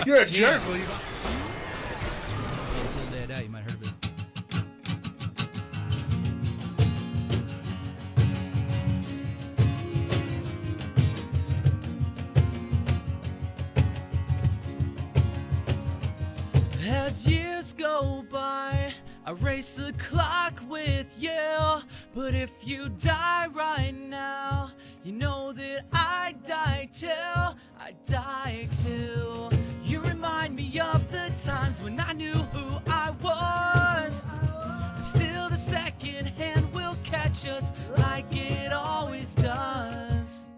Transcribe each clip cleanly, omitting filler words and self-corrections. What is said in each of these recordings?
You're a jerk, Will. You Until Day I Die, you might have heard of it. As years go by, I race the clock with you. But if you die right now, you know that I die too. I die too. You remind me of the times when I knew who I was. Still the second hand will catch us like it always does.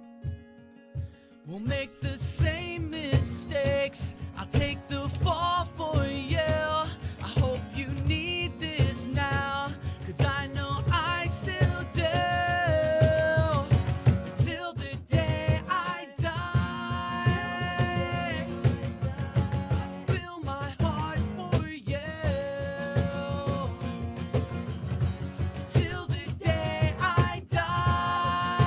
We'll make the same mistakes. I'll take the fall for you. I hope you need this now, 'cause I know I still do. Till the day I die, I spill my heart for you. Till the day I die,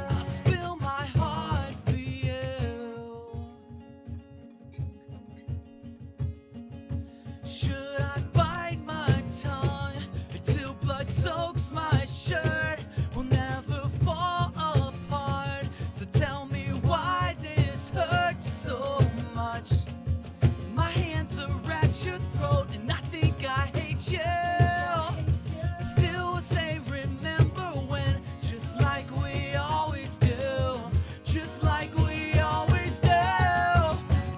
I'll spill my heart for you. Should I bite my tongue until blood soaks my shirt? We'll never fall apart. So tell me why this hurts so much. My hands are at your throat and I think I hate you. I still say remember when, just like we always do. Just like we always do.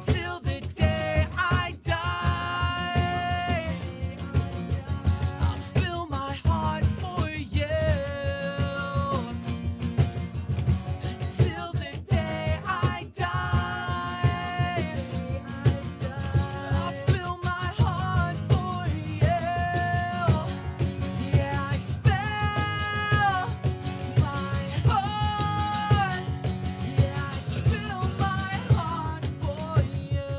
Till the day I die, I'll spill my heart for you. Till the day I die, I'll spill my heart for you. Yeah, I spill my heart. Yeah, I spill my heart for you.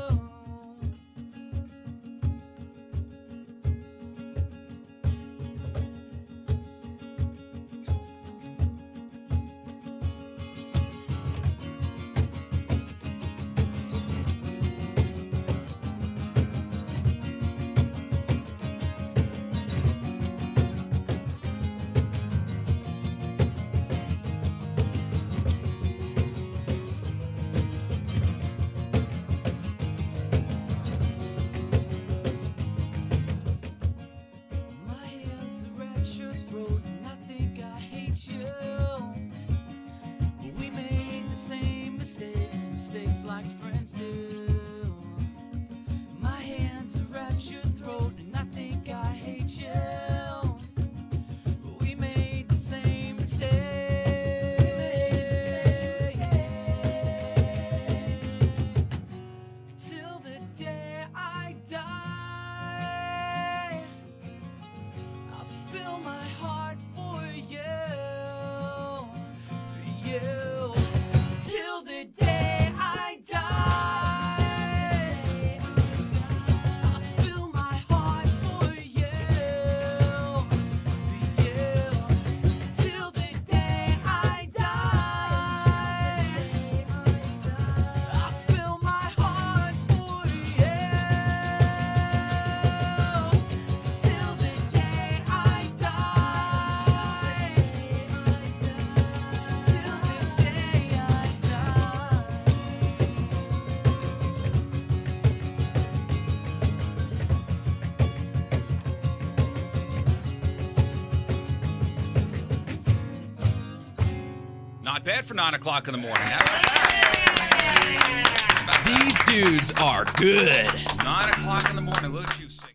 My hands are at your throat and I think I hate you. We made the same mistakes, mistakes like friends do. My hands are at your throat and I think I hate you. We made the same mistakes. Till the day I die, I'll spill my heart for you, for you. Till the day I die, I'll spill my heart for you, for you. Till the day I die, I'll spill my heart for you. Till the day I die. Till the day I die. Not bad for 9 o'clock in the morning. How about that? These dudes are good. 9 o'clock in the morning. Look at you sing.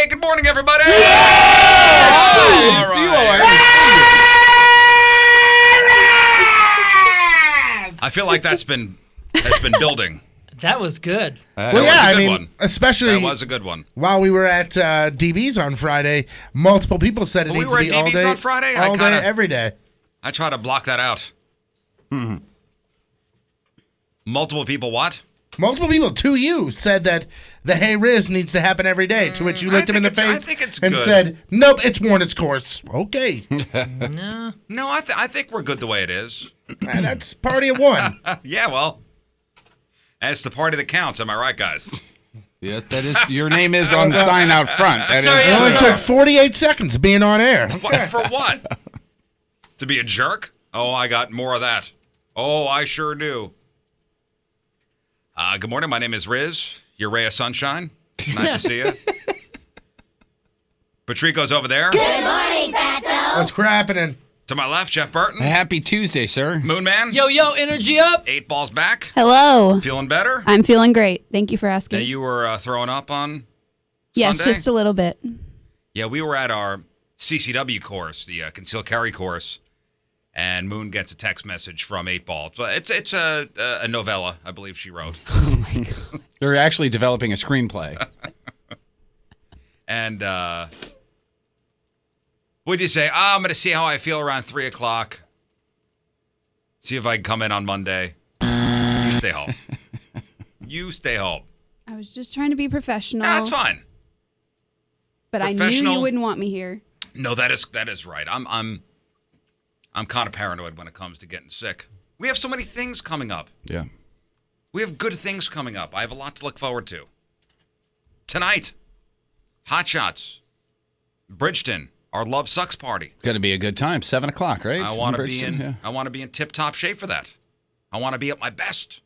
Hey, good morning, everybody. All I feel like that's been building. That was good. Well, yeah, I mean, one. especially That was a good one. while we were at DB's on Friday, multiple people said it When we needs were to at be all DB's day, on Friday, all day, every day. I try to block that out. Multiple people what? Multiple people to you said that the Hey Riz needs to happen every day, to which you looked him in the face I think it's and good. said, nope, it's worn its course. Okay. No. No, I think we're good the way it is. That's party of one. Yeah, well, and it's the party that counts. Am I right, guys? Yes, that is. Your name is on the sign out front. That Sorry, is. It only Sorry. took 48 seconds of being on air. What, for what? To be a jerk? Oh, I got more of that. Oh, I sure do. Good morning. My name is Riz. Your ray of sunshine. Nice to see you. Patrico's over there. What's crappening? To my left, Jeff Burton. Happy Tuesday, sir. Moon Man. Yo, energy up. 8 balls back. Hello. Feeling better? I'm feeling great. Thank you for Now, asking. you were throwing up on Yes, Sunday? just a little bit. Yeah, we were at our CCW course, the concealed carry course, and Moon gets a text message from 8 Ball. So it's a novella, I believe she wrote. They're actually developing a screenplay. And what'd you say? I'm going to see how I feel around 3 o'clock. See if I can come in on Monday. You stay home. You stay home. I was just trying to be professional. No, that's fine. But I knew Professional. you wouldn't want me here. No, that is right. I'm kind of paranoid when it comes to getting sick. We have so many things coming up. Yeah. We have good things coming up. I have a lot to look forward to. Tonight, Hot Shots, Bridgeton, our Love Sucks party. Going to be a good time. 7 o'clock, right? I want to be Bridgeton, in. yeah. I want to be in tip-top shape for that. I want to be at my best.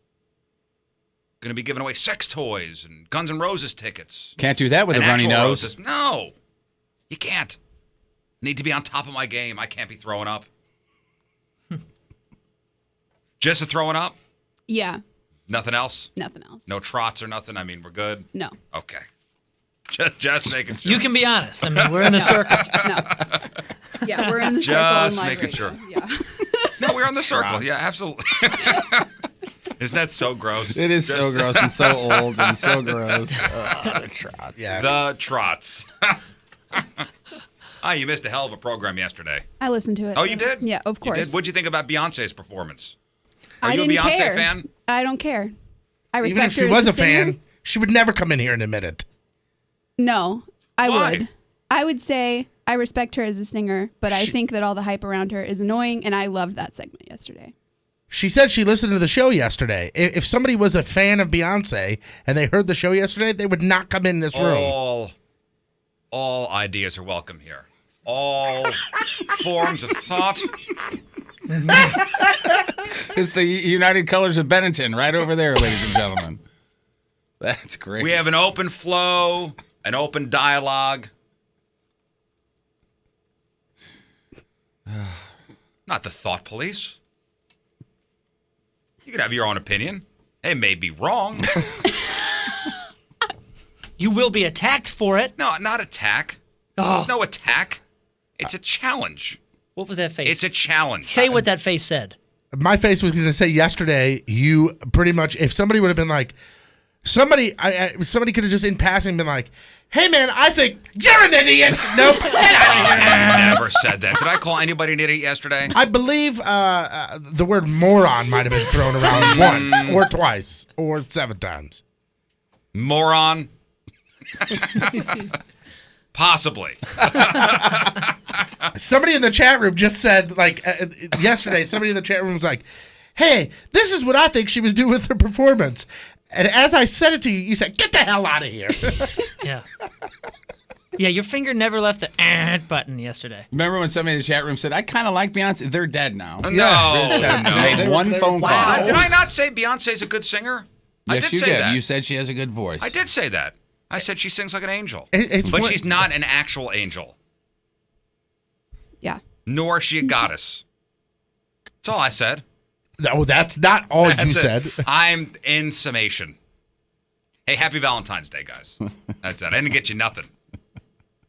Going to be giving away sex toys and Guns N' Roses tickets. Can't do that with and a runny actual nose. roses. No, you can't. Need to be on top of my game. I can't be throwing up. Just a throwing up? Yeah, Nothing else? nothing else. No trots or nothing? I mean, we're good? No. Okay. Just making sure. You can be honest. I mean, we're in a circle. No. Yeah, we're in the circle Just in live making radio. sure. Yeah. No, we're on the circle. Trots. Yeah, absolutely. Isn't that so gross? It is so Just- gross and so old and so gross. The trots. Yeah. The trots. You missed a hell of a program yesterday. I listened to it. Oh, so- you did? Yeah, of You course. did? What'd you think about Beyonce's performance? Are I you a didn't Beyonce care. fan? I don't care. I Even respect if she her was as a singer. fan, she would never come in here and admit it. No, I Why? would. I would say I respect her as a singer, but I think that all the hype around her is annoying, and I loved that segment yesterday. She said she listened to the show yesterday. If somebody was a fan of Beyonce and they heard the show yesterday, they would not come in this room. All ideas are welcome here. All forms of thought. It's the United Colors of Benetton right over there, ladies and gentlemen. That's great. We have an open flow, an open dialogue. Not the thought police. You can have your own opinion. It may be wrong. You will be attacked for it. No, not attack. Oh, There's no attack. It's a challenge. what was that face? It's a challenge. Say what that face said. My face was going to say yesterday, you pretty much, if somebody would have been like, somebody could have just in passing been like, hey man, I think you're an idiot. Nope. Get out of here. I never said that. Did I call anybody an idiot yesterday? I believe the word moron might have been thrown around once or twice or 7 times. Moron? Possibly. Somebody in the chat room just said, like, yesterday, somebody in the chat room was like, hey, this is what I think she was doing with her performance. And as I said it to you, you said, get the hell out of here. Yeah. Yeah, your finger never left the button yesterday. Remember when somebody in the chat room said, I kind of like Beyonce? They're dead now. No, Said, no. Made one phone call. Wow. Did I not say Beyonce's a good singer? I Yes, did you say did. that. You said she has a good voice. I did say that. I said she sings like an angel. It's But one- she's not an actual angel, Yeah. nor is she a goddess. That's all I said. No, that's not all you That's it. said. I'm in summation. Hey, happy Valentine's Day, guys. That's it. I didn't get you nothing.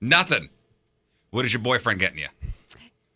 Nothing. What is your boyfriend getting you?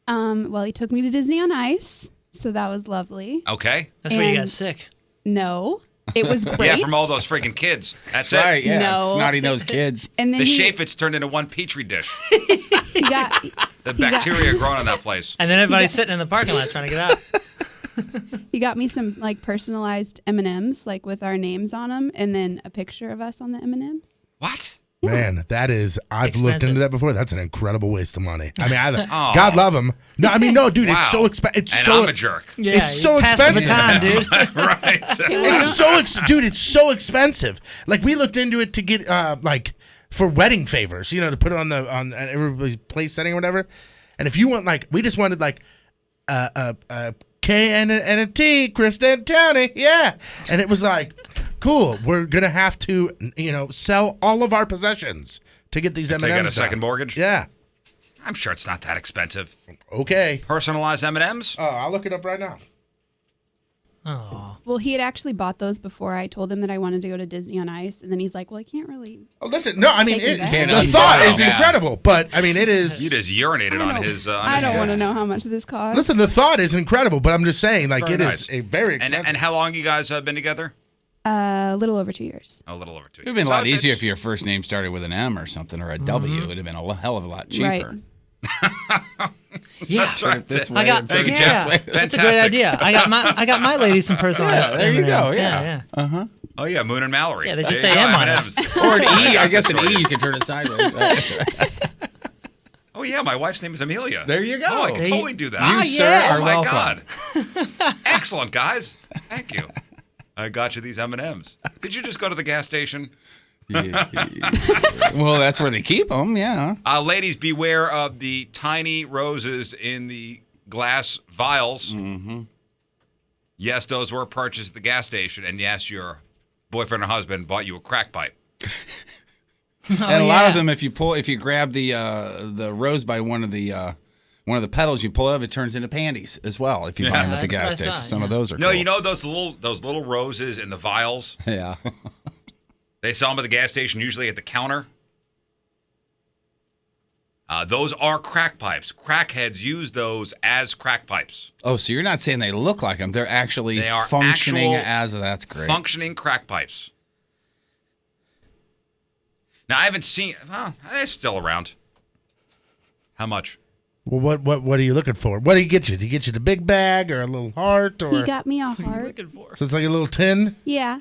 Well, he took me to Disney on Ice, so that was lovely. Okay. That's where you got And- sick. No, it was great. Yeah, from all those freaking kids. That's it. Right, yeah. No. Snotty-nosed kids. And then The he Chaffetz turned into one petri dish. got The He got- bacteria growing in that place. And then everybody's sitting in the parking lot trying to get out. he got me some like personalized M&Ms, like with our names on them, and then a picture of us on the M&Ms. What? Man, that is. I've looked Expensive. into that before. That's an incredible waste of money. I mean, Oh. God love him. No, I mean, no, dude, Wow. it's so expensive. It's And so. I'm a jerk. Yeah, It's you so passed the expensive. baton, dude. Right. It's so, dude. It's so expensive. Like we looked into it to get, like, for wedding favors, you know, to put it on everybody's place setting or whatever. And if you want, like, we just wanted like a K and a T, Krista and Tony, yeah. And it was like, cool. We're gonna have to, you know, sell all of our possessions to get these M&Ms. Take out a done. second mortgage? Yeah. I'm sure it's not that expensive. Okay. Personalized M&Ms? Oh, I'll look it up right now. Oh. Well, he had actually bought those before I told him that I wanted to go to Disney on Ice, and then he's like, "Well, I can't really." Oh, listen. No, I mean, Take it back. Can't the undo thought it. is Yeah. incredible, but I mean, it is. You just urinated on his. I don't want to know how much this costs. Listen, the thought is incredible, but I'm just saying, like, Very it is nice. a very expensive. And how long you guys been together? A little over 2 years. A little over 2 years. It would have been a So lot it's- easier if your first name started with an M or something or a W. It would have been a hell of a lot cheaper. Right. Yeah. That's right. This way, I got take it yeah. this way. That's a great idea. I got my ladies some personalized. Yeah, there you go. M&Ms. Yeah. Uh-huh. Oh yeah, Moon and Mallory. Yeah, they just There you say go, M on it. M&Ms. Or an E. I guess an E, you can turn it sideways. Right? Oh yeah, my wife's name is Amelia. There you go. Oh, I can There you- totally do that. You, Ah, sir, yeah. are Oh my welcome. God. Excellent, guys. Thank you. I got you these M&Ms. Did you just go to the gas station? Well, that's where they keep them, yeah. Ladies, beware of the tiny roses in the glass vials. Mm-hmm. Yes, those were purchased at the gas station, and yes, your boyfriend or husband bought you a crack pipe. And a lot of them, if you grab the rose by one of the petals, you pull it up, it turns into panties as well. If you buy them at the That's gas what I station, thought, some of yeah. those are No, cool. you know those little roses in the vials. Yeah. They sell them at the gas station, usually at the counter. Those are crack pipes. Crackheads use those as crack pipes. Oh, so you're not saying they look like them? They're actually They are functioning actual as. That's great. Functioning crack pipes. Now, I haven't seen. Well, they're still around. How much? Well, what are you looking for? What did he get you? Did he get you the big bag or a little heart? Or He got me a heart. looking for? so it's like a little tin. Yeah.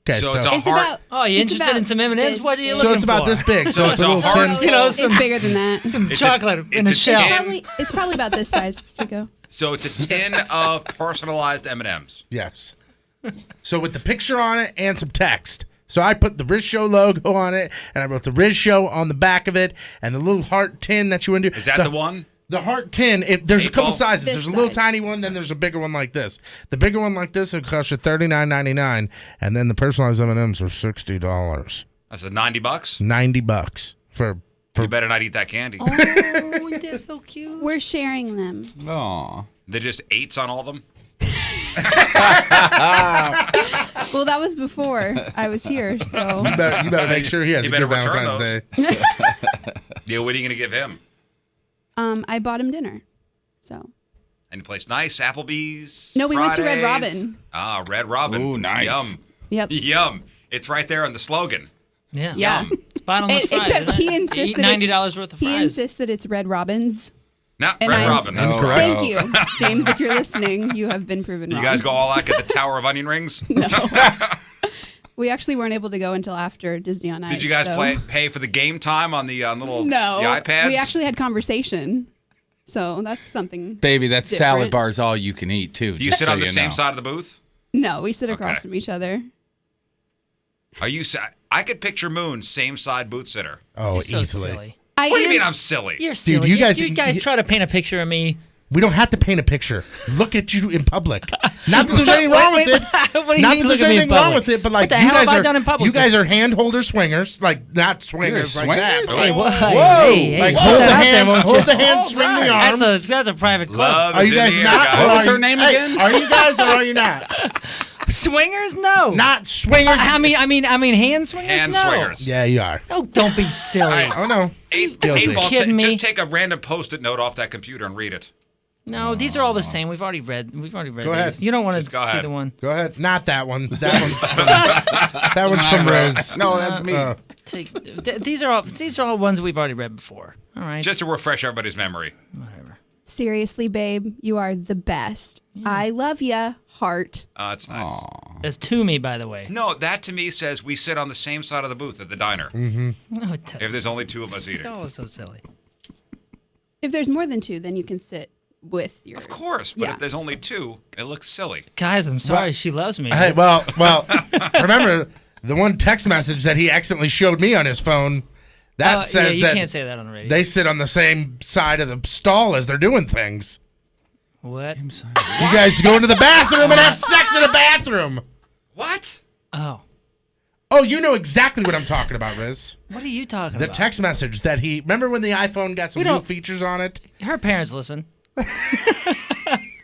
Okay, So so it's a It's heart. about. Oh, you it's interested in about some M&Ms? this What are you big. looking so it's about for? this big. So, So it's a it's a little heart. tin. You know, It's some bigger than that. some It's chocolate in a it's shell. tin. It's probably about this size, Chico. So it's a tin of personalized M&Ms. Yes. So with the picture on it and some text. So I put the Riz Show logo on it, and I wrote the Riz Show on the back of it, and the little heart tin that you want to do. Is that the one? The heart tin, there's a couple Eight ball? sizes. This There's a little size. tiny one, then there's a bigger one like this. The bigger one like this will cost you $39.99, and then the personalized M&Ms are $60. That's a $90. $90 for You better not eat that candy. Oh, they're so cute. We're sharing them. Aw. They're just 8s on all of them. Well, that was before I was here, so. you better make sure he has You a better good return Valentine's those. Day. Yeah, what are you going to give him? I bought him dinner. So. Any place nice? Applebee's? No, we went to Red Fridays? Robin. Ah, Red Robin. Ooh, nice. Yum. Yep. Yum. It's right there on the slogan. Yeah. Yeah. Yum. It's bottomless fries. Except isn't he it? You insists eat that $90 worth of He fries. insists that it's Red Robin's. Not And Red I- Robin. That's Oh, correct. Thank you, James. If you're listening, you have been proven wrong. You guys go all out, get the Tower of Onion Rings? No. We actually weren't able to go until after Disney on Ice. Did you guys so. pay for the game time on the little No. the iPads? We actually had conversation. So that's something. Baby, that salad Different. bar is all you can eat, too. Do you just sit so on the you same know. side of the booth? No, we sit across Okay. from each other. Are you? I could picture Moon same side booth sitter. Oh, You're so easily. silly. What do you mean I'm silly? You're silly. you You guys- try to paint a picture of me. We don't have to paint a picture. Look at you in public. Not that there's anything wrong with it. What do you Not mean that look there's at me in anything wrong public? with it, but like What the you hell guys have I are, done in public? you guys are hand holder swingers, like not swingers You're like that. swingers? but Hey, like, whoa, whoa, hey, like hey, hold put the that out there, hand, won't hold you? the hand, swing the arms. That's a private club. Love Are is you guys in the air, not? guys. or What was are her you- name hey, again? Are you guys or are you not? Swingers? No. Not swingers. I mean, hand swingers? Hand no. swingers. Yeah, you are. Oh, don't be silly. Oh no. Eight ball, kidding me? just take a random post-it note off that computer and read it. No, these are all the same. We've already read. Go ahead. these. You don't want to Just go see ahead. the one. Go ahead. Not that one. That one's from Rose. No, that's me. These are all ones we've already read before. All right. Just to refresh everybody's memory. Whatever. Seriously, babe, you are the best. I love ya, heart. It's nice. That's to me, by the way. No, that to me says we sit on the same side of the booth at the diner. Mm-hmm. No, it doesn't. If there's only two of us It's eating. all so silly. If there's more than two, then you can sit with your. Of course, but Yeah. if there's only two, it looks silly. Guys, I'm sorry. Well- She loves me. Hey, well, remember the one text message that he accidentally showed me on his phone? That says you that can't say that on the radio. they sit on the same side of the stall as they're doing things. What? You guys go into the bathroom and have sex in a bathroom. What? Oh. Oh, you know exactly what I'm talking about, Riz. What are you talking The about? text message that he... Remember when the iPhone got some We new don't- features on it? Her parents listen.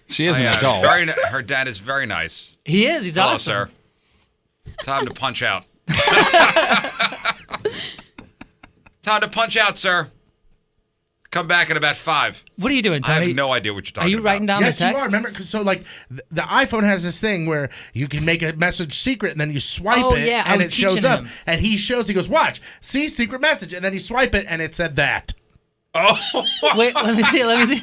She is an adult. Her dad is very nice. He is. He's Hello, awesome. sir. Time to punch out. Time to punch out, sir. Come back in about 5. What are you doing, I Tony? have no idea what you're talking Are you about. writing down Yes, the you text? are. Remember? 'Cause so, like, the iPhone has this thing where you can make a message secret and then you swipe Oh, it yeah, I and was it shows teaching up. him. And he goes, watch, see secret message. And then you swipe it and it said that. Oh, Wait, let me see. What did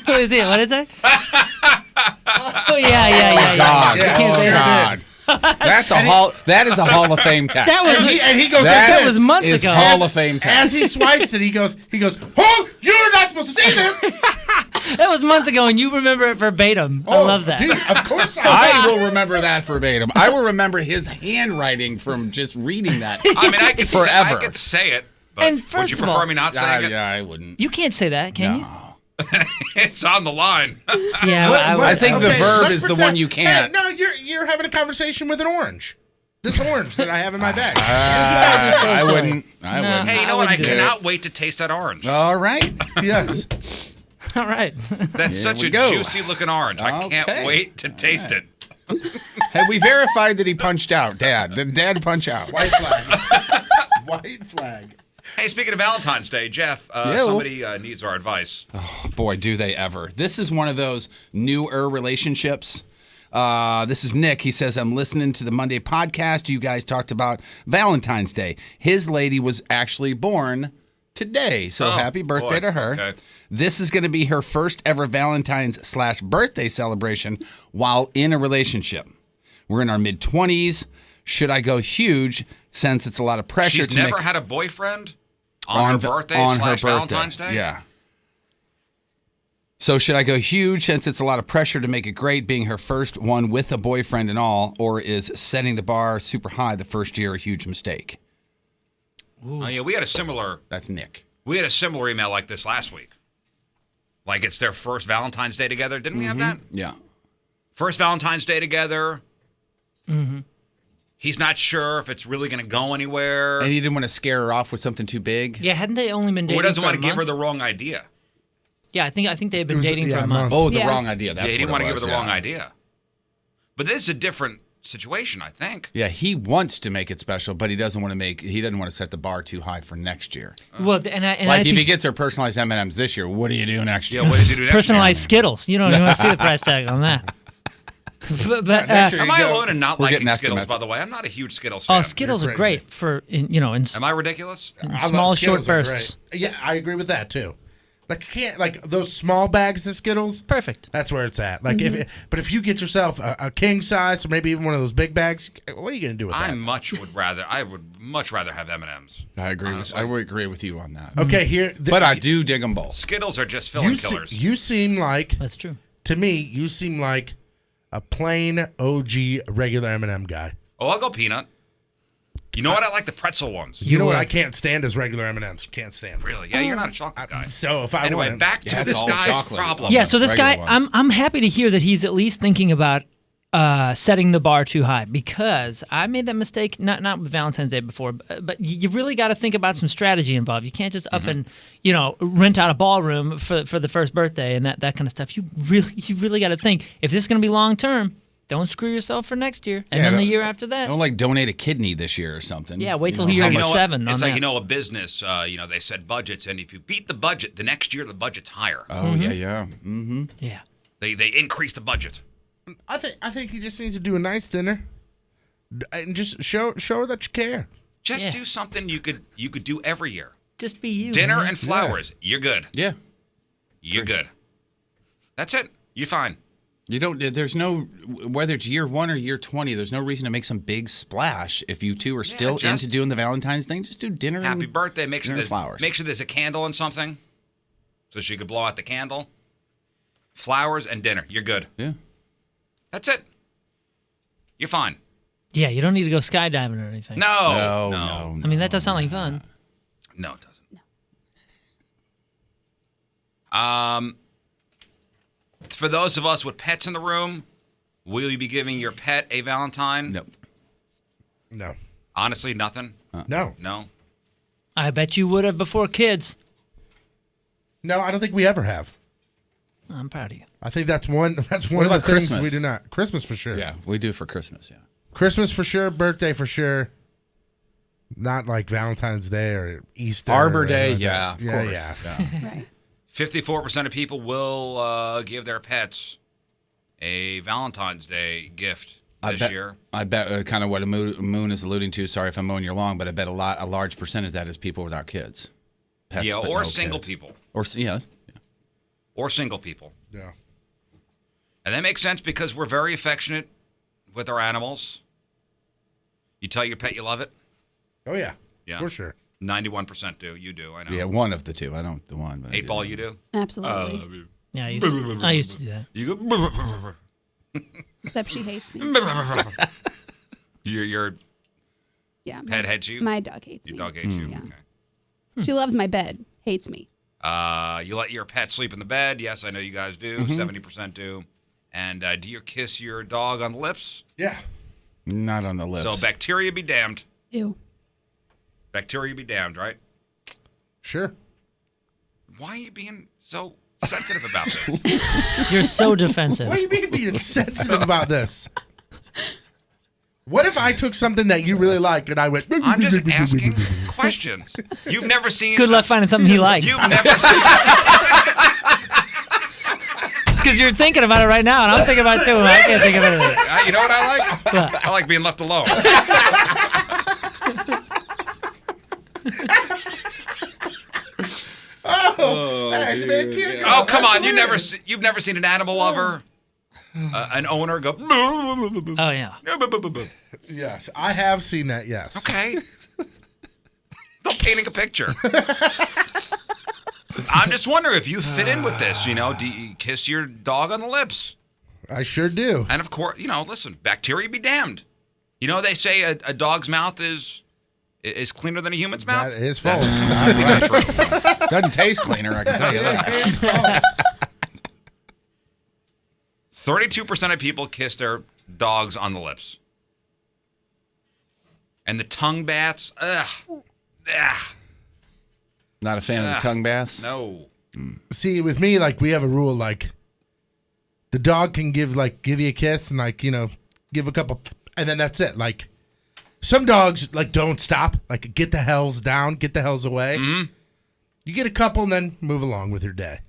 it say? Oh, yeah. God. You can't say that. God. That is a Hall of Fame text. That was And he goes, That like was this. months is ago. Hall of Fame text. As he swipes it, he goes, oh, you're not supposed to see this. That was months ago, and you remember it verbatim. I love that. Dude, of course I will remember that verbatim. I will remember his handwriting from just reading that. I mean, I could Forever. I could say it, but And would first you of prefer all- me not saying it? Yeah, I wouldn't. You can't say that, can you? It's on the line. Yeah, I think the verb let's is the pretend- one you can't. Hey, no, you're having a conversation with an orange. This orange that I have in my bag. guys are so I silly. wouldn't. I No. wouldn't. Hey, you know what? I wouldn't do it. cannot wait to taste that orange. All right. Yes. All right. That's Here such we a go. juicy looking orange. I Okay. can't wait to taste it. Have we verified that he punched out? Did Dad punch out? White flag. White flag. Hey, speaking of Valentine's Day, Jeff, Yeah, somebody needs our advice. Boy, do they ever. This is one of those newer relationships. This is Nick. He says, I'm listening to the Monday podcast. You guys talked about Valentine's Day. His lady was actually born today. So Oh, happy birthday boy. to her. Okay. This is going to be her first ever Valentine's/birthday celebration while in a relationship. We're in our mid-20s. Should I go huge since it's a lot of pressure She's to never make had a boyfriend on her birthday on her / Valentine's Day? Yeah. So should I go huge since it's a lot of pressure to make it great being her first one with a boyfriend and all, or is setting the bar super high the first year a huge mistake? Oh, yeah, we had a similar email like this last week. Like it's their first Valentine's Day together. Didn't we have that? Yeah. First Valentine's Day together. Mm-hmm. He's not sure if it's really going to go anywhere. And he didn't want to scare her off with something too big. Yeah, hadn't they only been dating Or doesn't for want a to give her month? the wrong idea. Yeah, I think they've been was- dating for yeah, a a month. month. Oh, the Yeah. wrong idea. That's Yeah, he didn't what want it to give her was, the wrong yeah. idea. But this is a different situation, I think. Yeah, he wants to make it special, but he doesn't want to set the bar too high for next year. Well, and I Like if think he gets her personalized M&Ms this year, what do you do next year? Yeah, what does he do next personalized Skittles. You don't even want to see the price tag on that. but next year year? Am I alone in not We're liking getting Skittles, estimates. by the way? I'm not a huge Skittles fan. oh, Skittles You're are crazy. great for in Am I ridiculous? I love small Skittles, short are bursts. great. Yeah, I agree with that too. Like those small bags of Skittles. Perfect. That's where it's at. Like if you get yourself a king size or maybe even one of those big bags, what are you gonna do with that? I would much rather have M&Ms. I agree. Honestly. I would agree with you on that. Okay, here. But I do dig them both. Skittles are just filling killers. You seem like That's true. to me. You seem like a plain OG regular M&M guy. Oh, I'll go peanut. You know what? I like the pretzel ones. You know what would. I can't stand is regular M&Ms. Can't stand. Really? Yeah, you're not a chocolate guy. So if I Anyway, want back to Yeah, it's this all guy's chocolate. problem. Yeah, so this guy, regular ones. I'm happy to hear that he's at least thinking about setting the bar too high, because I made that mistake not with Valentine's Day before, but you really got to think about some strategy involved. You can't just up and rent out a ballroom for the first birthday and that kind of stuff. You really got to think, if this is going to be long term, don't screw yourself for next year, and Yeah, then the don't- year after that. Don't like donate a kidney this year or something. Yeah, wait till You know, you're how much- 7 on It's like, that. a business, they set budgets, and if you beat the budget, the next year the budget's higher. Oh yeah. Mm-hmm. Yeah. They increase the budget. I think he just needs to do a nice dinner, and just show her that you care. Just Yeah. do something you could do every year. Just be you. Dinner man. and flowers. You're good. Yeah. You're good. That's it. You're fine. You don't. There's no whether it's year 1 or year 20. There's no reason to make some big splash if you two are still just- into doing the Valentine's thing. Just do dinner. Happy and birthday. Make sure dinner and flowers. Make sure there's a candle and something, so she could blow out the candle. Flowers and dinner. You're good. Yeah. That's it. You're fine. Yeah, you don't need to go skydiving or anything. No. I mean, that does sound like fun. No, it doesn't. For those of us with pets in the room, will you be giving your pet a Valentine? Nope. No. Honestly, nothing. No. No. I bet you would have before kids. No, I don't think we ever have. I'm proud of you. I think that's one of the about things Christmas? we do not. Christmas for sure. Yeah, we do for Christmas. Yeah. Christmas for sure. Birthday for sure. Not like Valentine's Day or Easter. Arbor or Day. anything like Yeah, that. of course. Yeah. Right. 54% of people will give their pets a Valentine's Day gift this year. I bet kind of what a moon is alluding to. Sorry if I'm mowing your lawn, but I bet a large percentage of that is people without kids. Pets, Yeah, but or no single kids. people. Or yeah. Or single people. Yeah. And that makes sense because we're very affectionate with our animals. You tell your pet you love it? Oh yeah. Yeah. For sure. 91% do. You do, I know. Yeah, one of the two. I don't the one. But I 8 do. ball, you do? Absolutely. Yeah, I used to do that. You go. Except she hates me. Your Yeah. pet hates you? My dog hates Your me. dog hates you? Yeah. Okay. She loves my bed. Hates me. You let your pet sleep in the bed? Yes, I know you guys do. 70% do. And do you kiss your dog on the lips? Yeah. Not on the lips. So bacteria be damned. Ew. Bacteria be damned, right? Sure. Why are you being so sensitive about this? You're so defensive. What do you mean being sensitive about this? What if I took something that you really like and I went? I'm just asking questions. You've never seen. Good luck finding something he likes. You've never seen. Because you're thinking about it right now, and I'm thinking about it too. I can't think of anything. You know what I like? What? I like being left alone. Thanks, man. Tear Oh, come on! You've never seen an animal lover, an owner go. Oh, yeah. Yes, I have seen that. Yes. Okay. Not painting a picture. I'm just wondering if you fit in with this. Do you kiss your dog on the lips? I sure do. And of course, listen, bacteria be damned. They say a dog's mouth is cleaner than a human's mouth. That is false. Not true. Doesn't taste cleaner, I can tell you that. 32% of people kiss their dogs on the lips. And the tongue baths, ugh. Not a fan of the tongue baths. No. See, with me, we have a rule, the dog can give you a kiss and give a couple, and then that's it. Some dogs don't stop. Get the hells down, get the hells away. Mm-hmm. You get a couple and then move along with your day.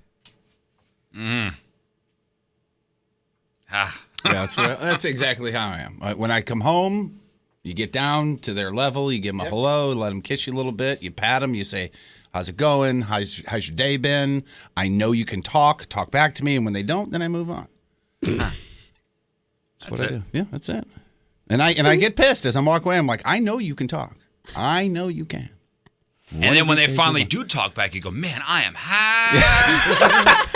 Ah. Yeah, that's exactly how I am. When I come home, you get down to their level, you give them a hello, let them kiss you a little bit, you pat them, you say, how's it going? How's your day been? I know you can talk back to me, and when they don't, then I move on. That's what I do. Yeah, that's it. And I get pissed as I'm walking away. I'm like, I know you can talk. I know you can. And then when they finally do talk back, you go, man, I am high.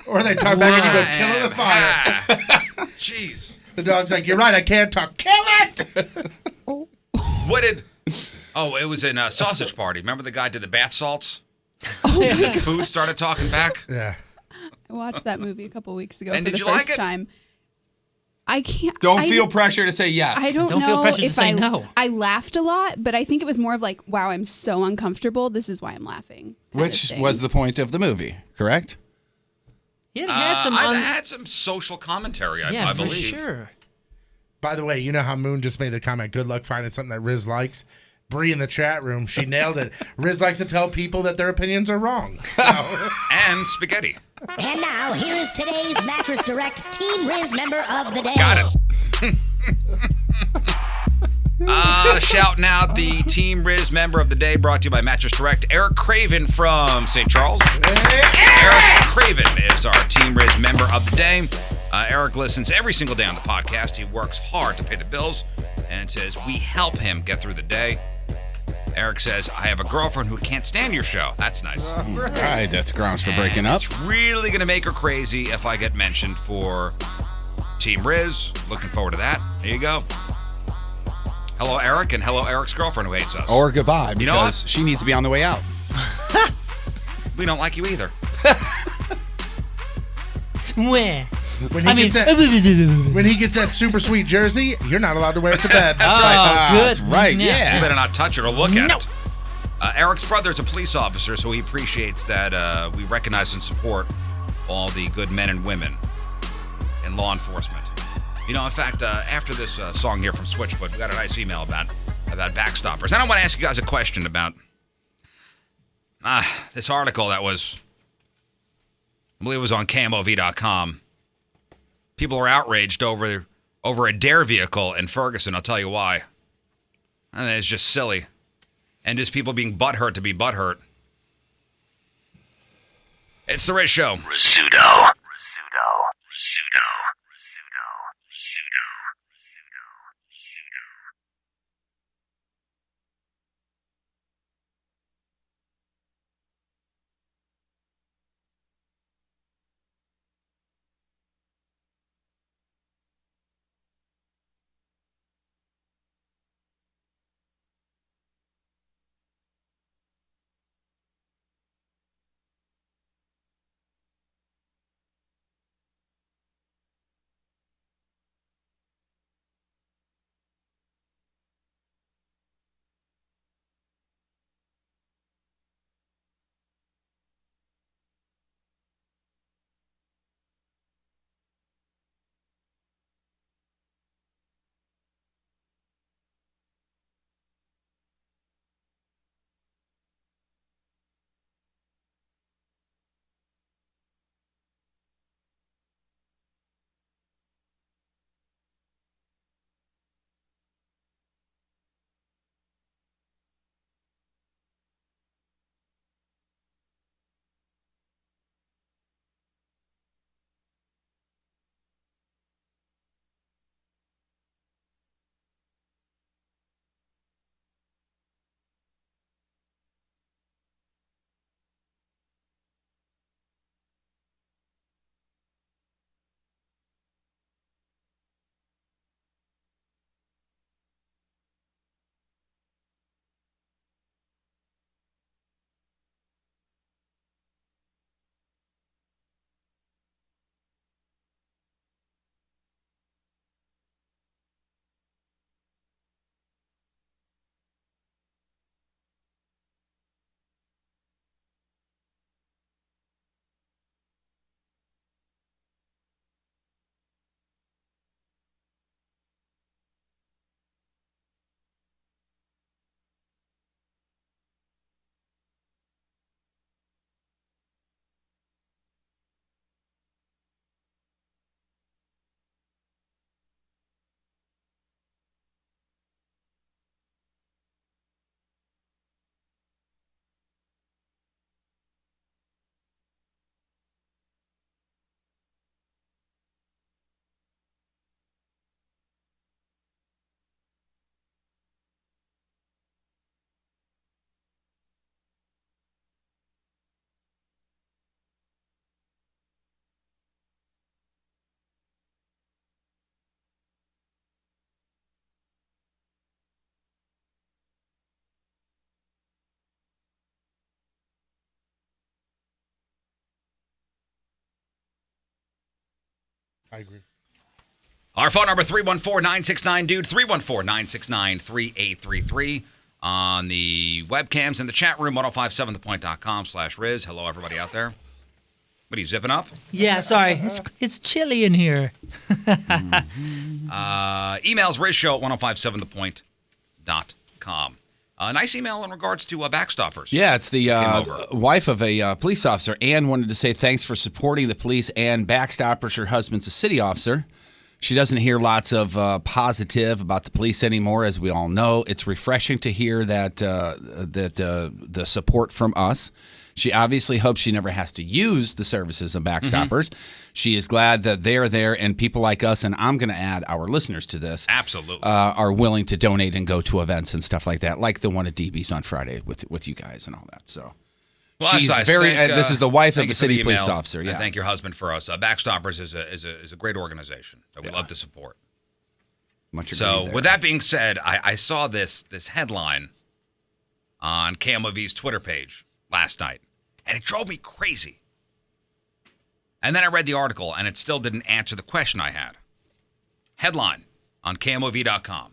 Or they talk back and you go, kill it with fire. Jeez. The dog's like, you're right, I can't talk. Kill it! What did... Oh, it was in a sausage party. Remember the guy did the bath salts? And the food started talking back? Yeah. I watched that movie a couple weeks ago And for did the you like first it? time. I can't. Don't I- feel pressure to say yes. I don't Don't feel know pressure to if say no. I laughed a lot, but I think it was more of wow, I'm so uncomfortable. This is why I'm laughing. kind of Which thing. was the point of the movie, correct? It had some I've had some social commentary, I yeah, believe. for sure. By the way, you know how Moon just made the comment, good luck finding something that Riz likes? Bree in the chat room, she nailed it. Riz likes to tell people that their opinions are wrong. So. And spaghetti. And now, here is today's Mattress Direct Team Riz member of the day. Got it. Shouting out the Team Riz member of the day, brought to you by Mattress Direct, Eric Craven from St. Charles. Eric Craven is our Team Riz member of the day. Eric listens every single day on the podcast. He works hard to pay the bills and says we help him get through the day. Eric says, I have a girlfriend who can't stand your show. That's nice. All right, that's grounds for breaking up. It's really going to make her crazy if I get mentioned for Team Riz. Looking forward to that. There you go. Hello, Eric, and hello, Eric's girlfriend who hates us. Or goodbye, because You know what? she needs to be on the way out. We don't like you either. Where? When he gets that super sweet jersey, you're not allowed to wear it to bed. Oh, good. That's right, You yeah. better not touch it or look at No. it. Eric's brother is a police officer, so he appreciates that we recognize and support all the good men and women in law enforcement. You know, in fact, after this song here from Switchfoot, we got a nice email about backstoppers. And I want to ask you guys a question about this article that was, I believe it was on KMOV.com. People are outraged over a dare vehicle in Ferguson. I'll tell you why. And it's just silly. And just people being butthurt to be butthurt. It's the Riz Show. Rizzuto. I agree. Our phone number, 314-969-DUDE, 314-969-3833. On the webcams in the chat room, 1057thepoint.com/Riz. Hello, everybody out there. What are you zipping up? Yeah, sorry. It's chilly in here. Emails rizshow at 1057thepoint.com. A nice email in regards to backstoppers. Yeah, it's the Came over. wife of a police officer. Ann wanted to say thanks for supporting the police and backstoppers. Her husband's a city officer. She doesn't hear lots of positive about the police anymore, as we all know. It's refreshing to hear that the support from us. She obviously hopes she never has to use the services of backstoppers. She is glad that they are there, and people like us, and I'm going to add our listeners to this, Absolutely. are willing to donate and go to events and stuff like that, like the one at DB's on Friday with you guys and all that. So Well, she's that's nice. very. Thank, this is the wife of thank the you for city the police email, officer. and Yeah, thank your husband for us. Backstoppers is a great organization that we love to support. much agreed So there. with that being said, I saw this headline on KMOV's Twitter page last night, and it drove me crazy. And then I read the article, and it still didn't answer the question I had. Headline on KMOV.com.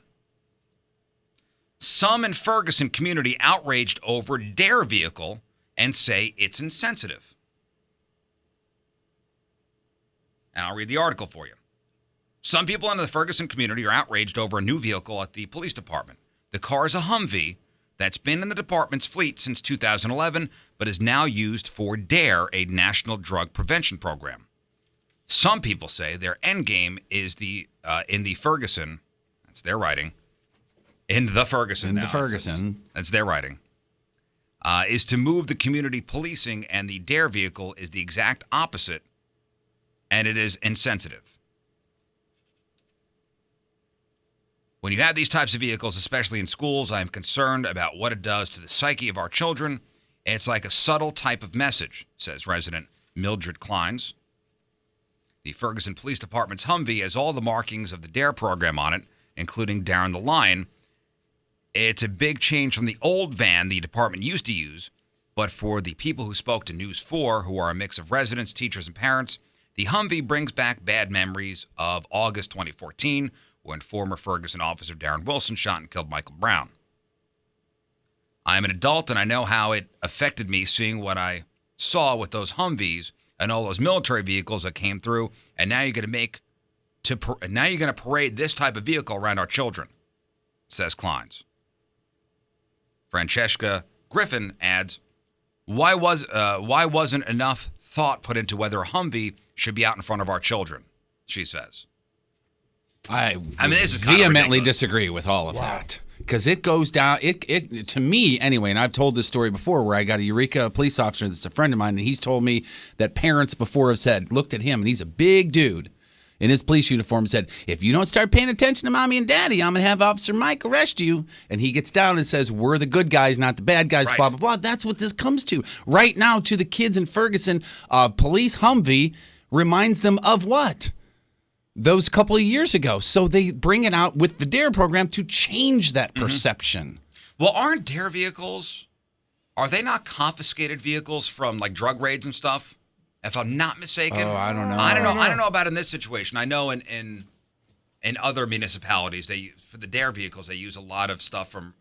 Some in Ferguson community outraged over Dare vehicle and say it's insensitive. And I'll read the article for you. Some people in the Ferguson community are outraged over a new vehicle at the police department. The car is a Humvee that's been in the department's fleet since 2011, but is now used for DARE, a national drug prevention program. Some people say their end game is in the Ferguson, that's their writing, in the Ferguson. In the now, Ferguson. that's their writing, is to move the community policing, and the DARE vehicle is the exact opposite, and it is insensitive. When you have these types of vehicles, especially in schools, I am concerned about what it does to the psyche of our children. It's like a subtle type of message, says resident Mildred Kleins. The Ferguson Police Department's Humvee has all the markings of the DARE program on it, including Down the Line. It's a big change from the old van the department used to use, but for the people who spoke to News 4, who are a mix of residents, teachers, and parents, the Humvee brings back bad memories of August 2014, when former Ferguson officer Darren Wilson shot and killed Michael Brown. I am an adult, and I know how it affected me seeing what I saw with those Humvees and all those military vehicles that came through, and now you're going to parade this type of vehicle around our children, says Kleins. Francesca Griffin adds, why wasn't enough thought put into whether a Humvee should be out in front of our children, she says. I mean, this is kinda vehemently ridiculous. disagree with all of that. Because it goes down, it to me anyway, and I've told this story before where I got a Eureka police officer that's a friend of mine, and he's told me that parents before have said, looked at him, and he's a big dude in his police uniform, and said, if you don't start paying attention to mommy and daddy, I'm going to have Officer Mike arrest you. And he gets down and says, we're the good guys, not the bad guys, Right. blah, blah, blah. That's what this comes to. Right now, to the kids in Ferguson, police Humvee reminds them of what? Those couple of years ago. So they bring it out with the DARE program to change that perception. Well, aren't DARE vehicles, are they not confiscated vehicles from like drug raids and stuff? If I'm not mistaken. Oh, I don't know. I don't know about in this situation. I know in other municipalities, for the DARE vehicles, they use a lot of stuff from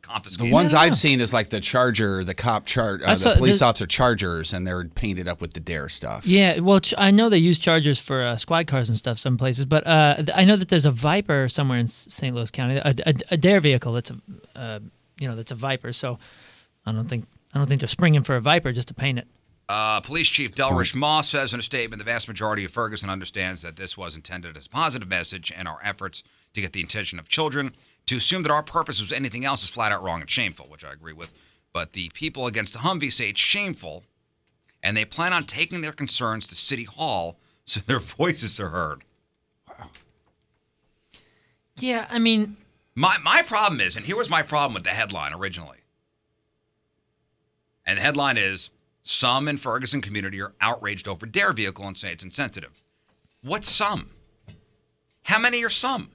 confiscated. The ones I've seen is like the Charger, the cop the police the- officer Chargers, and they're painted up with the DARE stuff. Yeah, well, I know they use Chargers for squad cars and stuff some places, but I know that there's a Viper somewhere in St. Louis County, a DARE vehicle that's that's a Viper. So I don't think they're springing for a Viper just to paint it. Police Chief Delrish Moss says in a statement, the vast majority of Ferguson understands that this was intended as a positive message and our efforts to get the attention of children. To assume that our purpose was anything else is flat out wrong and shameful, which I agree with. But the people against the Humvee say it's shameful, and they plan on taking their concerns to City Hall so their voices are heard. Yeah, I mean, My problem is, and here was my problem with the headline originally. And the headline is, some in Ferguson community are outraged over DARE vehicle and say it's insensitive. What's some? How many are some?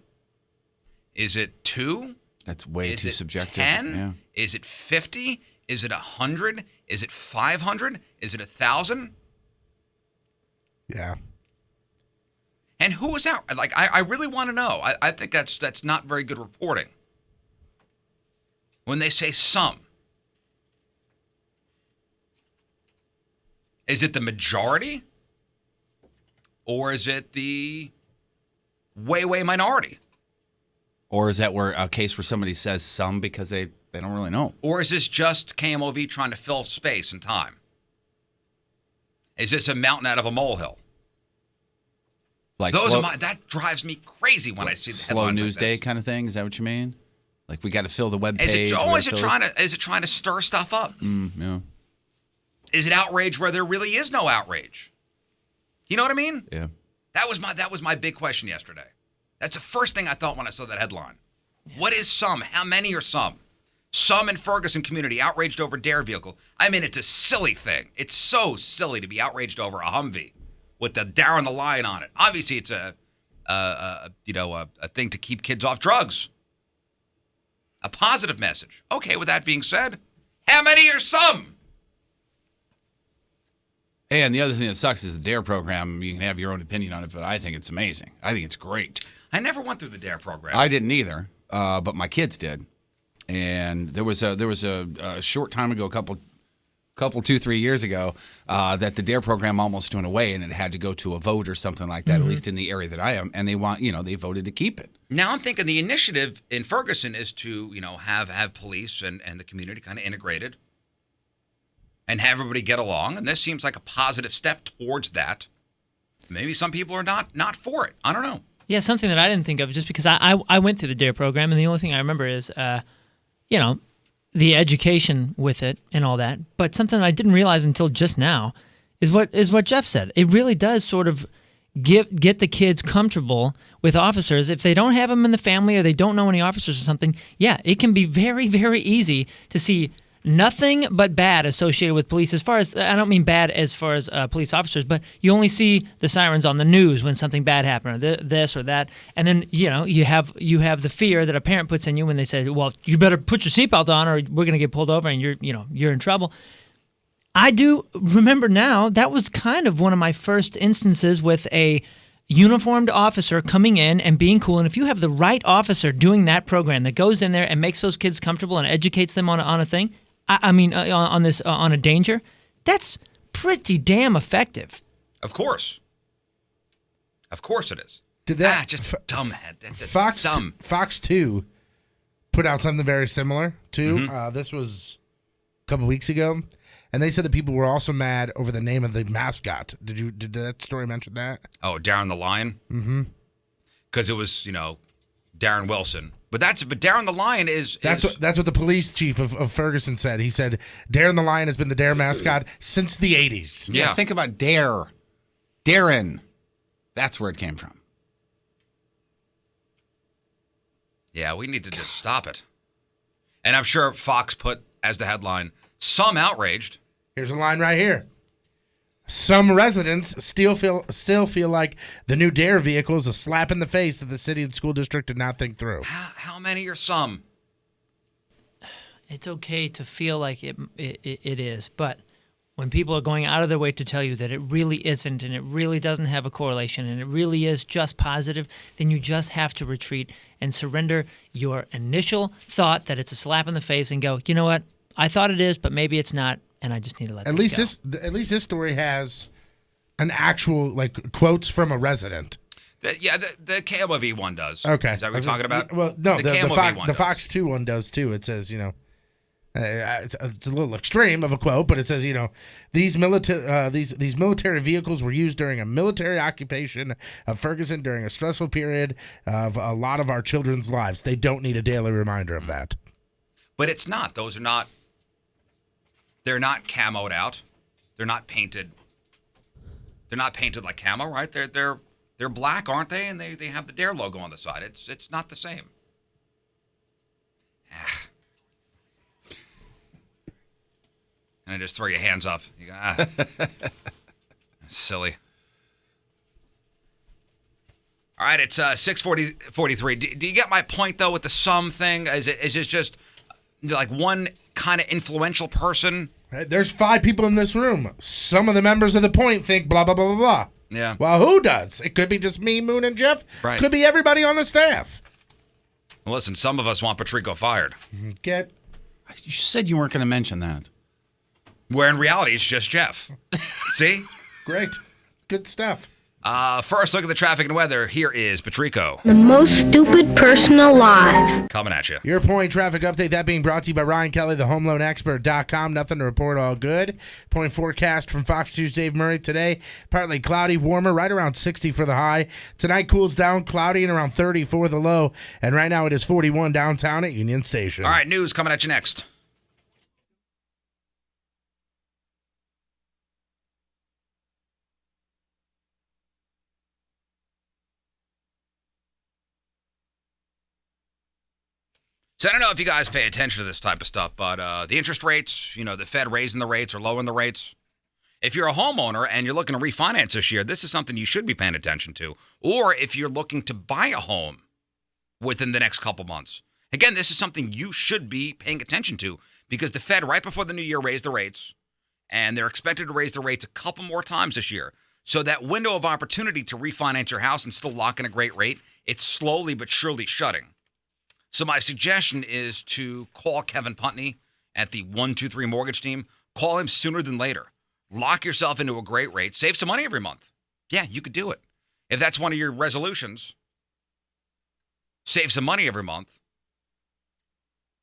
Is it 2? That's way Is too it subjective. 10? Yeah. Is it 50? Is it 100? Is it 500? Is it 1,000? Yeah. And who was out? Like, I really want to know. I think that's not very good reporting. When they say some. Is it the majority? Or is it the way minority? Or is that where a case where somebody says some because they don't really know? Or is this just KMOV trying to fill space and time? Is this a mountain out of a molehill? Like That drives me crazy when I see the slow headlines news like day this. kind of thing. Is that what you mean? Like we got to fill the web page. Is it trying to stir stuff up? Yeah. Is it outrage where there really is no outrage? You know what I mean? Yeah. That was my big question yesterday. That's the first thing I thought when I saw that headline. Yeah. What is some? How many are some? Some in Ferguson community outraged over dare vehicle. I mean, it's a silly thing. It's so silly to be outraged over a Humvee with the dare on the line on it. Obviously, it's a thing to keep kids off drugs. A positive message. Okay, with that being said, how many are some? And the other thing that sucks is the DARE program. You can have your own opinion on it, but I think it's amazing. I think it's great. I never went through the DARE program. I didn't either, but my kids did. And there was a short time ago, a couple 2-3 years ago, that the DARE program almost went away, and it had to go to a vote or something like that. At least in the area that I am, and they voted to keep it. Now I'm thinking the initiative in Ferguson is to have police and the community kind of integrated and have everybody get along, and this seems like a positive step towards that. Maybe some people are not for it. I don't know. Yeah, something that I didn't think of, just because I went through the DARE program, and the only thing I remember is, the education with it and all that. But something I didn't realize until just now is what Jeff said. It really does sort of get the kids comfortable with officers. If they don't have them in the family or they don't know any officers or something, yeah, it can be very, very easy to see nothing but bad associated with police. As far as, I don't mean bad as far as police officers, but you only see the sirens on the news when something bad happened, or this or that, and then you have the fear that a parent puts in you when they say, "Well, you better put your seatbelt on, or we're going to get pulled over and you're in trouble." I do remember now that was kind of one of my first instances with a uniformed officer coming in and being cool. And if you have the right officer doing that program that goes in there and makes those kids comfortable and educates them on a thing. On a danger, that's pretty damn effective. Of course it is. Did that just dumbhead? Fox 2 put out something very similar too. This was a couple weeks ago, and they said that people were also mad over the name of the mascot. Did that story mention that? Oh, Darren the Lion. Mm-hmm. Because it was Darren Wilson. But Darren the Lion is that's what the police chief of Ferguson said. He said Darren the Lion has been the DARE mascot since the 80s. Yeah, think about DARE. Darren. That's where it came from. Yeah, we need to just stop it. And I'm sure Fox put as the headline, "Some outraged." Here's a line right here. Some residents still feel like the new DARE vehicle is a slap in the face that the city and school district did not think through. How many are some? It's okay to feel like it is, but when people are going out of their way to tell you that it really isn't, and it really doesn't have a correlation, and it really is just positive, then you just have to retreat and surrender your initial thought that it's a slap in the face and go, you know what? I thought it is, but maybe it's not. And I just need to let at least this story has an actual quotes from a resident. The KMOV one does. Okay, is that what we're talking about? Well, no, the Fox 2 one does too. It says it's a little extreme of a quote, but it says these military vehicles were used during a military occupation of Ferguson during a stressful period of a lot of our children's lives. They don't need a daily reminder of that. But it's not. Those are not. They're not camoed out. They're not painted. They're not painted like camo, right? They're black, aren't they? And they have the DARE logo on the side. It's not the same. And I just throw your hands up. You go, silly. All right, it's 6:43. Do you get my point though with the some thing? Is it just like one kind of influential person? There's 5 people in this room. Some of the members of the point think blah, blah, blah, blah, blah. Yeah. Well, who does? It could be just me, Moon, and Jeff. Right. Could be everybody on the staff. Well, listen, some of us want Patrico fired. You said you weren't going to mention that. Where in reality, it's just Jeff. See? Great. Good stuff. First look at the traffic and weather. Here is Patrico The most stupid person alive. coming at you. Your point traffic update, that being brought to you by Ryan Kelly, the homeloanexpert.com. Nothing to report, all good. Point forecast from Fox 2's Dave Murray today. Partly cloudy, warmer, right around 60 for the high. Tonight cools down, cloudy, and around 30 for the low. And right now it is 41 downtown at Union Station. All right, news coming at you next. So I don't know if you guys pay attention to this type of stuff, but the interest rates, the Fed raising the rates or lowering the rates. If you're a homeowner and you're looking to refinance this year, this is something you should be paying attention to. Or if you're looking to buy a home within the next couple months. Again, this is something you should be paying attention to because the Fed, right before the new year, raised the rates, and they're expected to raise the rates a couple more times this year. So that window of opportunity to refinance your house and still lock in a great rate, it's slowly but surely shutting. So my suggestion is to call Kevin Putney at the 123 Mortgage Team. Call him sooner than later. Lock yourself into a great rate. Save some money every month. Yeah, you could do it. If that's one of your resolutions, save some money every month.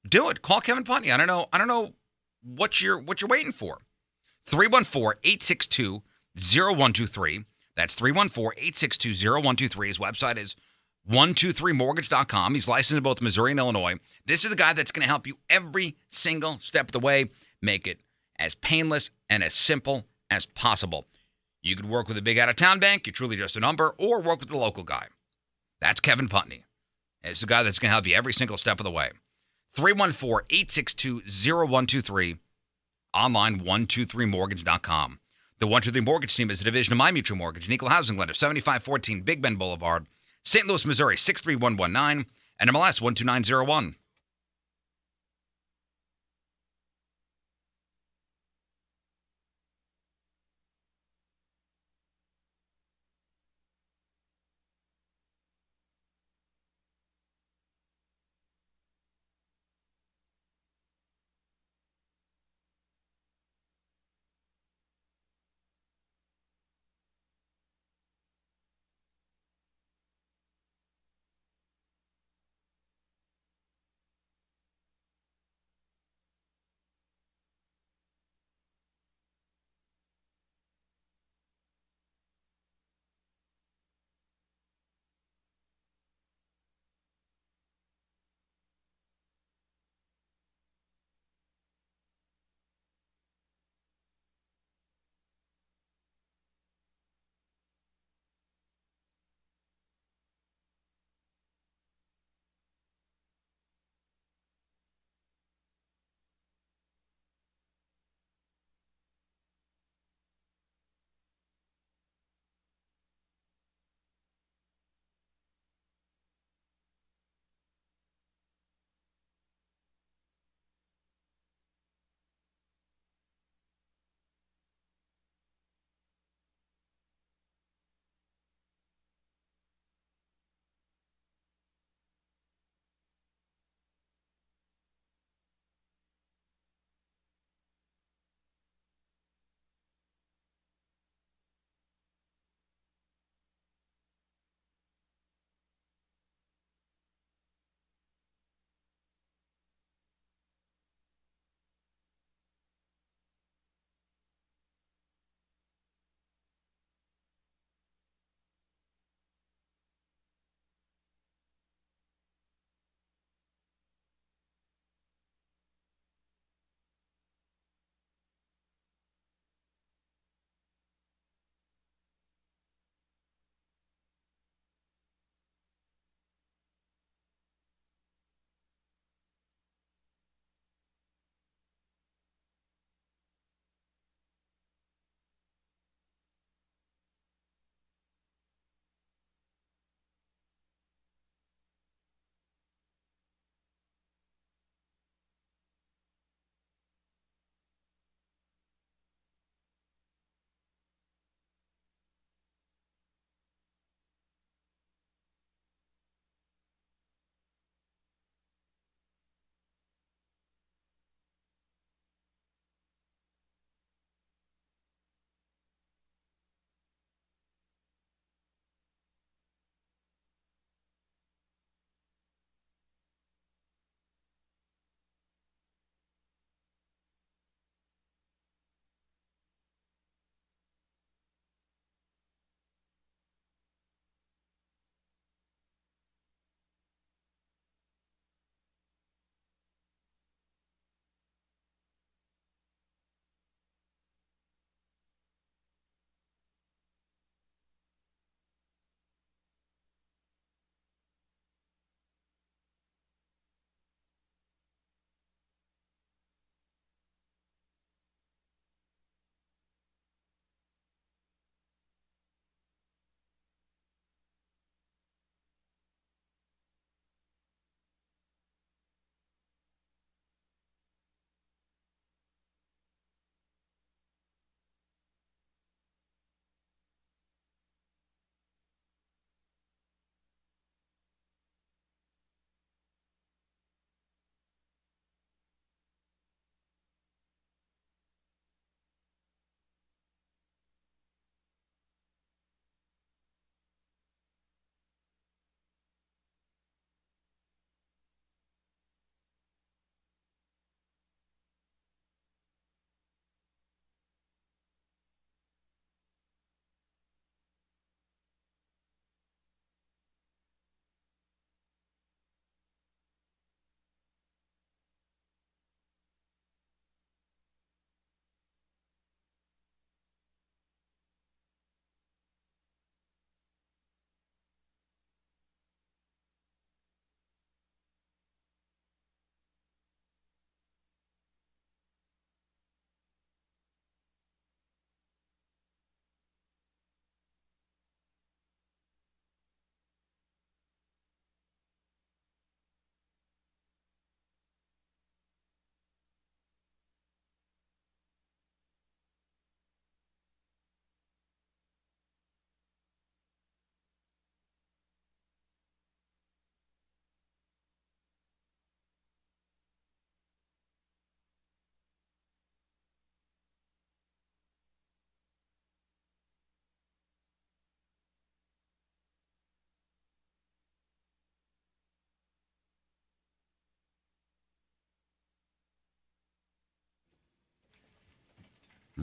Do it. Call Kevin Putney. I don't know what you're waiting for. 314-862-0123. That's 314-862-0123. His website is 123mortgage.com. He's licensed in both Missouri and Illinois. This is the guy that's going to help you every single step of the way, make it as painless and as simple as possible. You could work with a big out-of-town bank, you're truly just a number, or work with the local guy. That's Kevin Putney. It's the guy that's going to help you every single step of the way. 314-862-0123. Online, 123mortgage.com. The 123 Mortgage Team is a division of My Mutual Mortgage, an equal housing lender, 7514 Big Bend Boulevard, St. Louis, Missouri, 63119, and MLS 12901.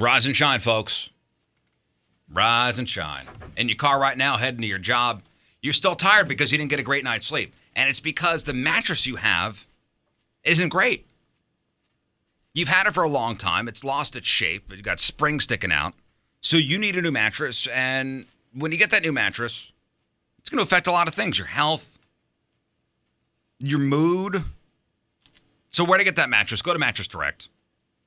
Rise and shine, folks. Rise and shine. In your car right now, heading to your job, you're still tired because you didn't get a great night's sleep. And it's because the mattress you have isn't great. You've had it for a long time. It's lost its shape. You've got springs sticking out. So you need a new mattress. And when you get that new mattress, it's going to affect a lot of things. Your health, your mood. So where to get that mattress? Go to Mattress Direct.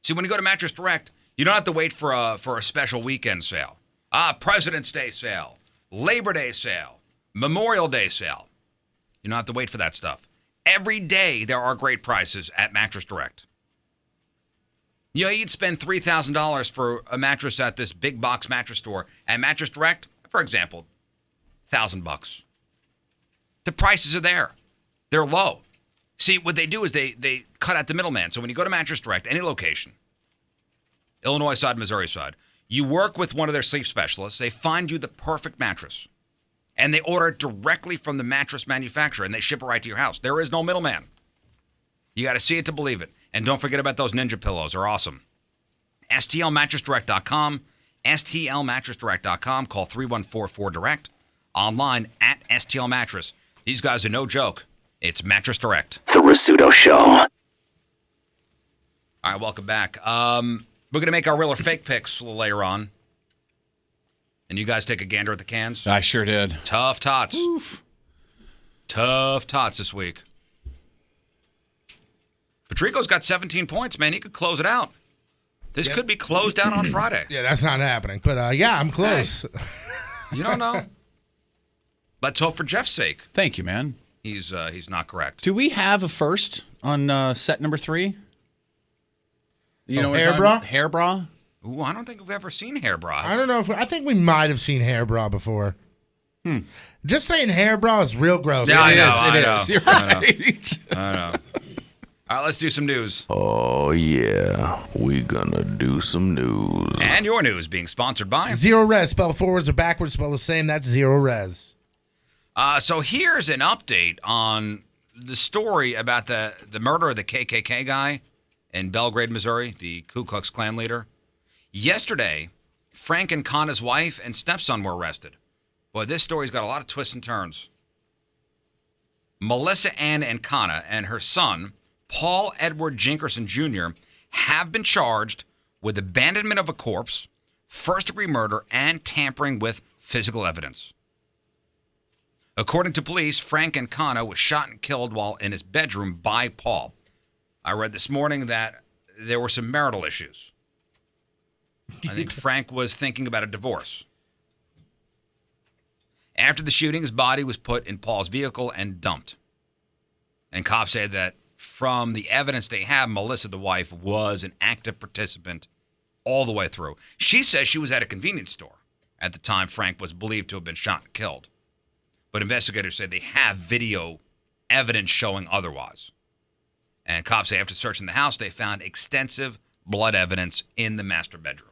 See, when you go to Mattress Direct, you don't have to wait for a special weekend sale. President's Day sale, Labor Day sale, Memorial Day sale. You don't have to wait for that stuff. Every day there are great prices at Mattress Direct. You know, you'd spend $3,000 for a mattress at this big box mattress store. At Mattress Direct, for example, $1,000. The prices are there. They're low. See, what they do is they cut out the middleman. So when you go to Mattress Direct, any location, Illinois side, Missouri side, you work with one of their sleep specialists. They find you the perfect mattress. And they order it directly from the mattress manufacturer, and they ship it right to your house. There is no middleman. You got to see it to believe it. And don't forget about those Ninja pillows. They're awesome. STLmattressdirect.com. STLmattressdirect.com. Call 314-4DIRECT. Online at STL Mattress. These guys are no joke. It's Mattress Direct. The Rizzuto Show. All right, welcome back. We're going to make our real or fake picks a little later on. And you guys take a gander at the cans? I sure did. Tough tots. Oof. Tough tots this week. Patrico's got 17 points, man. He could close it out. This could be closed out on Friday. Yeah, that's not happening. But, yeah, I'm close. Hey, you don't know. Let's hope for Jeff's sake. Thank you, man. He's not correct. Do we have a first on set number 3? You know what hair I'm bra? talking about? Hair bra? Ooh, I don't think we've ever seen hair bra. I don't know. I think we might have seen hair bra before. Just saying hair bra is real gross. Yeah, It I know. is. You're right. I know. All right, let's do some news. Oh, yeah. We gonna do some news. And your news being sponsored by... Zero res. Spell forwards or backwards. Spell the same. That's zero res. So here's an update on the story about the murder of the KKK guy in Belgrade, Missouri, the Ku Klux Klan leader. Yesterday, Frank Encana's wife and stepson were arrested. Boy, this story's got a lot of twists and turns. Melissa Ann Encana and her son, Paul Edward Jinkerson Jr., have been charged with abandonment of a corpse, first-degree murder, and tampering with physical evidence. According to police, Frank Encana was shot and killed while in his bedroom by Paul. I read this morning that there were some marital issues. I think Frank was thinking about a divorce. After the shooting, his body was put in Paul's vehicle and dumped. And cops said that from the evidence they have, Melissa, the wife, was an active participant all the way through. She says she was at a convenience store at the time Frank was believed to have been shot and killed. But investigators say they have video evidence showing otherwise. And cops say after searching the house, they found extensive blood evidence in the master bedroom.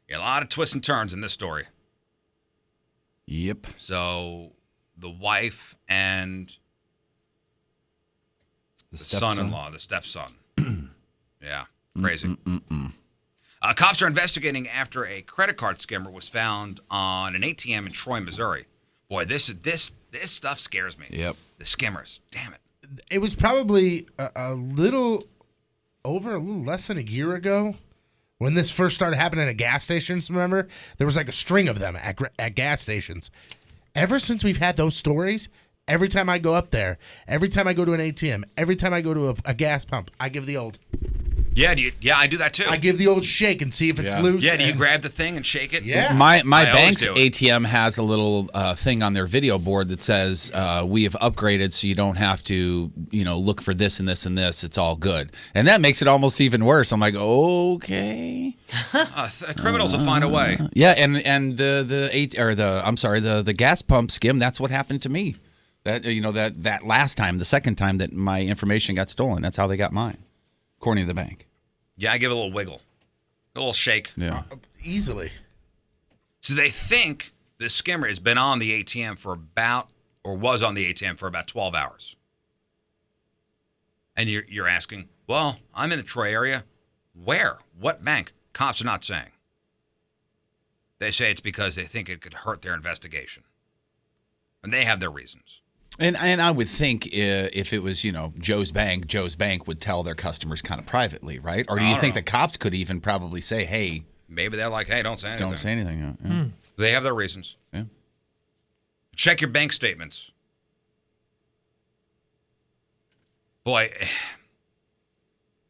Yeah, a lot of twists and turns in this story. Yep. So the wife and the son-in-law, the stepson. Yeah, crazy. Cops are investigating after a credit card skimmer was found on an ATM in Troy, Missouri. Boy, this stuff scares me. Yep. The skimmers, damn it. It was probably a little less than a year ago when this first started happening at gas stations. Remember, there was like a string of them at gas stations. Ever since we've had those stories, every time I go up there, every time I go to an ATM, every time I go to a gas pump, I give the old. Yeah, I do that too. I give the old shake and see if it's loose. Yeah, do you grab the thing and shake it? Yeah. My I bank's always do it. ATM has a little thing on their video board that says we have upgraded so you don't have to, look for this and this and this. It's all good. And that makes it almost even worse. I'm like, okay. Criminals will find a way. Yeah, and the gas pump skim, that's what happened to me. That that last time, the second time that my information got stolen, that's how they got mine, according to the bank. Yeah, I give it a little wiggle, a little shake. Yeah. Easily. So they think the skimmer has been on the ATM was on the ATM for about 12 hours. And you're asking, well, I'm in the Troy area. Where? What bank? Cops are not saying. They say it's because they think it could hurt their investigation. And they have their reasons. And I would think if it was, Joe's Bank would tell their customers kind of privately, right? Or do you think the cops could even probably say, hey. Maybe they're like, hey, don't say anything. Don't say anything. Yeah. They have their reasons. Yeah. Check your bank statements. Boy,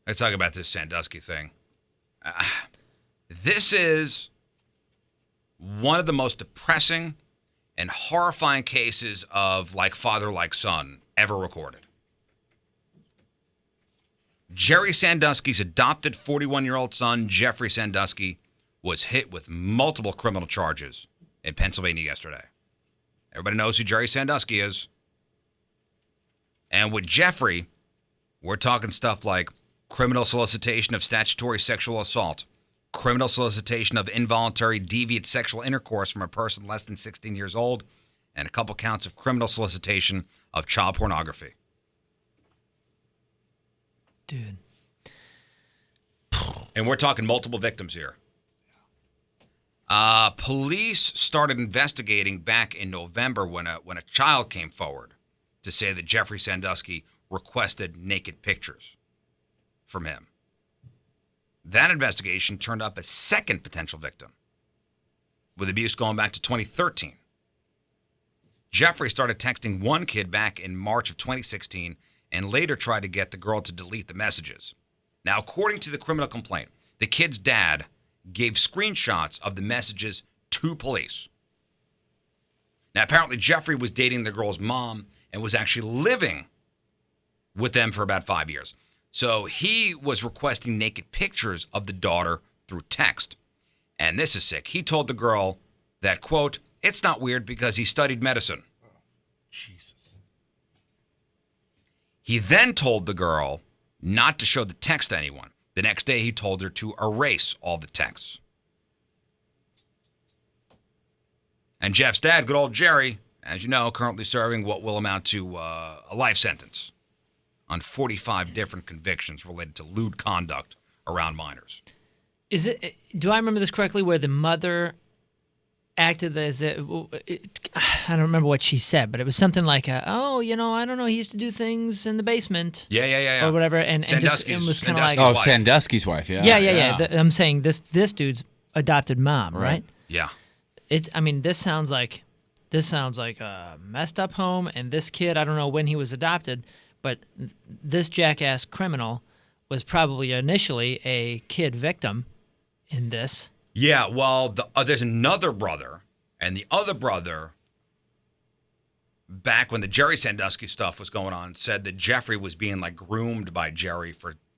let's talk about this Sandusky thing. This is one of the most depressing and horrifying cases of like father, like son ever recorded. Jerry Sandusky's adopted 41-year-old son, Jeffrey Sandusky, was hit with multiple criminal charges in Pennsylvania yesterday. Everybody knows who Jerry Sandusky is. And with Jeffrey, we're talking stuff like criminal solicitation of statutory sexual assault, criminal solicitation of involuntary deviant sexual intercourse from a person less than 16 years old, and a couple counts of criminal solicitation of child pornography. Dude. And we're talking multiple victims here. Police started investigating back in November when a child came forward to say that Jeffrey Sandusky requested naked pictures from him. That investigation turned up a second potential victim, with abuse going back to 2013. Jeffrey started texting one kid back in March of 2016 and later tried to get the girl to delete the messages. Now, according to the criminal complaint, the kid's dad gave screenshots of the messages to police. Now, apparently, Jeffrey was dating the girl's mom and was actually living with them for about 5 years. So he was requesting naked pictures of the daughter through text. And this is sick. He told the girl that, quote, it's not weird because he studied medicine. Jesus. He then told the girl not to show the text to anyone. The next day, he told her to erase all the texts. And Jeff's dad, good old Jerry, as you know, currently serving what will amount to a life sentence on 45 different convictions related to lewd conduct around minors. Is it? Do I remember this correctly? Where the mother acted as I don't remember what she said, but it was something like, I don't know, he used to do things in the basement. Yeah. Or whatever, and was kind of like, wife. Sandusky's wife, yeah. Yeah. I'm saying this dude's adopted mom, right? Yeah. This sounds like a messed up home, and this kid, I don't know when he was adopted, but this jackass criminal was probably initially a kid victim in this. Yeah, well, there's another brother, and the other brother, back when the Jerry Sandusky stuff was going on, said that Jeffrey was being like groomed by Jerry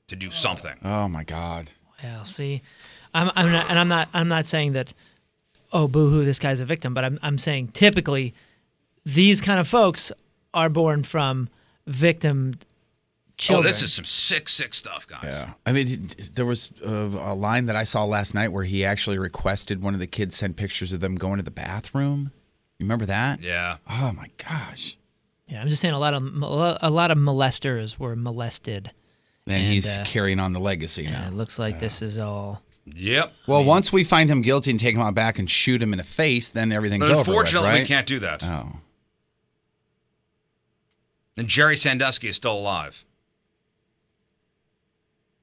to do something. Oh my God. Well, see, I'm not saying that. Oh, boo-hoo, this guy's a victim. But I'm saying typically these kind of folks are born from victim children. Oh, this is some sick stuff, guys. Yeah. I mean, there was a line that I saw last night where he actually requested one of the kids send pictures of them going to the bathroom. You remember that? Yeah. Oh, my gosh. Yeah, I'm just saying a lot of molesters were molested. And he's carrying on the legacy now. It looks like this is all... Yep. Well, once we find him guilty and take him out back and shoot him in the face, then everything's over. Unfortunately, right? we can't do that. Oh. And Jerry Sandusky is still alive.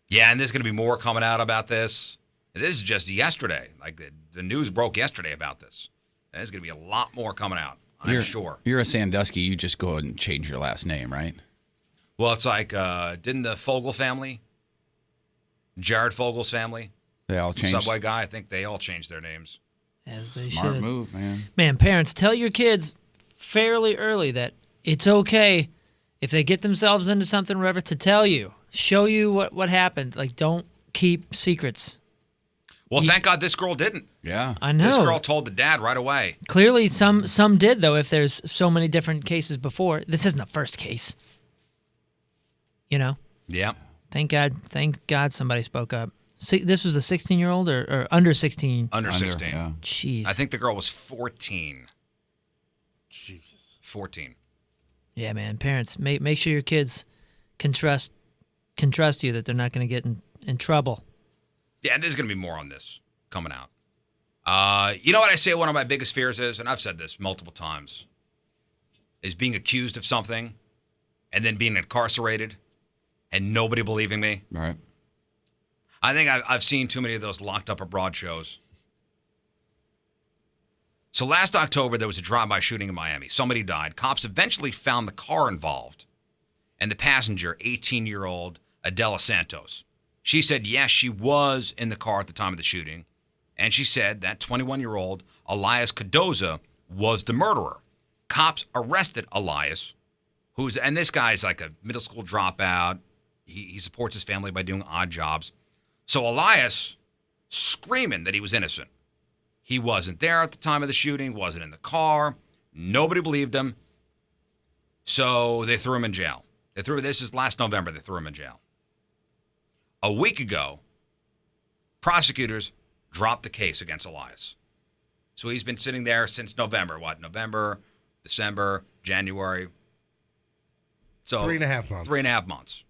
Yeah, and there's going to be more coming out about this. This is just yesterday. Like the news broke yesterday about this. There's going to be a lot more coming out, I'm sure. You're a Sandusky. You just go ahead and change your last name, right? Well, it's like, didn't the Fogel family, Jared Fogel's family, They all changed. Subway guy, I think they all changed their names. As they Smart should. move, man. Man, parents, tell your kids fairly early that it's okay if they get themselves into something, whatever, to tell you, show you what happened. Like, don't keep secrets. Well, thank God this girl didn't. Yeah. I know. This girl told the dad right away. Clearly, some did, though, if there's so many different cases before. This isn't the first case. You know? Yeah. Thank God somebody spoke up. See, this was a 16-year-old or under 16? Under 16. Yeah. Jeez. I think the girl was 14. Jesus. 14. Yeah, man. Parents, make sure your kids can trust you that they're not going to get in trouble. Yeah, there's going to be more on this coming out. You know what I say one of my biggest fears is, and I've said this multiple times, is being accused of something and then being incarcerated and nobody believing me. Right. I think I've seen too many of those locked up abroad shows. So last October, there was a drive-by shooting in Miami. Somebody died. Cops eventually found the car involved and the passenger, 18-year-old Adela Santos. She said, yes, she was in the car at the time of the shooting. And she said that 21-year-old Elias Cardoza was the murderer. Cops arrested Elias, and this guy's like a middle school dropout. He supports his family by doing odd jobs. So Elias, screaming that he was innocent. He wasn't there at the time of the shooting, wasn't in the car. Nobody believed him. So they threw him in jail. This is last November, they threw him in jail. A week ago, prosecutors dropped the case against Elias. So he's been sitting there since November. November, December, January. So 3.5 months. 3.5 months.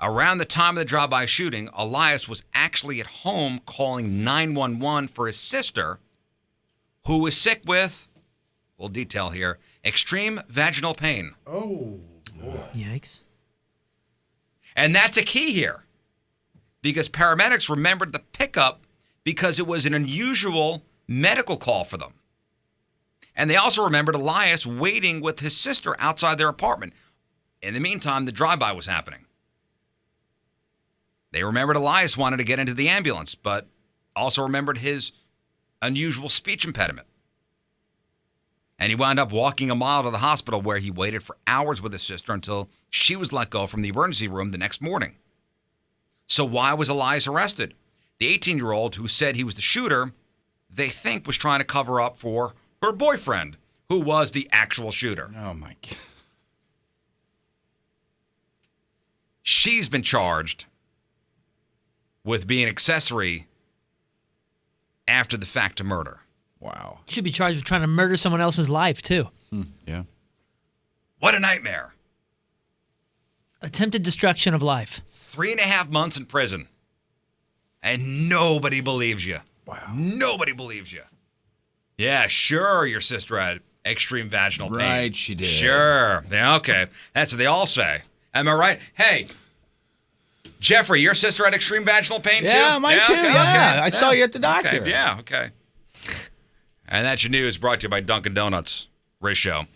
Around the time of the drive-by shooting, Elias was actually at home calling 911 for his sister, who was sick with, we'll detail here, extreme vaginal pain. Oh, boy. Yikes. And that's a key here, because paramedics remembered the pickup because it was an unusual medical call for them. And they also remembered Elias waiting with his sister outside their apartment. In the meantime, the drive-by was happening. They remembered Elias wanted to get into the ambulance, but also remembered his unusual speech impediment. And he wound up walking a mile to the hospital, where he waited for hours with his sister until she was let go from the emergency room the next morning. So why was Elias arrested? The 18-year-old who said he was the shooter, they think was trying to cover up for her boyfriend, who was the actual shooter. Oh, my God. She's been charged with being accessory after the fact to murder. Wow. Should be charged with trying to murder someone else's life, too. Yeah. What a nightmare. Attempted destruction of life. 3.5 months in prison. And nobody believes you. Wow. Nobody believes you. Yeah, sure, your sister had extreme vaginal pain. Right, she did. Sure. Yeah, okay. That's what they all say. Am I right? Hey, Jeffrey, your sister had extreme vaginal pain too? Yeah, mine too. Okay, Yeah. okay. I saw you at the doctor. Okay, yeah, okay. And that's your news, brought to you by Dunkin' Donuts. Riz Show.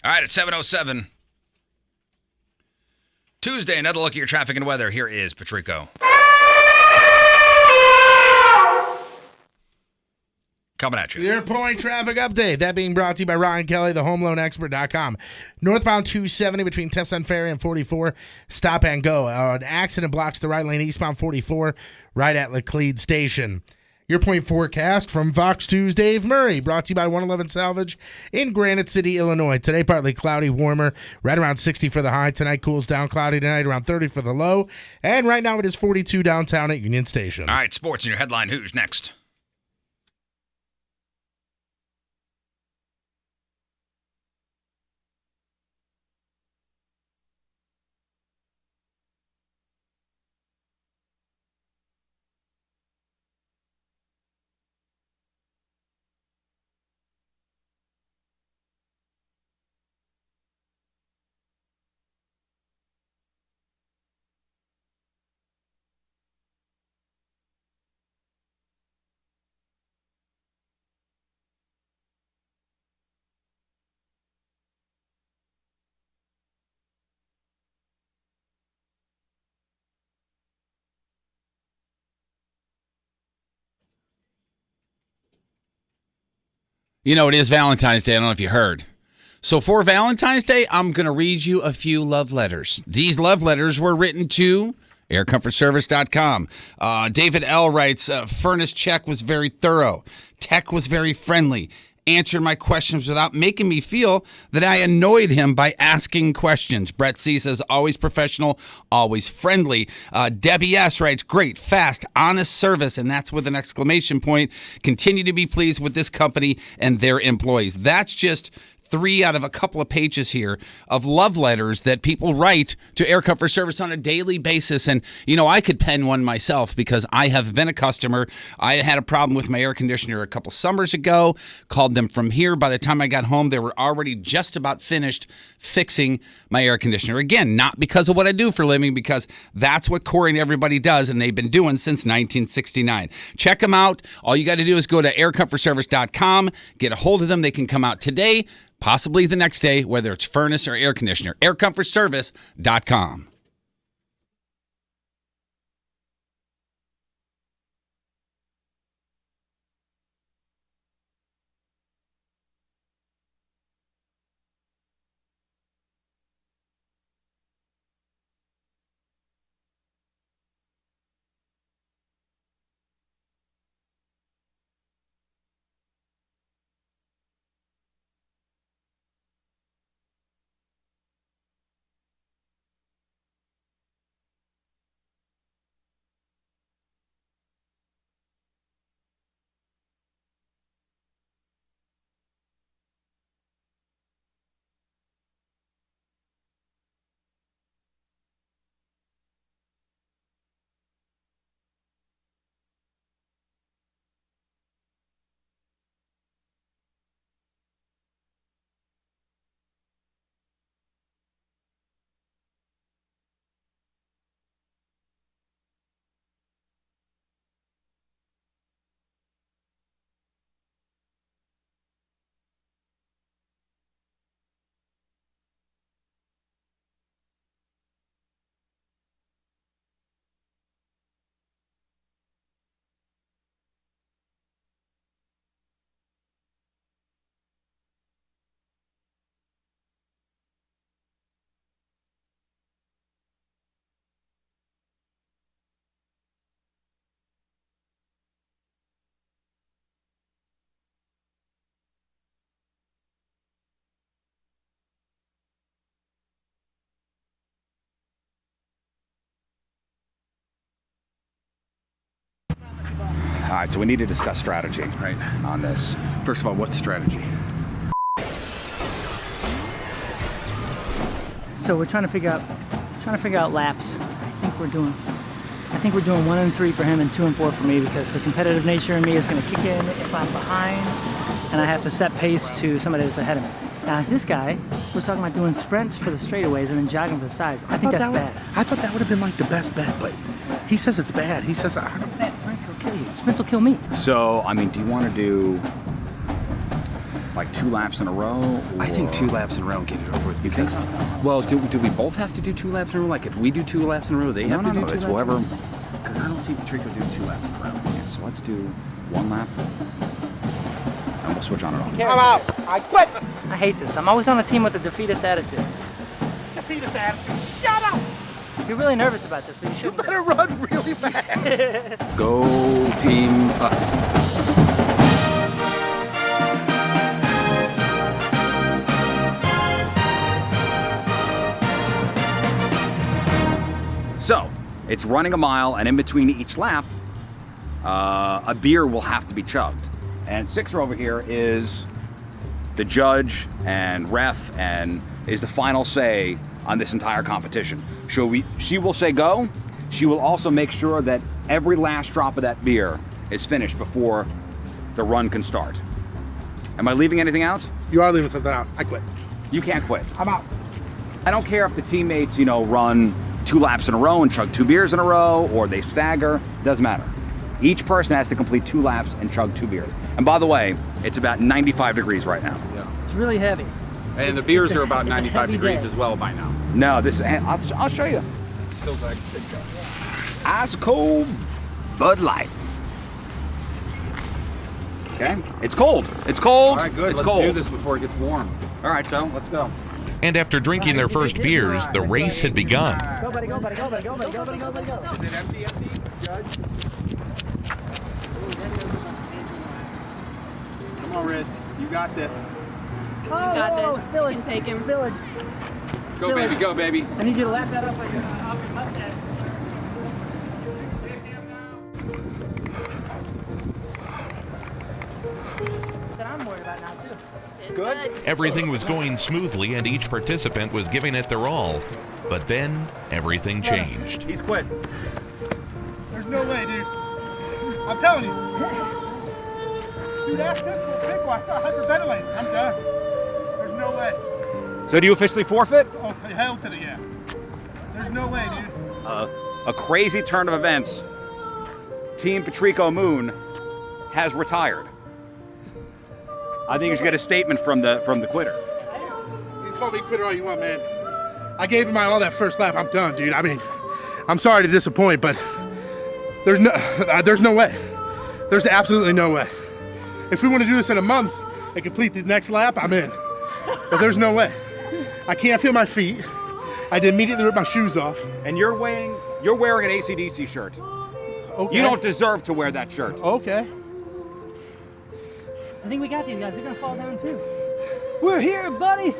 All right, it's 7:07. Tuesday, another look at your traffic and weather. Here is Patrico. Coming at you. Your point traffic update. That being brought to you by Ryan Kelly, the homeloanexpert.com. Northbound 270 between Tesson Ferry and 44. Stop and go. An accident blocks the right lane eastbound 44 right at Laclede Station. Your point forecast from Fox 2's Dave Murray, brought to you by 111 Salvage in Granite City, Illinois. Today, partly cloudy, warmer, right around 60 for the high. Tonight, cools down, cloudy tonight, around 30 for the low. And right now, it is 42 downtown at Union Station. All right, sports in your headline. Who's next? You know, it is Valentine's Day. I don't know if you heard. So for Valentine's Day, I'm going to read you a few love letters. These love letters were written to aircomfortservice.com. David L. writes, furnace check was very thorough. Tech was very friendly. Answered my questions without making me feel that I annoyed him by asking questions. Brett C. says, always professional, always friendly. Debbie S. writes, great, fast, honest service, and that's with an exclamation point. Continue to be pleased with this company and their employees. That's just 3 out of a couple of pages here of love letters that people write to Air Comfort Service on a daily basis. And, you know, I could pen one myself because I have been a customer. I had a problem with my air conditioner a couple summers ago, called them from here. By the time I got home, they were already just about finished fixing my air conditioner. Again, not because of what I do for a living, because that's what Corey and everybody does, and they've been doing since 1969. Check them out. All you got to do is go to aircomfortservice.com, get a hold of them. They can come out today, possibly the next day, whether it's furnace or air conditioner. aircomfortservice.com. All right, so we need to discuss strategy, right, on this. First of all, what's strategy? So we're trying to figure out laps. I think we're doing 1 and 3 for him and 2 and 4 for me, because the competitive nature in me is going to kick in if I'm behind, and I have to set pace to somebody that's ahead of me. Now this guy was talking about doing sprints for the straightaways and then jogging for the sides. I think that's bad. I thought that would have been like the best bet, but he says it's bad. He says, Sprints will kill you. Sprints will kill me. So, I mean, do you want to do Like 2 laps in a row? I think 2 laps in a row and get it over with. Because, well, do we both have to do 2 laps in a row? Like if we do 2 laps in a row, they have to do 2 laps? Whoever. Because I don't see Patrico doing 2 laps in a row. Yeah, so let's do 1 lap. And we'll switch on and off. I'm out. I quit. I hate this. I'm always on a team with a defeatist attitude. Defeatist attitude? Shut up! You're really nervous about this, but you shouldn't. You better run really fast. Go team us. So, it's running a mile, and in between each lap, a beer will have to be chugged. And Sixer over here is the judge and ref and is the final say on this entire competition. She will say go. She will also make sure that every last drop of that beer is finished before the run can start. Am I leaving anything out? You are leaving something out. I quit. You can't quit. I'm out. I don't care if the teammates, run 2 laps in a row and chug 2 beers in a row, or they stagger. Doesn't matter. Each person has to complete 2 laps and chug 2 beers. And by the way, it's about 95 degrees right now. Yeah. It's really heavy. And the beers are about 95 degrees as well by now. No, I'll show you. Still like Cisco. Ice cold Bud Light. Okay, it's cold. It's cold. All right, good. It's Let's cold. do this before it gets warm. All right, so let's go. And after drinking their first beers, the race had begun. Go, buddy, go, buddy, go, buddy, go, buddy, go, buddy, go, buddy, go. Is it empty, Judge? Come on, Riz. You got this. You got this. Spillage. You can take him. Spillage. Go, baby. Go, baby. I need you to lap that up off your mustache. That I'm worried about now, too. Good. Everything was going smoothly and each participant was giving it their all. But then everything changed. He's quit. There's no way, dude. I'm telling you. Dude, ask this for a big one. I saw hyperventilating. I'm done. There's no way. So do you officially forfeit? Oh, hell to the yeah. There's no way, dude. A crazy turn of events. Team Patrico Moon has retired. I think you should get a statement from the quitter. You can call me quitter all you want, man. I gave him my all that first lap. I'm done, dude. I mean, I'm sorry to disappoint, but there's no way. There's absolutely no way. If we want to do this in a month and complete the next lap, I'm in. But there's no way. I can't feel my feet. I did immediately rip my shoes off. And you're wearing an AC/DC shirt. Okay. You don't deserve to wear that shirt. Okay. I think we got these guys. They're going to fall down, too. We're here, buddy.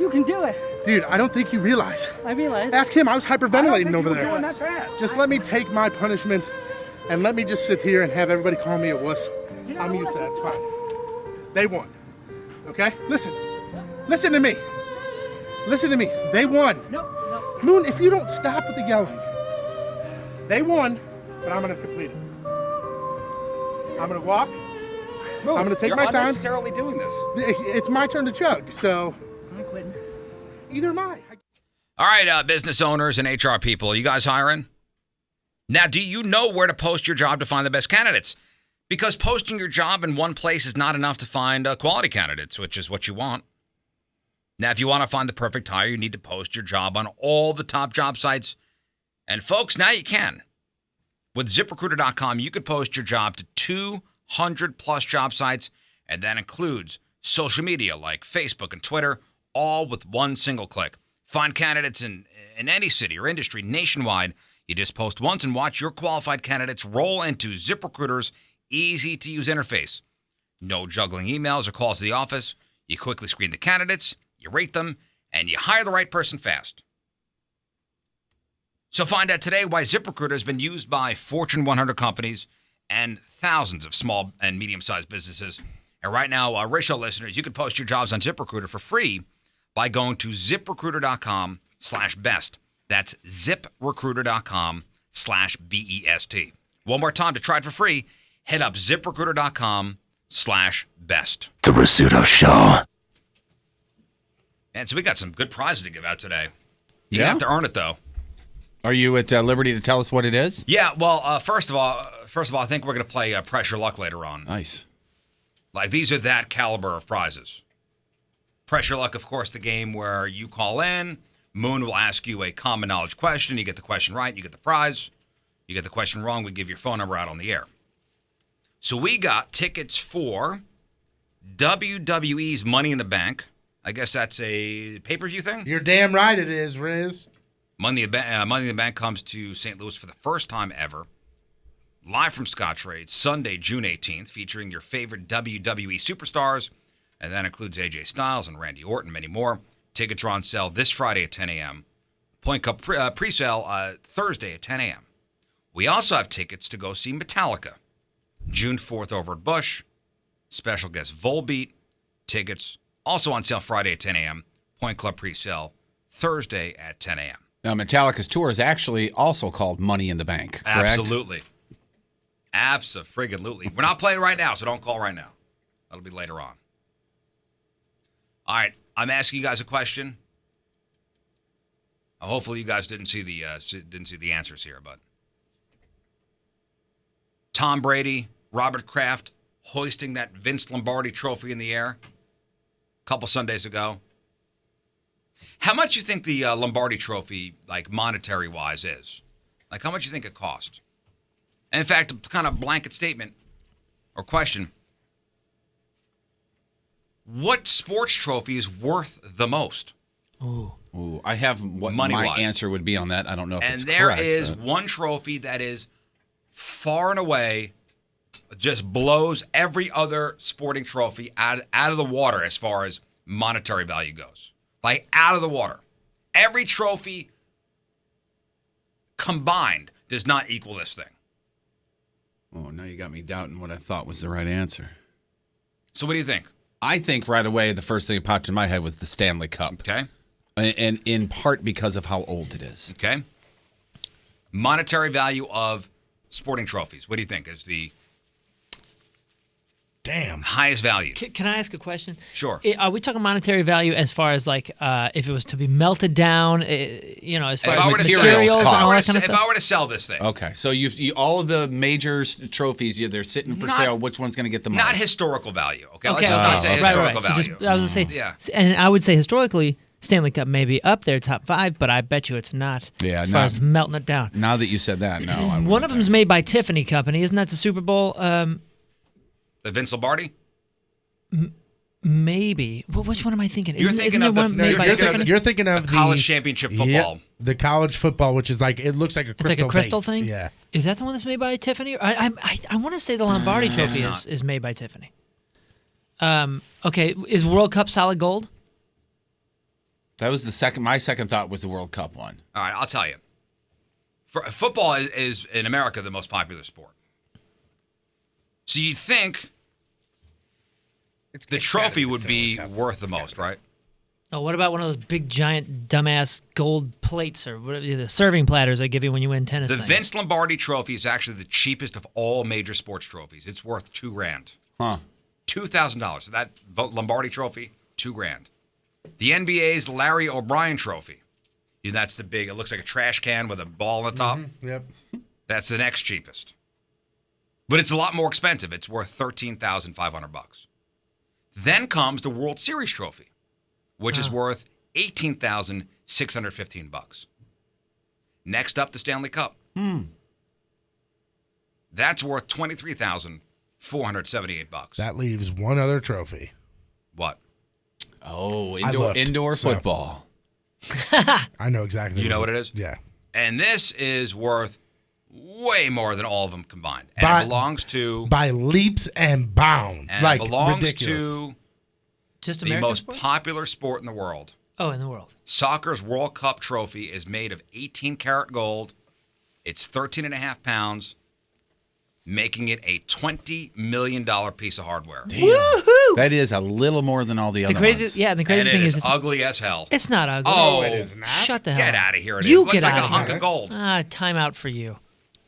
You can do it. Dude, I don't think you realize. I realize. Ask him. I was hyperventilating over there. Doing that bad. Just let me take my punishment and let me just sit here and have everybody call me a wuss. I'm used to that. It's fine. They won. Okay? Listen. Listen to me. Listen to me. They won. No. Moon, if you don't stop with the yelling. They won, but I'm going to complete it. I'm going to walk. Moon, I'm going to take you're my time. unnecessarily doing this. It's my turn to chug, so I'm quitting. either am I. All right, business owners and HR people, you guys hiring? Now, do you know where to post your job to find the best candidates? Because posting your job in one place is not enough to find quality candidates, which is what you want. Now, if you want to find the perfect hire, you need to post your job on all the top job sites. And folks, now you can. With ZipRecruiter.com, you could post your job to 200 plus job sites, and that includes social media like Facebook and Twitter, all with one single click. Find candidates in any city or industry nationwide. You just post once and watch your qualified candidates roll into ZipRecruiter's easy-to-use interface. No juggling emails or calls to the office. You quickly screen the candidates, you rate them, and you hire the right person fast. So find out today why ZipRecruiter has been used by Fortune 100 companies and thousands of small and medium-sized businesses. And right now, Ratio listeners, you can post your jobs on ZipRecruiter for free by going to ZipRecruiter.com/best. That's ZipRecruiter.com/BEST. One more time to try it for free, head up ZipRecruiter.com/best. The Rizzuto Show. And so we got some good prizes to give out today. You Yeah? have to earn it, though. Are you at liberty to tell us what it is? Yeah, well, first of all, I think we're going to play Pressure Luck later on. Nice. Like, these are that caliber of prizes. Pressure Luck, of course, the game where you call in. Moon will ask you a common knowledge question. You get the question right, you get the prize. You get the question wrong, we give your phone number out on the air. So we got tickets for WWE's Money in the Bank. I guess that's a pay-per-view thing? You're damn right it is, Riz. Money in the Bank comes to St. Louis for the first time ever. Live from Scottrade, Sunday, June 18th, featuring your favorite WWE superstars. And that includes AJ Styles and Randy Orton and many more. Tickets are on sale this Friday at 10 a.m. Point Cup pre-sale Thursday at 10 a.m. We also have tickets to go see Metallica, June 4th over at Busch. Special guest Volbeat. Tickets also on sale Friday at 10 a.m. Point Club pre-sale Thursday at 10 a.m. Now, Metallica's tour is actually also called Money in the Bank, correct? Absolutely. Abso-friggin-lutely. We're not playing right now, so don't call right now. That'll be later on. All right, I'm asking you guys a question. Hopefully, you guys didn't see the answers here, but Tom Brady, Robert Kraft hoisting that Vince Lombardi trophy in the air a couple Sundays ago. How much you think the Lombardi trophy, like monetary-wise, is? Like, how much you think it cost? And in fact, kind of blanket statement or question. What sports trophy is worth the most? Ooh, I have what Money-wise. my answer would be on that. I don't know if it's there correct. is but- one trophy that is far and away just blows every other sporting trophy out of the water as far as monetary value goes. Like, out of the water. Every trophy combined does not equal this thing. Oh, now you got me doubting what I thought was the right answer. So what do you think? I think right away the first thing that popped in my head was the Stanley Cup. Okay. And in part because of how old it is. Okay. Monetary value of sporting trophies. What do you think is the highest value? Can I ask a question? Sure. Are we talking monetary value as far as like if it was to be melted down, as far as materials and all that kind of stuff? If I were to sell this thing. Okay, so you all of the major trophies, they're sitting for sale. Which one's going to get the most? Not historical value. Okay, Okay, let's just not say historical right. value. So just, I was going to say, Yeah. and I would say historically, Stanley Cup may be up there, top 5, but I bet you it's not. Yeah, as far as melting it down. Now that you said that, no. I One of them is made by Tiffany Company. Isn't that the Super Bowl? The Vince Lombardi? Maybe. Well, which one am I thinking? You're thinking of You're thinking of the college championship football. Yep, the college football, which is like it looks like a crystal. It's like a crystal base. thing. Yeah. Is that the one that's made by Tiffany? I want to say the Lombardi Trophy not. is made by Tiffany. Okay. Is World Cup solid gold? That was the second. My second thought was the World Cup one. All right, I'll tell you. Football is in America the most popular sport. So you think the trophy would be worth the most, right? Oh, what about one of those big, giant, dumbass gold plates or whatever the serving platters they give you when you win tennis? The things? Vince Lombardi trophy is actually the cheapest of all major sports trophies. It's worth $2,000. Huh. $2,000. So that Lombardi trophy, $2,000. The NBA's Larry O'Brien trophy. That's the big. It looks like a trash can with a ball on the top. Yep. That's the next cheapest. But it's a lot more expensive. It's worth $13,500. Then comes the World Series trophy, which is worth $18,615. Next up, the Stanley Cup. That's worth $23,478. That leaves one other trophy. What? Oh, indoor football. I know exactly. You know what it is? Yeah. And this is worth way more than all of them combined. And it belongs to... By leaps and bounds. And like it belongs ridiculous. to Just the American most sports? popular sport in the world. Oh, in the world. Soccer's World Cup trophy is made of 18-karat gold. It's 13.5 pounds, making it a $20 million piece of hardware. Damn. That is a little more than all the other ones. Yeah, the crazy And thing it is is ugly as hell. it's not ugly. Oh, it is not. Shut the hell Get up. out of here. It You is. Looks get like out a of hunk here. of gold. Time out for you.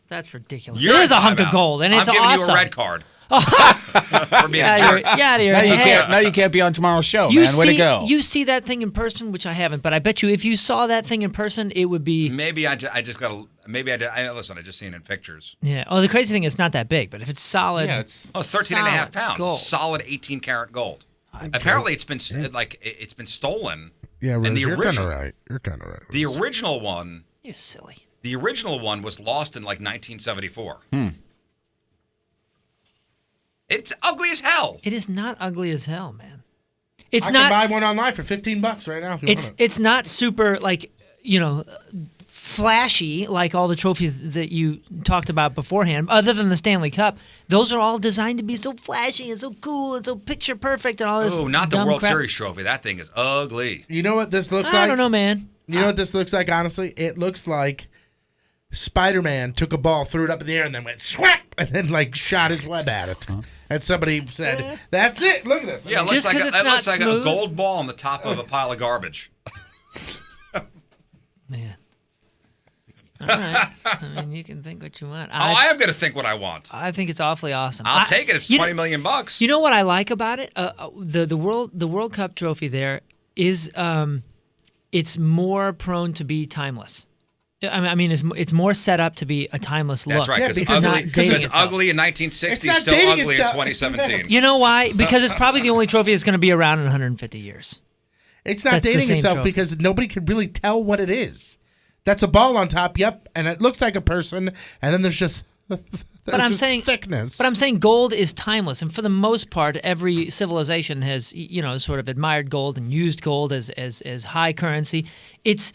That's ridiculous. You're it is a in hunk of timeout. gold, and it's I'm giving awesome. you a red card. For being a jerk. Get out of here. Now you can't be on tomorrow's show, You man. Way to see- go. You see that thing in person, which I haven't, but I bet you if you saw that thing in person, it would be. Maybe I just got Maybe I did. Listen, I just seen it in pictures. Yeah. Oh, the crazy thing is it's not that big, but if it's solid, it's 13 and a half pounds. gold. Solid 18 karat gold. Apparently, it's been it's been stolen. Yeah, and Riz, the you're kind original, of right. You're kind of right. The original one. You're silly. The original one was lost in like 1974. It's ugly as hell. It is not ugly as hell, man. It's I not. can buy one online for $15 right now if you want it. It's not super flashy like all the trophies that you talked about beforehand. Other than the Stanley Cup, those are all designed to be so flashy and so cool and so picture perfect and all this. Oh, not the dumb World crap. Series trophy. That thing is ugly. You know what this looks like? I don't know, man. You know what this looks like, honestly? It looks like Spider-Man took a ball, threw it up in the air, and then went swap, and then like shot his web at it. And somebody said, "That's it. Look at this." Yeah, it looks like a gold ball on the top of a pile of garbage. Man. All right. I mean, you can think what you want. I am going to think what I want. I think it's awfully awesome. I'll take it. It's $20 million. You know what I like about it? The World Cup trophy there is it's more prone to be timeless. I mean, it's more set up to be a timeless look. That's right, because ugly in 1960 is still ugly in 2017. You know why? Because it's probably the only trophy that's going to be around in 150 years. It's not That's the dating same itself trophy. because nobody can really tell what it is. That's a ball on top, yep, and it looks like a person, and then there's just thickness. But I'm saying gold is timeless, and for the most part, every civilization has sort of admired gold and used gold as high currency. It's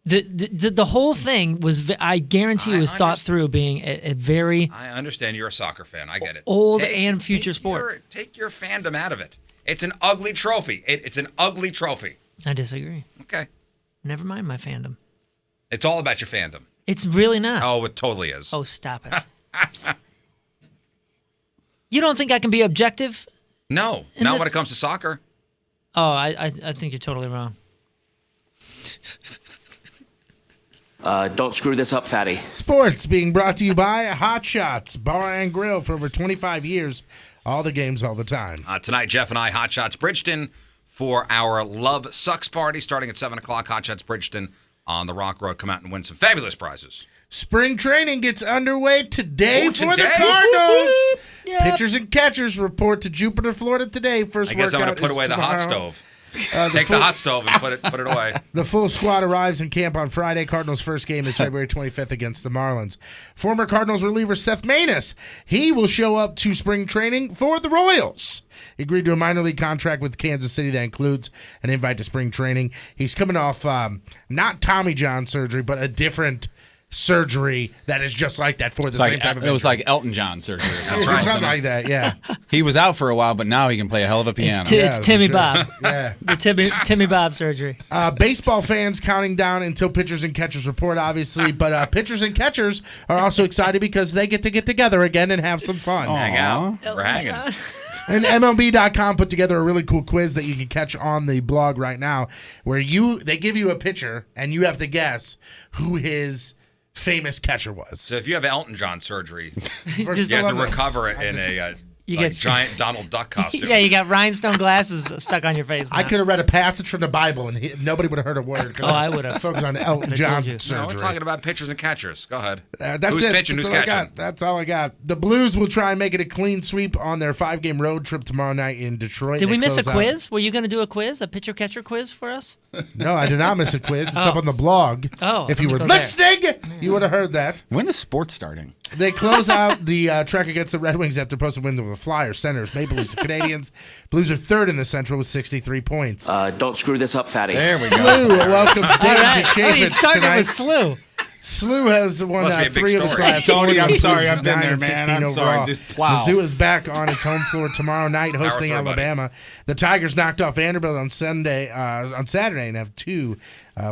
the whole thing was. I guarantee you, was thought through being a very. I understand you're a soccer fan. I get it. Old and future sport. Take your fandom out of it. It's an ugly trophy. It's an ugly trophy. I disagree. Okay. Never mind my fandom. It's all about your fandom. It's really not. Oh, it totally is. Oh, stop it. You don't think I can be objective? No, not when it comes to soccer. Oh, I think you're totally wrong. Don't screw this up, fatty. Sports being brought to you by Hot Shots Bar and Grill for over 25 years. All the games, all the time. Tonight, Jeff and I, Hot Shots Bridgeton, for our Love Sucks party starting at 7 o'clock. Hot Shots Bridgeton on the Rock Road. Come out and win some fabulous prizes. Spring training gets underway today Ooh, for the today? Cardinals. Yep. Pitchers and catchers report to Jupiter, Florida today. First I guess I'm workout going to put is away the hot tomorrow. stove. Take the hot stove and put it away. The full squad arrives in camp on Friday. Cardinals' first game is February 25th against the Marlins. Former Cardinals reliever Seth Maness, he will show up to spring training for the Royals. He agreed to a minor league contract with Kansas City that includes an invite to spring training. He's coming off not Tommy John surgery, but a different surgery that is just like that for the same type of It was injury. like Elton John surgery or something. Something like that, yeah. He was out for a while, but now he can play a hell of a piano. It's Timmy Bob. Yeah. The Timmy Bob surgery. Baseball fans counting down until pitchers and catchers report, obviously. But pitchers and catchers are also excited because they get together again and have some fun. Hang out. We're hanging. And MLB.com put together a really cool quiz that you can catch on the blog right now, where they give you a pitcher and you have to guess who his famous catcher was. So if you have Elton John surgery, you We're have still to on this. recover it in a You like get- giant Donald Duck costume. Yeah, you got rhinestone glasses stuck on your face now. I could have read a passage from the Bible and nobody would have heard a word. Oh, I would have. Focus on Elton Could've John told you. surgery. No, we're talking about pitchers and catchers. Go ahead. That's Who's it. pitching? That's Who's all I catching? got. That's all I got. The Blues will try and make it a clean sweep on their 5-game road trip tomorrow night in Detroit. Did They we miss a close out- quiz? Were you going to do a quiz, a pitcher-catcher quiz for us? No, I did not miss a quiz. It's up on the blog. Oh, if you let were me go listening, you would have heard that. When is sports starting? They close out the trek against the Red Wings after posting wins over the Flyers, Senators, Maple Leafs, and Canadians. Blues are third in the Central with 63 points. Don't screw this up, fatty. There we go. Slew welcomes All Dave right. to Oh, he's starting tonight. with Slew. Slew has won Must be a big 3 of its story. last Tony, 4. I'm sorry, I've been 9 there, and man. 16 I'm sorry. overall. Just plow. Mizzou is back on its home floor tomorrow night, hosting throw, buddy. Alabama. The Tigers knocked off Vanderbilt on Saturday, and have 2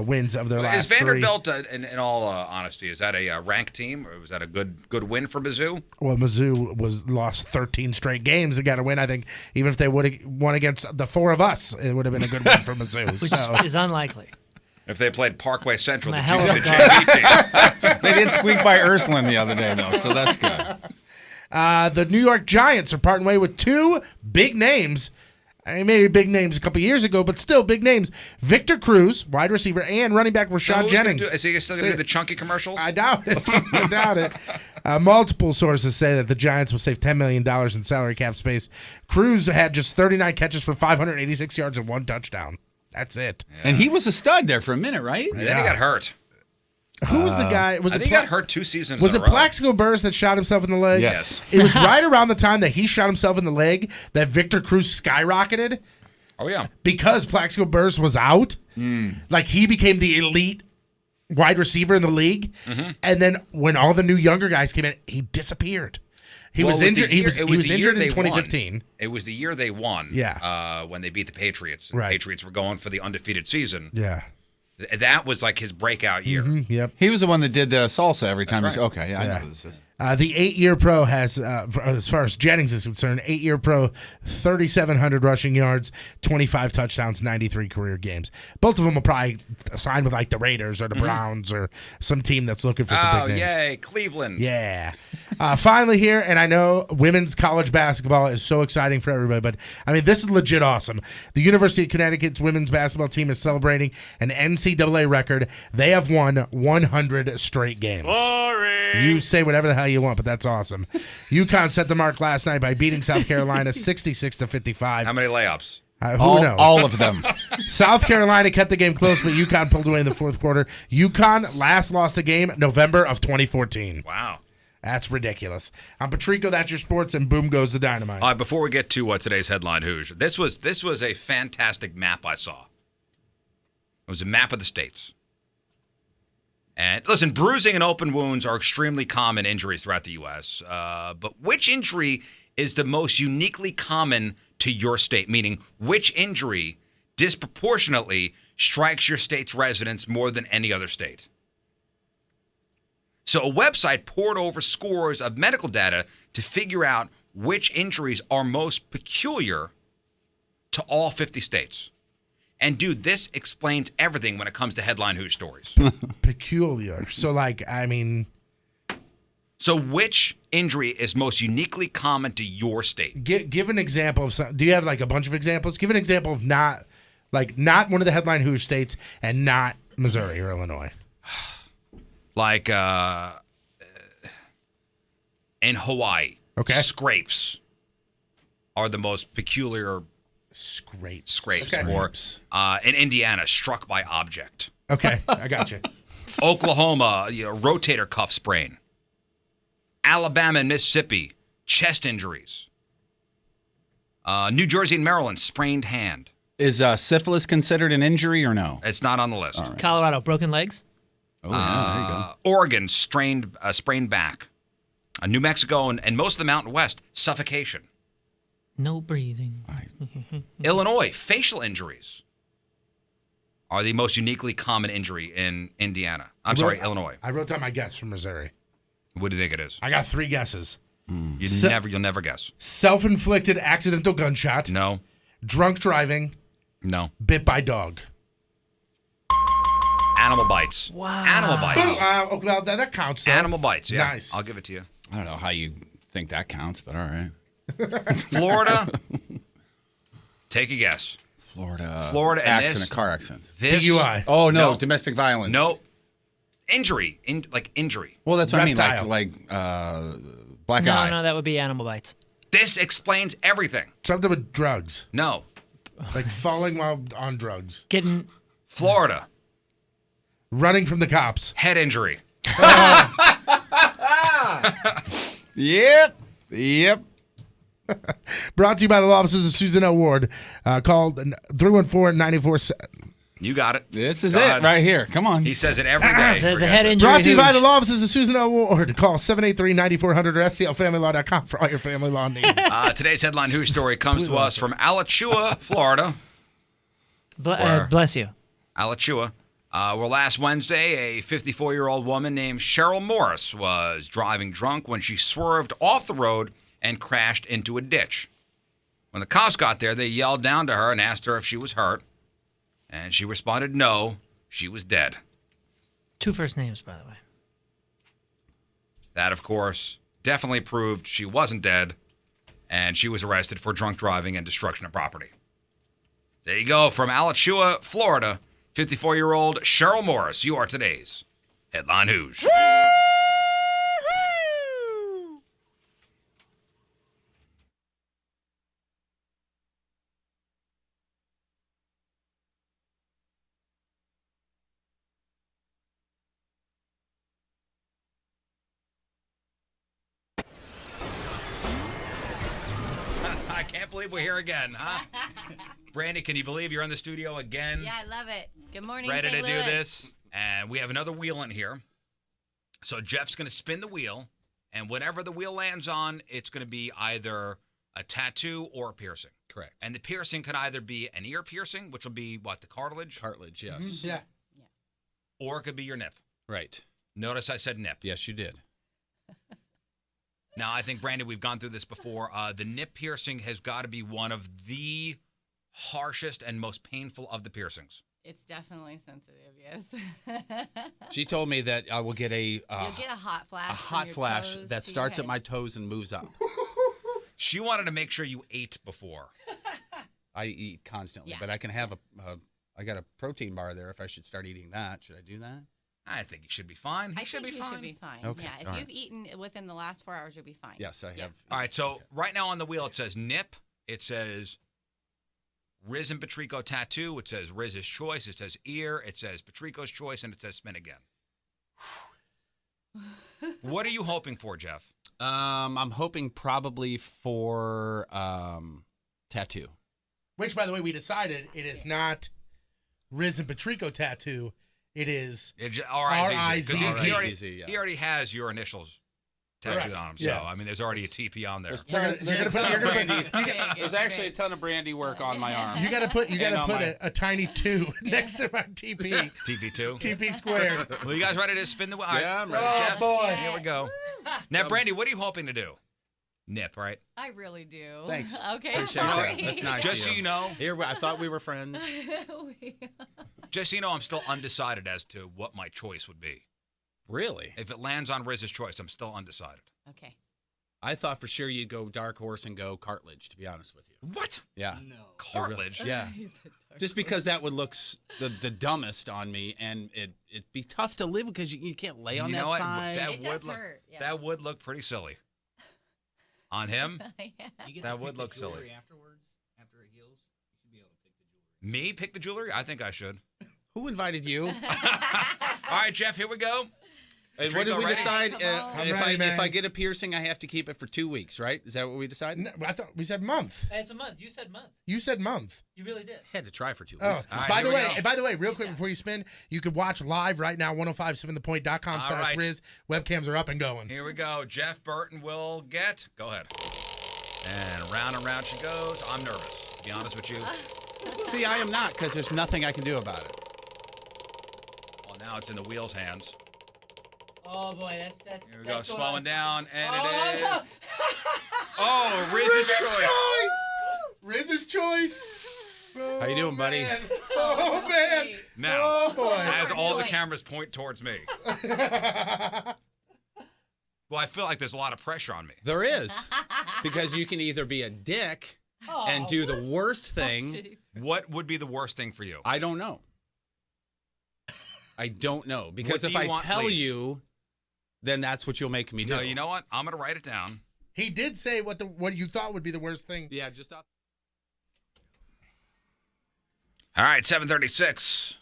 wins of their last Is Vanderbilt, in all honesty, is that a ranked team, or was that a good win for Mizzou? 3. Well, Mizzou lost 13 straight games and got a win. I think even if they would have won against the 4 of us, it would have been a good win for Mizzou. Which So. is unlikely. If they played Parkway Central, the I'm a hell of a JV team. They did squeak by Ursuline the other day, though, so that's good. The New York Giants are parting way with 2 big names I mean, maybe big names a couple years ago, but still big names. Victor Cruz, wide receiver, and running back Rashad Jennings. Is he still going to do the chunky commercials? I doubt it. I doubt it. Multiple sources say that the Giants will save $10 million in salary cap space. Cruz had just 39 catches for 586 yards and 1 touchdown. That's it. Yeah. And he was a stud there for a minute, right? And then he got hurt. Who was the guy? I think he got hurt 2 seasons Was in it a row. Plaxico Burress that shot himself in the leg? Yes. It was right around the time that he shot himself in the leg that Victor Cruz skyrocketed. Oh, yeah. Because Plaxico Burress was out. Like, he became the elite wide receiver in the league. Mm-hmm. And then when all the new younger guys came in, he disappeared. He was injured. He was injured in 2015. It was the year they won. Yeah. When they beat the Patriots. Right. The Patriots were going for the undefeated season. Yeah. That was like his breakout year. Yep. He was the one that did the salsa every time. That's right. Okay, yeah, I know who this is. The 8-year pro has, as far as Jennings is concerned, 8-year pro, 3,700 rushing yards, 25 touchdowns, 93 career games. Both of them will probably sign with like the Raiders or the Browns or some team that's looking for some big names. Yay, Cleveland. Yeah. Finally here, and I know women's college basketball is so exciting for everybody, but I mean, this is legit awesome. The University of Connecticut's women's basketball team is celebrating an NCAA record. They have won 100 straight games. You say whatever the hell you want, but that's awesome. UConn set the mark last night by beating South Carolina 66-55. How many layups? Who knows? All of them. South Carolina kept the game close, but UConn pulled away in the fourth quarter. UConn last lost a game November of 2014. Wow. That's ridiculous. I'm Patrico, that's your sports, and boom goes the dynamite. All right, before we get to today's headline, Hooge, this was a fantastic map I saw. It was a map of the states. And listen, bruising and open wounds are extremely common injuries throughout the U.S., but which injury is the most uniquely common to your state? Meaning, which injury disproportionately strikes your state's residents more than any other state? So a website poured over scores of medical data to figure out which injuries are most peculiar to all 50 states. And, dude, this explains everything when it comes to headline Who stories. Peculiar. So, like, I mean... So which injury is most uniquely common to your state? Give an example of some... Do you have, like, a bunch of examples? Give an example of not one of the headline Who states and not Missouri or Illinois. Like, in Hawaii, scrapes are the most peculiar... Scrapes. Okay. Or in Indiana, struck by object. Okay, I got you. Oklahoma, rotator cuff sprain. Alabama and Mississippi, chest injuries. New Jersey and Maryland, sprained hand. Is syphilis considered an injury or no? It's not on the list. Right. Colorado, broken legs. Oh, yeah, there you go. Oregon, sprained back. New Mexico and most of the Mountain West, suffocation. No breathing. Illinois, facial injuries are the most uniquely common injury in Indiana. Illinois. I wrote down my guess from Missouri. What do you think it is? I got 3 guesses. You'll never guess. Self-inflicted accidental gunshot. No. Drunk driving. No. Bit by dog. Animal bites. Wow. Animal bites. Well, that counts. Though. Animal bites. Yeah. Nice. I'll give it to you. I don't know how you think that counts, but all right. Florida. Take a guess. Florida. And Accident, car accidents. DUI. Oh, no. Domestic violence. No. Injury. Injury. Well, that's what Reptile. I mean. Black eye. No, that would be animal bites. This explains everything. Something with drugs. No. Like falling while on drugs. Getting... Florida. Running from the cops. Head injury. Yep. Brought to you by the law offices of Susan L. Ward. Called 314-94... You got it. This is it right here. Come on. He says it every day. The head injury. Brought to you by the law offices of Susan L. Ward. Call 783-9400 or STLFamilyLaw.com for all your family law needs. Today's headline Who story comes to us from Alachua, Florida. Bless you. Alachua. Where last Wednesday, a 54-year-old woman named Cheryl Morris was driving drunk when she swerved off the road and crashed into a ditch. When the cops got there, they yelled down to her and asked her if she was hurt. And she responded, no, she was dead. 2 first names, by the way. That, of course, definitely proved she wasn't dead, and she was arrested for drunk driving and destruction of property. There you go. From Alachua, Florida, 54-year-old Cheryl Morris. You are today's Headline Hoosh. I can't believe we're here again, huh? Brandy, can you believe you're in the studio again? Yeah, I love it. Good morning, Ready St. to Louis. do this. And we have another wheel in here. So Jeff's going to spin the wheel. And whatever the wheel lands on, it's going to be either a tattoo or a piercing. Correct. And the piercing could either be an ear piercing, which will be, what, the cartilage? Cartilage, yes. Yeah. Or it could be your nip. Right. Notice I said nip. Yes, you did. Now, I think, Brandon, we've gone through this before. The nip piercing has got to be one of the harshest and most painful of the piercings. It's definitely sensitive, yes. She told me that I will get You'll get a hot flash. a hot from your flash toes that to your starts at head. my toes and moves up. She wanted to make sure you ate before. I eat constantly, Yeah. but I can have I got a protein bar there if I should start eating that. Should I do that? I think you should be fine. I think you should be fine. Okay, Yeah, if all you've right. eaten within the last 4 hours, you'll be fine. Yes, I have. All right, so right now on the wheel it says nip. It says Riz and Patrico tattoo. It says Riz's choice. It says ear. It says Patrico's choice, and it says spin again. What are you hoping for, Jeff? I'm hoping probably for tattoo. Which, by the way, we decided it is not Riz and Patrico tattoo. It is R-I-Z-Z. 'Cause he R-I-Z-Z. already- He already has your initials tattooed Correct. on him. So, Yeah. I mean, there's already a TP on there. There's actually a ton of brandy work on my arm. You got to put And on my- a tiny 2 next to my TP. TP2? TP squared. Well, you guys ready to spin the wheel? All right. Yeah, I'm ready. Oh, Jeff, boy. Here we go. Now, Brandy, what are you hoping to do? Nip, right? I really do. Thanks. Okay, Appreciate sorry. that. That's nice. Just of so you know. Here, I thought we were friends. Just so you know, I'm still undecided as to what my choice would be. Really? If it lands on Riz's choice, I'm still undecided. Okay. I thought for sure you'd go dark horse and go cartilage, to be honest with you. What? Yeah. No. Cartilage? Yeah. Just because that would look the dumbest on me, and it'd be tough to live because you can't lay on You that know what? side. It does hurt, yeah. That would look pretty silly. On him? Yeah. That would look silly. Afterwards, after it heals, you should be able to pick the jewelry. Me pick the jewelry? I think I should. Who invited you? All right, Jeff, here we go. And what did we ready? decide? I'm ready, man. If I get a piercing, I have to keep it for 2 weeks, right? Is that what we decided? No, I thought we said month. It's a month. You said month. You said month. You really did. I had to try for 2 Oh, weeks. All right, by here the we way, go. by the way, real quick before you spin, you can watch live right now, 1057thepoint.com/Riz. Webcams are up and going. Here we go. Jeff Burton will get. Go ahead. And round she goes. I'm nervous, to be honest with you. See, I am not, because there's nothing I can do about it. Well, now it's in the wheel's hands. Oh boy, that's Here we go, that's going slowing on. down, and Oh, it is. no. Oh, Riz's choice. Riz's choice. How you doing, buddy? Man. Oh, man. Now, Oh, boy. as all the choice. cameras point towards me. Well, I feel like there's a lot of pressure on me. There is. Because you can either be a dick and do the worst thing. What would be the worst thing for you? I don't know. I don't know. Because What if do you I want, tell please? you, then that's what you'll make me do. No, you know what? I'm going to write it down. He did say what you thought would be the worst thing. Yeah, just off. All right, 7:36.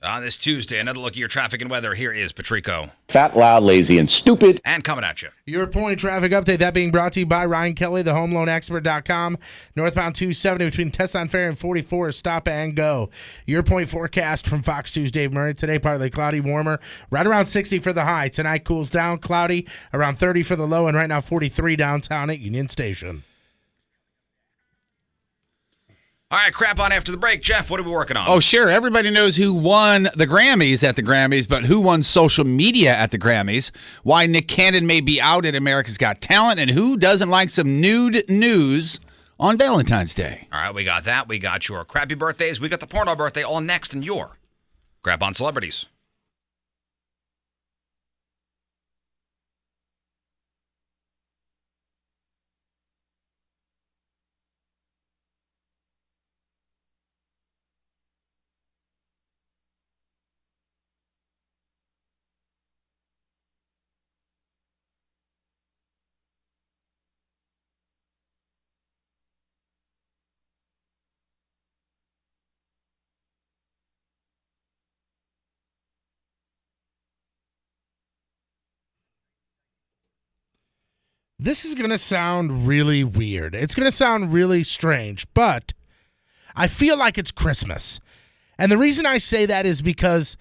On this Tuesday, another look at your traffic and weather. Here is Patrico. Fat, loud, lazy, and stupid. And coming at you. Your point traffic update, that being brought to you by Ryan Kelly, thehomeloanexpert.com. Northbound 270 between Tesson Ferry and 44 is stop and go. Your point forecast from Fox 2's Dave Murray. Today, partly cloudy, warmer, right around 60 for the high. Tonight cools down, cloudy, around 30 for the low, and right now 43 downtown at Union Station. All right, crap on after the break. Jeff, what are we working on? Oh, sure. Everybody knows who won the Grammys at the Grammys, but who won social media at the Grammys? Why Nick Cannon may be out at America's Got Talent, and who doesn't like some nude news on Valentine's Day? All right, we got that. We got your crappy birthdays. We got the porno birthday all next in your Crap on Celebrities. This is going to sound really weird. It's going to sound really strange, but I feel like it's Christmas. And the reason I say that is because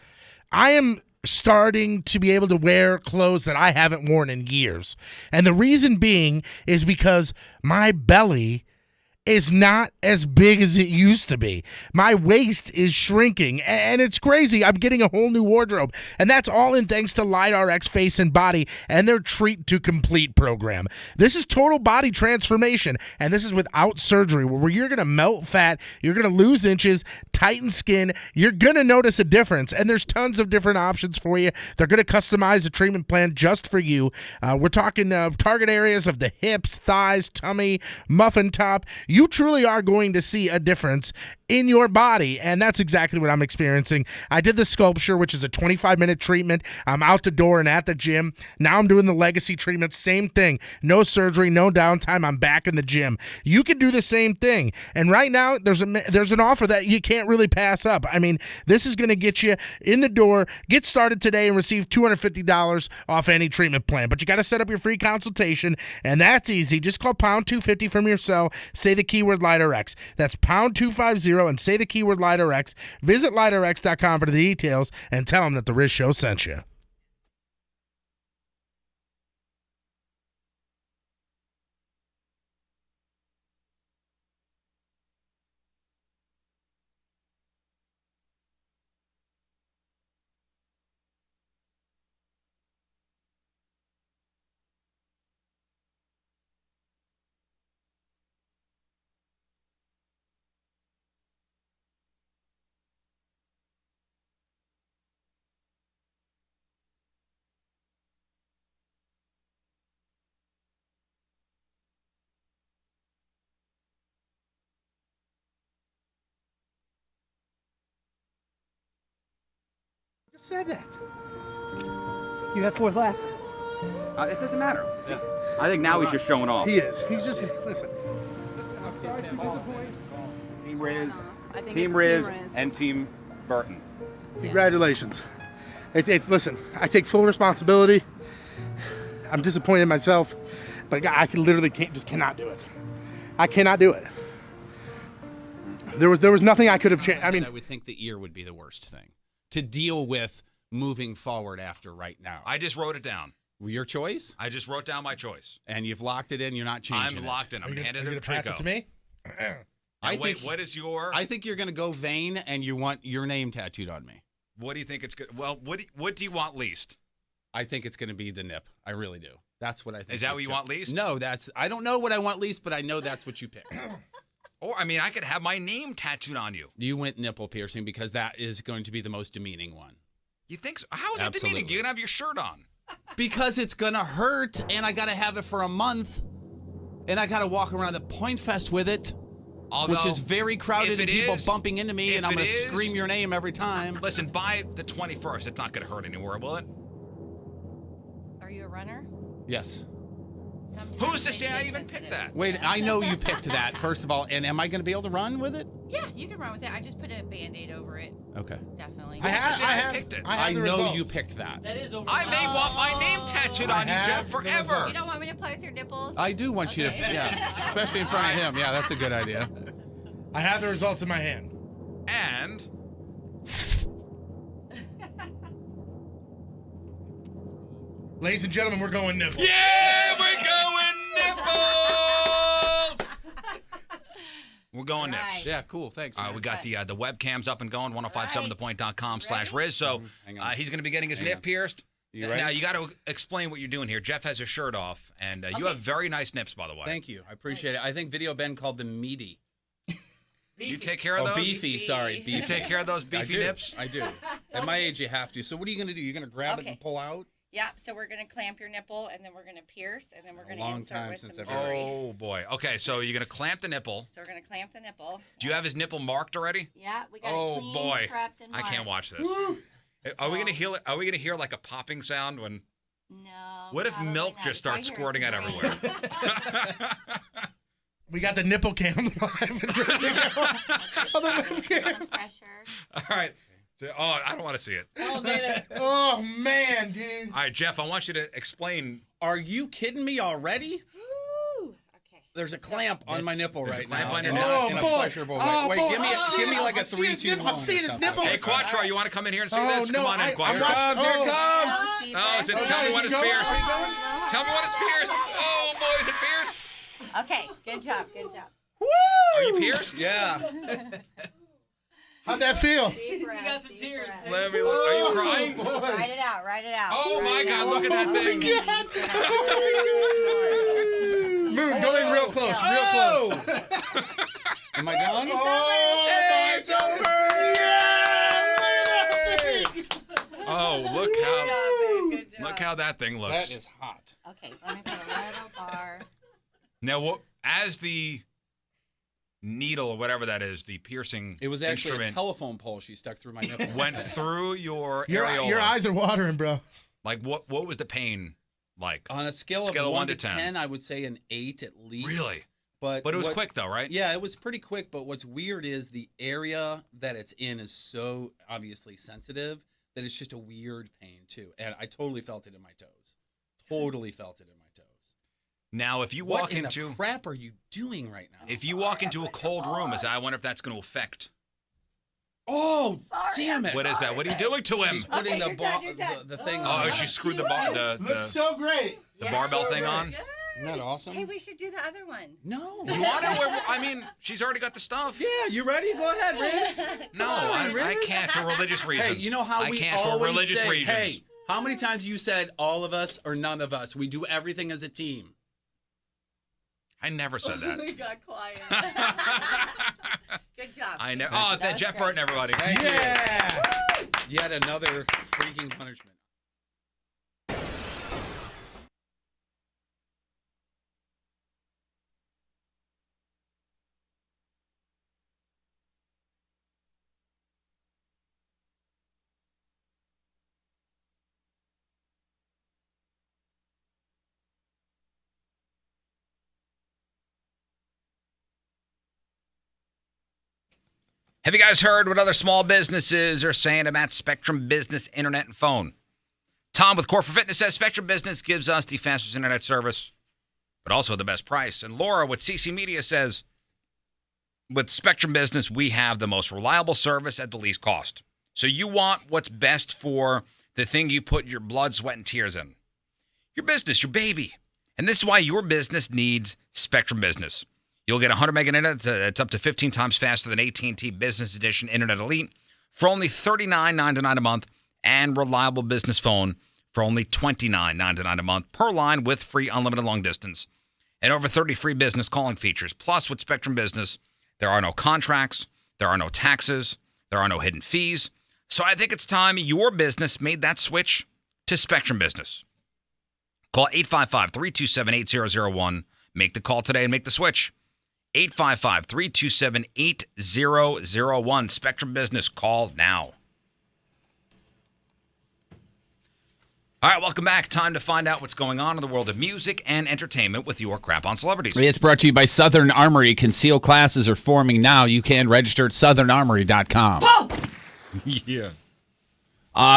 I am starting to be able to wear clothes that I haven't worn in years. And the reason being is because my belly is not as big as it used to be. My waist is shrinking, and it's crazy. I'm getting a whole new wardrobe, and that's all in thanks to LightRx Face and Body and their Treat to Complete program. This is total body transformation, and this is without surgery, where you're going to melt fat, you're going to lose inches, tighten skin, you're going to notice a difference, and there's tons of different options for you. They're going to customize a treatment plan just for you. We're talking target areas of the hips, thighs, tummy, muffin top. You truly are going to see a difference in your body, and that's exactly what I'm experiencing. I did the sculpture, which is a 25-minute treatment. I'm out the door and at the gym. Now I'm doing the legacy treatment. Same thing. No surgery, no downtime. I'm back in the gym. You can do the same thing. And right now, there's an offer that you can't really pass up. I mean, this is going to get you in the door. Get started today and receive $250 off any treatment plan. But you got to set up your free consultation, and that's easy. Just call pound 250 from your cell. Say the keyword LightRx. That's pound 250 and say the keyword LightRx. Visit lightrx.com for the details and tell them that the Riz Show sent you. Just said that. You have fourth lap. It doesn't matter. Yeah. I think now he's just showing off. He is. He's just listen. I'm sorry to disappoint. Team Riz, I think Team it's Riz, Team Riz. and Team Burton. Congratulations. It's listen. I take full responsibility. I'm disappointed in myself, but I cannot do it. I cannot do it. There was nothing I could have changed. I mean, I would think the ear would be the worst thing to deal with moving forward after right now. I just wrote it down. Your choice? I just wrote down my choice. And you've locked it in. You're not changing it. I'm locked in. I'm handing it to pass it to me? Wait, what is your? I think you're going to go vain, and you want your name tattooed on me. What do you think it's good? Well, what do you want least? I think it's going to be the nip. I really do. That's what I think. Is that what you want least? No, I don't know what I want least, but I know that's what you picked. Or, I mean, I could have my name tattooed on you. You went nipple piercing because that is going to be the most demeaning one. You think so? How is that demeaning? You're going to have your shirt on. Because it's going to hurt, and I got to have it for a month, and I got to walk around the Point Fest with it, which is very crowded and people bumping into me, and I'm going to scream your name every time. Listen, by the 21st, it's not going to hurt anymore, will it? Are you a runner? Yes. Who's to say I even picked that? Wait, I know you picked that, first of all, and am I going to be able to run with it? Yeah, you can run with it. I just put a Band-Aid over it. Okay. Definitely. I picked it. I know you picked that. That is over. I may want my name tattooed on you, Jeff, forever. You don't want me to play with your nipples? I do want you to, yeah, especially in front of him. Yeah, that's a good idea. I have the results in my hand. And ladies and gentlemen, we're going nipples. yeah, we're going nipples. We're going nips. Yeah, cool. Thanks. Man. We got the webcams up and going. 1057thepoint.com/Riz. So he's going to be getting his nip pierced. You ready? Now you got to explain what you're doing here. Jeff has his shirt off, and you have very nice nips, by the way. Thank you. I appreciate it. I think Video Ben called them meaty. You take care of those? Beefy, sorry. Beefy. You take care of those beefy nips? I do. At my age, you have to. So what are you going to do? You're going to grab it and pull out? Yeah, so we're going to clamp your nipple, and then we're going to pierce, and then we're going to insert with some Oh, jewelry. boy. Okay, so you're going to clamp the nipple. So we're going to clamp the nipple. Do you have his nipple marked already? Yeah, we got Oh, it cleaned, boy. prepped, and I can't marked. watch this. Are we going to hear? Are we going to hear like a popping sound when? No. What if probably milk not. just If I starts hear a squirting out scream. everywhere? We got the nipple cam live on the webcam. Pressure. All right. So, I don't want to see it. Oh man. Oh man. man, dude. All right, Jeff, I want you to explain. Are you kidding me already? Ooh, okay. There's a clamp on my nipple There's a right clamp now. on your in nipple. in a boy. pleasurable way. Oh, Wait, boy. give me like a I'm seeing 3, his 2, 1. nipple. I'm seeing his nipple. Hey, Quattro, you want to come in here and see Oh, this? no, Come on in, I'm Quattro. watching- Here it comes. Oh, is it? Oh, Tell me is when it it's going? pierced. Is it going? Tell me when it's pierced. Oh, boy, is it pierced? Okay, good job, good job. Are you pierced? Yeah. How'd that feel? Deep breath, You got some deep tears. breath. Let me look. Are you crying? Write it out, write it out. Oh, my Write it God, out. look at that thing. Moon, go in real close, real close. Am I gone? It's over. Hey, it's over. Oh, look how that thing looks. That is hot. Okay, let me put a little bar. Now, as the needle or whatever that is, the piercing It was actually instrument a telephone pole she stuck through my nipple. went through your Your areola. eyes are watering, bro. Like, what was the pain like? On a scale of 1 to 10, I would say an 8 at least. Really? But it was quick, though, right? Yeah, it was pretty quick. But what's weird is the area that it's in is so obviously sensitive that it's just a weird pain, too. And I totally felt it in my toes. Totally felt it in my toes. Now, if you What walk in into the crap are you doing right now? if you walk into a cold room, I wonder if that's going to affect. Oh, Sorry, damn it. What is that? What are you doing to him? She's putting Okay, you're done. the thing Oh, on. she screwed the Looks so great. barbell thing on. Isn't that awesome? Hey, we should do the other one. No. You want it? I mean, she's already got the stuff. Yeah, you ready? Go ahead, Riz. No, on, I Riz. can't for religious reasons. Hey, you know how I we can't for always religious say, reasons. hey, how many times you said all of us or none of us? We do everything as a team. I never said that. We got quiet. Good job. I never. Good job. Oh, That that was Jeff great. Burton, everybody. Thank Yeah. you. Yet another freaking punishment. Have you guys heard what other small businesses are saying about Spectrum Business Internet and Phone? Tom with Core for Fitness says Spectrum Business gives us the fastest internet service, but also the best price. And Laura with CC Media says, with Spectrum Business, we have the most reliable service at the least cost. So you want what's best for the thing you put your blood, sweat, and tears in. Your business, your baby. And this is why your business needs Spectrum Business. You'll get 100 meg internet. It's up to 15 times faster than AT&T Business Edition Internet Elite for only $39.99 a month, and reliable business phone for only $29.99 a month per line with free unlimited long distance and over 30 free business calling features. Plus, with Spectrum Business, there are no contracts, there are no taxes, there are no hidden fees. So I think it's time your business made that switch to Spectrum Business. Call 855-327-8001. Make the call today and make the switch. 855-327-8001. Spectrum Business. Call now. All right, welcome back. Time to find out what's going on in the world of music and entertainment with your Crap on Celebrities. It's brought to you by Southern Armory. Concealed classes are forming now. You can register at southernarmory.com. Yeah.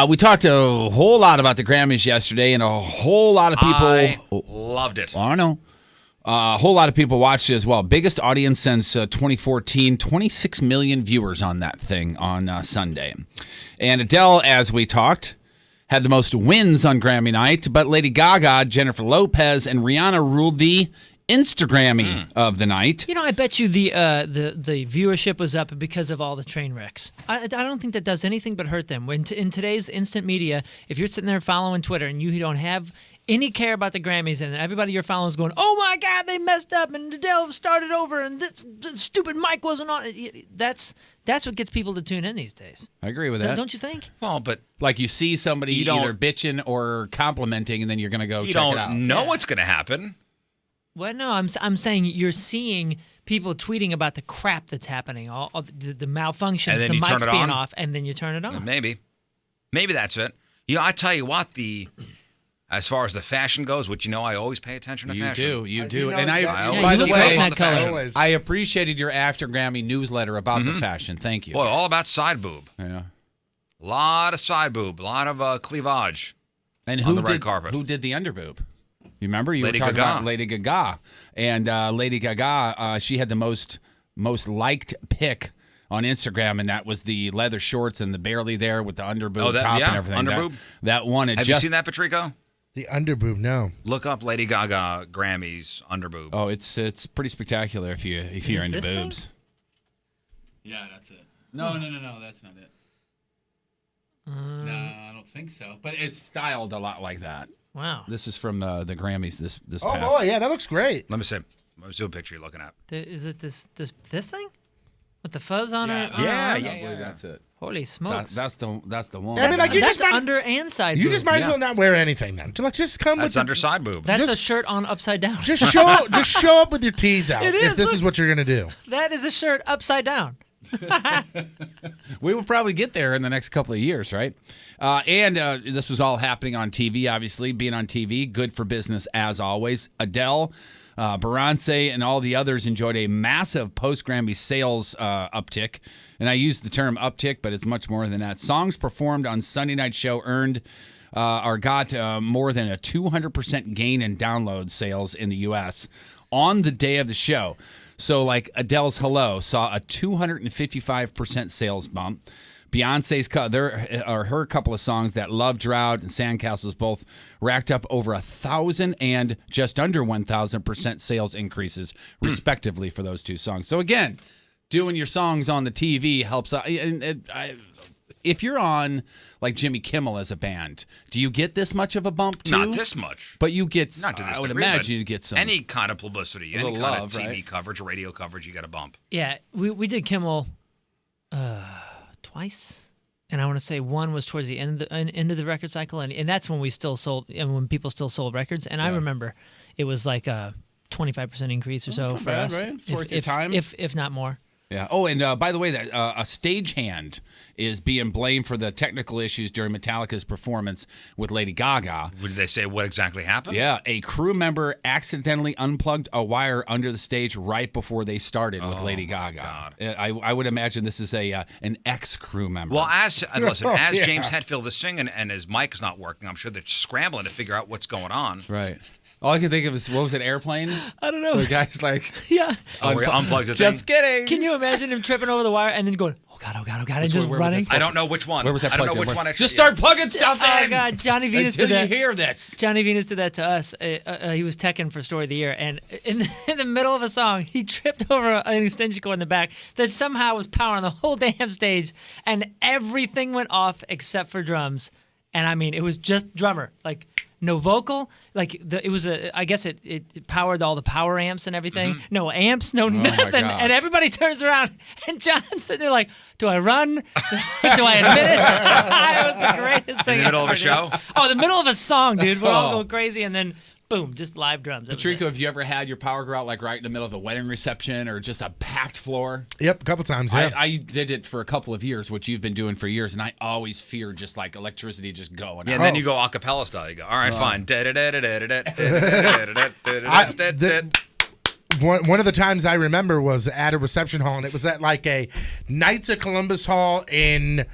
We talked a whole lot about the Grammys yesterday, and a whole lot of people... I loved it. I know. A whole lot of people watched it as well. Biggest audience since 2014, 26 million viewers on that thing on Sunday. And Adele, as we talked, had the most wins on Grammy night, but Lady Gaga, Jennifer Lopez, and Rihanna ruled the Instagrammy of the night. You know, I bet you the viewership was up because of all the train wrecks. I don't think that does anything but hurt them. When in today's instant media, if you're sitting there following Twitter and you don't have any care about the Grammys and everybody you're following is going, oh my God, they messed up and Adele started over and this stupid mic wasn't on. That's what gets people to tune in these days. I agree with that. Don't you think? Well, but like you see somebody you either bitching or complimenting, and then you're going to go check it out. You don't know what's going to happen. Well, no, I'm saying you're seeing people tweeting about the crap that's happening, all the malfunctions, the mics being off, and then you turn it on. Maybe that's it. You know, I tell you what, as far as the fashion goes, which I always pay attention to fashion. You do. And by the way, always. I appreciated your after Grammy newsletter about the fashion. Thank you. Boy, all about side boob. Yeah. A lot of side boob, a lot of cleavage. And on who the red did carpet. who did the underboob? You remember you Lady were talking Gaga. about Lady Gaga, and Lady Gaga, she had the most liked pic on Instagram, and that was the leather shorts and the barely there with the underboob top and everything. Underboob. That one. Have you seen that, Patrico? The underboob, no. Look up Lady Gaga Grammys underboob. Oh, it's pretty spectacular if you're into this thing? boobs. Yeah, that's it. No, that's not it. No, I don't think so. But it's styled a lot like that. Wow. This is from the Grammys this Oh past. boy, yeah, that looks great. Let me see. Let's do a picture you're looking at. Is it this thing with the fuzz on it? Yeah, I yeah. believe that's it. Holy smokes! That's the one. I mean, like, you that's just might- under and side. You boob. just might as well not wear anything then. Just come That's with the- under side boob. That's just- a shirt on upside down. Just show up with your tees out It if is, this look. is what you're gonna do. That is a shirt upside down. We will probably get there in the next couple of years, right? And this was all happening on TV, obviously. Being on TV, good for business as always. Adele, Beyonce, and all the others enjoyed a massive post-Grammy sales uptick. And I use the term uptick, but it's much more than that. Songs performed on Sunday Night Show earned or got more than a 200% gain in download sales in the U.S. on the day of the show. So, like Adele's Hello saw a 255% sales bump. Beyonce's her couple of songs, that Love Drought and Sandcastles, both racked up over 1,000 and just under 1,000% sales increases, respectively, for those two songs. So again, doing your songs on the TV helps. If you're on like Jimmy Kimmel as a band, do you get this much of a bump too? Not this much. But you get. Not to this I would degree, imagine but you get some. any kind of publicity, any little kind love, of TV right? coverage, radio coverage, you got a bump. Yeah, we did Kimmel twice, and I want to say one was towards the end of the record cycle, and that's when we still sold, and when people still sold records. And I remember it was like a 25% increase or so that's not for bad, us. right? It's worth your time. if not more. Yeah. Oh, and by the way, that a stagehand is being blamed for the technical issues during Metallica's performance with Lady Gaga. Did they say what exactly happened? Yeah, a crew member accidentally unplugged a wire under the stage right before they started with Lady Gaga. I would imagine this is an ex-crew member. Well, as Yeah. James Hetfield is singing and his mic is not working, I'm sure they're scrambling to figure out what's going on. Right. All I can think of is, what was it, Airplane? I don't know. The guy's like, Yeah. Oh, where he unplugs the just thing? kidding. Can you imagine him tripping over the wire and then going, oh God, and just where was running? this? I don't know which one. Where was that I don't know plugged in? which one. Actually, Just start plugging stuff in. Oh God, Johnny Venus until did that. you hear this. Johnny Venus did that to us. He was teching for Story of the Year, and in the middle of a song, he tripped over an extension cord in the back that somehow was powering the whole damn stage, and everything went off except for drums. And I mean, it was just drummer, like no vocal, like it was I guess it powered all the power amps and everything. No amps, no nothing, gosh. and everybody turns around, and John's sitting there like, do I run? Do I admit it? It was the greatest thing. In the middle of a ever, show? dude. Oh, the middle of a song, dude. We're all Oh. going crazy, and then boom, just live drums. That was Patrico, it. have you ever had your power go out like right in the middle of a wedding reception or just a packed floor? Yep, a couple times. Yeah. I did it for a couple of years, which you've been doing for years, and I always fear just like electricity just going Yeah, out. and then you go a cappella style. You go, all right, fine. One of the times I remember was at a reception hall, and it was at like a Knights of Columbus Hall in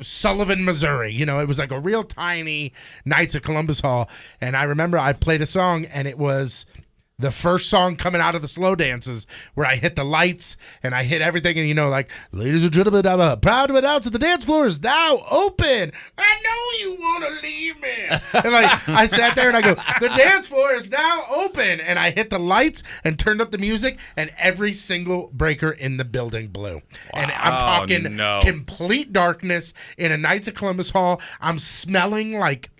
Sullivan, Missouri. It was like a real tiny Knights of Columbus Hall, and I remember I played a song, and it was the first song coming out of the slow dances where I hit the lights and I hit everything, and like, ladies and gentlemen, I'm proud to announce that the dance floor is now open. I know you want to leave me. And like, I sat there and I go, the dance floor is now open. And I hit the lights and turned up the music, and every single breaker in the building blew. And I'm talking complete darkness in a Knights of Columbus Hall. I'm smelling like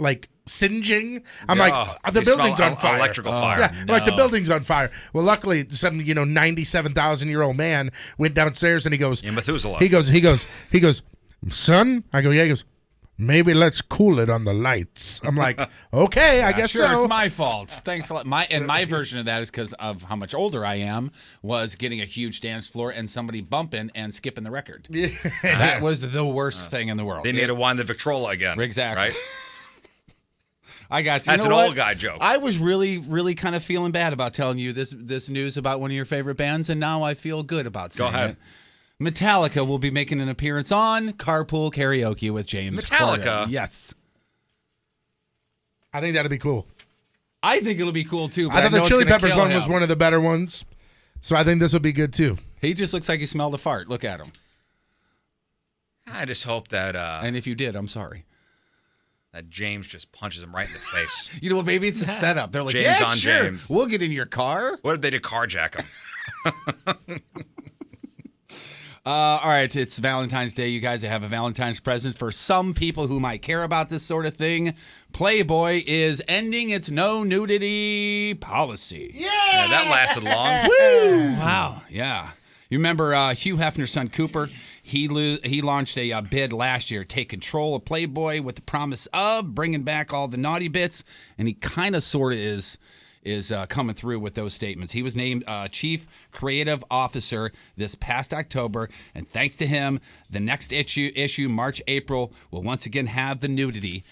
singeing. I'm like, the building's on fire. Electrical fire. Yeah, like the building's on fire. Well, luckily, some 97,000-year-old man went downstairs and he goes, Methuselah. He goes, son. I go, yeah. He goes, maybe let's cool it on the lights. I'm like, okay, I guess sure, so. it's my fault. Thanks a lot. My version of that is because of how much older I am, was getting a huge dance floor and somebody bumping and skipping the record. Yeah. That was the worst thing in the world. They need to wind the Victrola again. Exactly. Right? I got you. That's You know an what? old guy joke. I was really, really kind of feeling bad about telling you this news about one of your favorite bands, and now I feel good about saying ahead. it. Metallica will be making an appearance on Carpool Karaoke with James Metallica? Corden. Yes. I think that'd be cool. I think it'll be cool too. But I thought know the Chili it's gonna Peppers kill one was him. one of the better ones, so I think this will be good too. He just looks like he smelled a fart. Look at him. I just hope that And if you did, I'm sorry. that James just punches him right in the face. You know what? Maybe it's a setup. They're like, James yeah, on sure. James. We'll get in your car. What if they did carjack him? All right, it's Valentine's Day. You guys have a Valentine's present for some people who might care about this sort of thing. Playboy is ending its no nudity policy. Yeah, that lasted long. Woo! Wow. Yeah. You remember Hugh Hefner's son Cooper? He launched a bid last year, take control of Playboy with the promise of bringing back all the naughty bits, and he kind of sort of is coming through with those statements. He was named Chief Creative Officer this past October, and thanks to him, the next issue March, April, will once again have the nudity.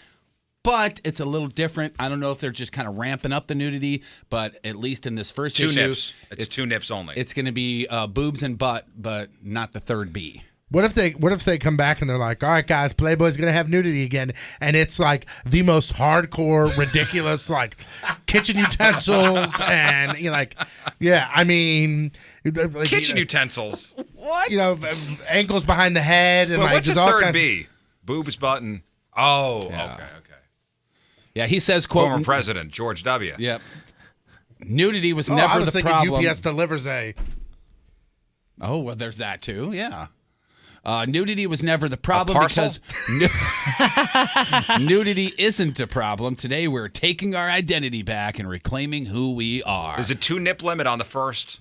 But it's a little different. I don't know if they're just kind of ramping up the nudity, but at least in this first Two issue, nips. It's 2 nips only. it's going to be boobs and butt, but not the third B. What if they come back and they're like, all right, guys, Playboy's gonna have nudity again, and it's like the most hardcore, ridiculous, like kitchen utensils, and you're like, yeah, I mean, like, Kitchen utensils. What? You know, ankles behind the head, and Well, like what's the just all third kinds- B? Boobs, button. Oh, Yeah. okay. Yeah, he says, quote, Former President George W. Yep. Nudity was Oh, never I was the thinking problem. UPS delivers a. Oh, well, there's that too. Yeah. Nudity was never the problem parcel? because nudity isn't a problem. Today we're taking our identity back and reclaiming who we are. There's a 2 nip limit on the first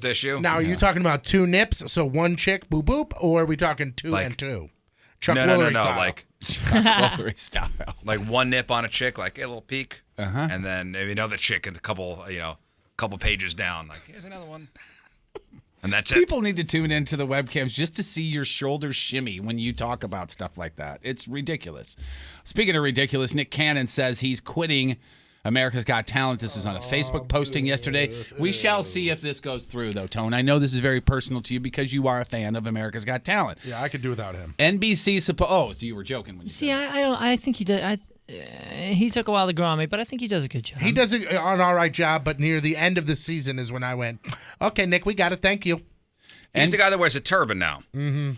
issue. Now, are you talking about 2 nips? So 1 chick, boop boop, or are we talking 2 Like- and 2? Chuck no, Woolery style. like Woolery style. like 1 nip on a chick, like a little peek, Uh-huh. and then maybe another chick and a couple pages down, like here's another one, and that's it. People need to tune into the webcams just to see your shoulders shimmy when you talk about stuff like that. It's ridiculous. Speaking of ridiculous, Nick Cannon says he's quitting America's Got Talent. This was on a Facebook posting yesterday. We shall see if this goes through, though, Tone. I know this is very personal to you because you are a fan of America's Got Talent. Yeah, I could do without him. NBC so you were joking when you See, I don't. I think he did. He took a while to grow on me, but I think he does a good job. He does an all right job, but near the end of the season is when I went, okay, Nick, we got it. Thank you. He's the guy that wears a turban now. Mm-hmm.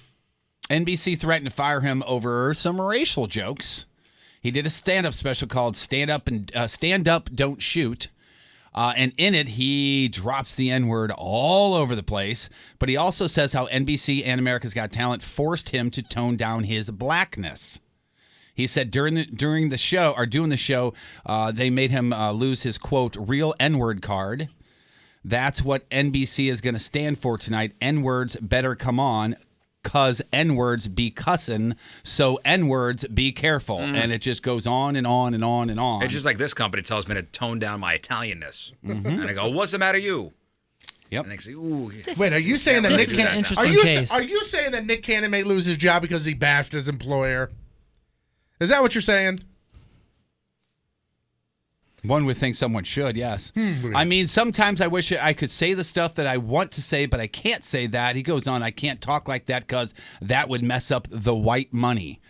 NBC threatened to fire him over some racial jokes. He did a stand-up special called Stand Up, Don't Shoot. And in it, he drops the N-word all over the place. But he also says how NBC and America's Got Talent forced him to tone down his blackness. He said doing the show, they made him lose his, quote, real N-word card. That's what NBC is going to stand for tonight. N-words better come on. Cause N-words be cussin', so N-words be careful. And it just goes on and on and on and on. It's just like this company tells me to tone down my Italianness, and I go, "What's the matter, you?" Yep. And they say, "Ooh." Wait, are you saying that This Nick? is an interesting are case. you saying that Nick Cannon may lose his job because he bashed his employer? Is that what you're saying? One would think someone should, yes. I mean, sometimes I wish I could say the stuff that I want to say, but I can't say that. He goes on, I can't talk like that because that would mess up the white money.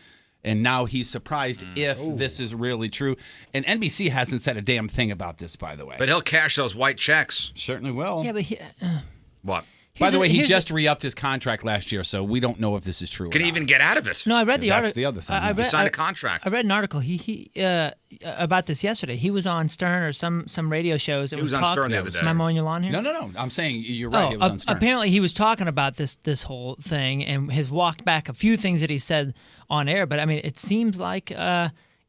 And now he's surprised if this is really true. And NBC hasn't said a damn thing about this, by the way. But he'll cash those white checks. Certainly will. Yeah, but What? By the way, he just re-upped his contract last year, so we don't know if this is true. Can he even get out of it? No, I read the article. That's the other thing. I yeah. read, He signed a contract. I read an article. He about this yesterday. He was on Stern or some radio shows. He was on Stern the other day. Am I mowing your lawn here? No. I'm saying you're right. Oh, It was on Stern. apparently he was talking about this whole thing and has walked back a few things that he said on air. But I mean, it seems like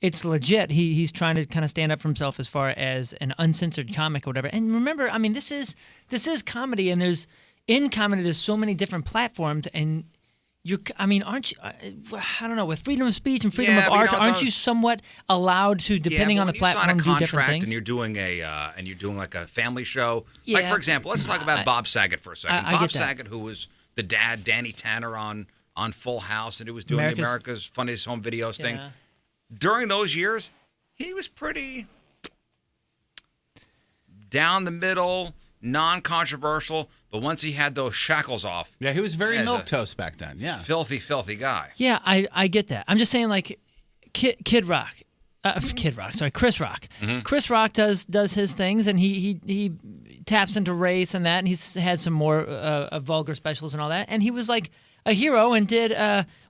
it's legit. He's trying to kind of stand up for himself as far as an uncensored comic or whatever. And remember, I mean, this is comedy, and in comedy there's so many different platforms, and aren't you? I don't know, with freedom of speech and freedom of art, aren't you somewhat allowed to, depending on the platform, do different things? And you're doing like a family show. Like Yeah. for example, let's talk about Bob Saget for a second. I Bob get that. Saget, who was the dad, Danny Tanner on Full House, and who was doing America's Funniest Home Videos thing. Yeah. During those years, he was pretty down the middle, non-controversial, but once he had those shackles off, Yeah, he was very as a milquetoast back then. Yeah. filthy guy. Yeah, I get that. I'm just saying, like, Kid Rock. Kid Rock, sorry, Chris Rock. Mm-hmm. Chris Rock does his things, and he taps into race and that, and he's had some more vulgar specials and all that. And he was like a hero and did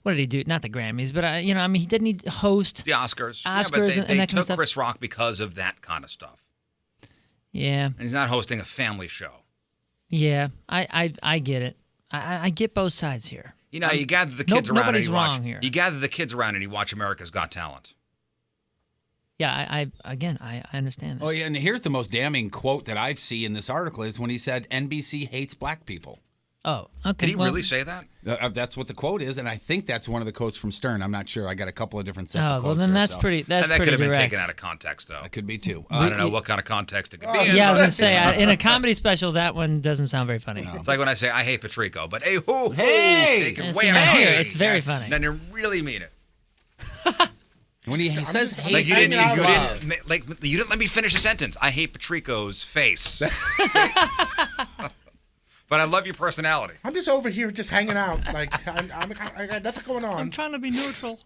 what did he do? Not the Grammys, but he didn't host the Oscars. Oscars, yeah, but and they that kind of took stuff. Chris Rock because of that kind of stuff. Yeah, And he's not hosting a family show. yeah, I get it. I get both sides here. You know, you gather the kids around and nobody's you watch. wrong here. You gather the kids around and you watch America's Got Talent. Yeah, I understand that. Oh, yeah, and here's the most damning quote that I've seen in this article is when he said NBC hates black people. Oh, okay. Did he really say that? That's what the quote is, and I think that's one of the quotes from Stern. I'm not sure. I got a couple of different sets of Oh, quotes well, then here, that's so. pretty. That's and that pretty could have been direct. taken out of context, though. That could be too. I don't know what kind of context it could be. Yeah, I was gonna say in a comedy special that one doesn't sound very funny. It's like when I say I hate Patrico, but hey, who? Hey! Take it Yes, way you out. know, it's very funny. Then you really mean it. When he says hate, Like you didn't let me finish a sentence. I hate Patrico's face. But I love your personality. I'm just over here just hanging out. Like I got nothing going on. I'm trying to be neutral.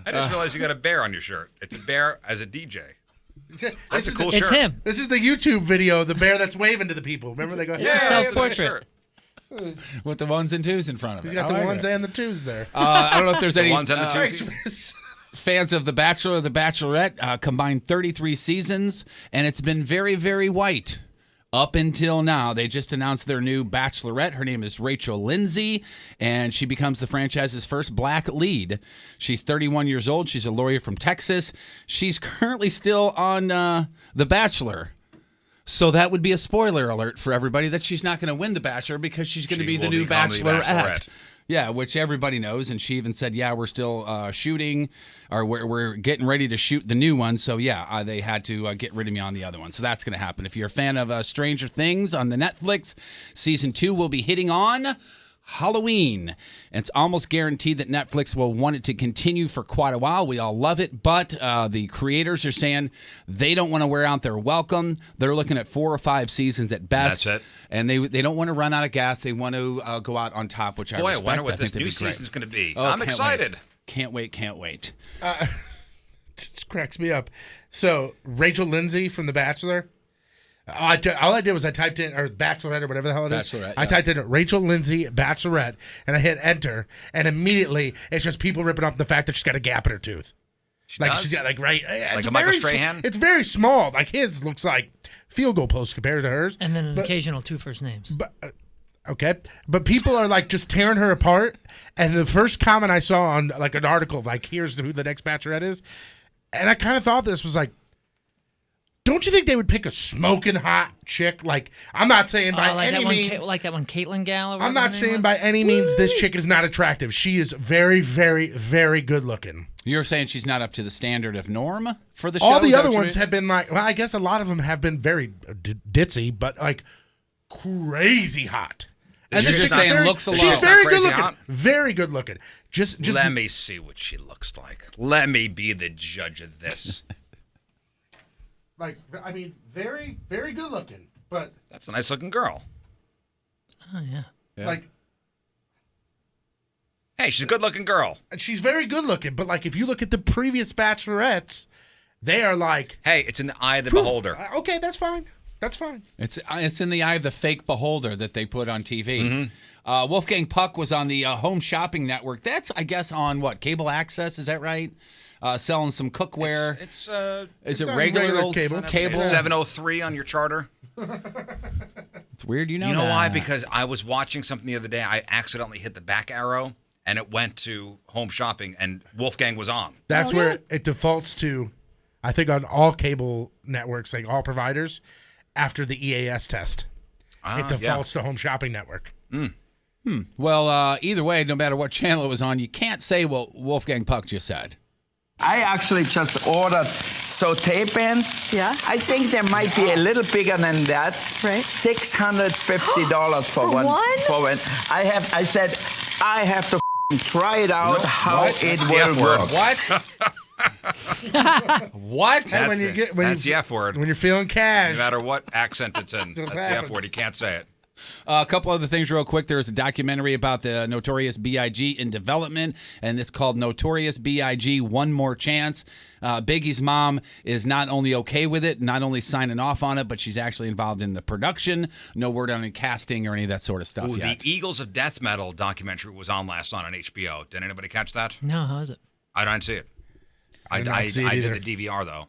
I just realized you got a bear on your shirt. It's a bear as a DJ. That's a cool It's shirt. him. This is the YouTube video, of the bear that's waving to the people. Remember they go, It's a self-portrait. with the ones and twos in front of it. He's got I the like ones it. and the twos there. I don't know if there's The any ones and the twosies. fans of The Bachelor or The Bachelorette. Combined 33 seasons, and it's been very, very white. Up until now, they just announced their new Bachelorette. Her name is Rachel Lindsay, and she becomes the franchise's first black lead. She's 31 years old. She's a lawyer from Texas. She's currently still on The Bachelor. So that would be a spoiler alert for everybody that she's not going to win The Bachelor because she's going to be the will new become the Bachelorette. Yeah, which everybody knows, and she even said, "Yeah, we're still shooting, or we're getting ready to shoot the new one." So yeah, they had to get rid of me on the other one. So that's going to happen. If you're a fan of Stranger Things on the Netflix, season 2 will be hitting on Halloween. And it's almost guaranteed that Netflix will want it to continue for quite a while. We all love it, but the creators are saying they don't want to wear out their welcome. They're looking at 4 or 5 seasons at best. That's it. And they don't want to run out of gas. They want to go out on top, which I Boy, I respect. wonder what I think this new that'd be great. season's going to be. Oh, I'm can't excited. wait. Can't wait, can't wait. It just cracks me up. So Rachel Lindsay from The Bachelor. All I did was I typed in, or Bachelorette or whatever the hell it is. Bachelorette, I yeah. typed in Rachel Lindsay Bachelorette, and I hit enter, and immediately it's just people ripping up the fact that she's got a gap in her tooth. She Like does? she's got like right, Like a Michael Strahan? It's very small. Like his looks like field goal post compared to hers. And then an But- occasional 2 first names. But okay, but people are like just tearing her apart. And the first comment I saw on like an article, like here's who the next Bachelorette is, and I kind of thought this was like, don't you think they would pick a smoking hot chick? Like I'm not saying by like any that one, means. like that one Caitlyn gal. Or I'm whatever not her name saying was? by any means this chick is not attractive. She is very, very, very good looking. You're saying she's not up to the standard of norm for the show? All Is the that other what you ones mean? have been like, well, I guess a lot of them have been very ditzy, but like crazy hot. You're this just chick's saying very- looks alone. She's very Crazy good looking. hot? Very good looking. Just Let me see what she looks like. Let me be the judge of this. like, I mean, very, very good looking, but That's a nice looking girl. Oh yeah. like, Hey, she's a good looking girl. and she's very good looking. But like, if you look at the previous Bachelorettes, they are like, Hey, it's in the eye of the beholder. Okay, that's fine. That's fine. It's in the eye of the fake beholder that they put on TV. Mm-hmm. Wolfgang Puck was on the Home Shopping Network. That's, I guess, on what, cable access? Is that right? Selling some cookware. Is it on regular regular old cable. cable? It's 703 on your charter. It's weird, you know. You know that. why? Because I was watching something the other day. I accidentally hit the back arrow, and it went to Home Shopping, and Wolfgang was on. That's where it defaults to, I think, on all cable networks, like all providers, after the EAS test. It defaults to Home Shopping Network. Well, either way, no matter what channel it was on, you can't say what Wolfgang Puck just said. I actually just ordered saute pans. Yeah. I think they might be a little bigger than that. Right. $650 for one. one? For one. I said I have to try it out how What? it That's the will F word. work. What? What? Hey, when you get when That's you, the F word. when you're feeling cash, No matter what accent it's in, that's the F happens. word. You can't say it. A couple other things real quick. There's a documentary about the Notorious B.I.G. in development, and it's called Notorious B.I.G. One More Chance. Biggie's mom is not only okay with it, not only signing off on it, but she's actually involved in the production. No word on any casting or any of that sort of stuff yet. The Eagles of Death Metal documentary was on last night on HBO. Did anybody catch that? No, how is it? I didn't see it. I did the DVR, though.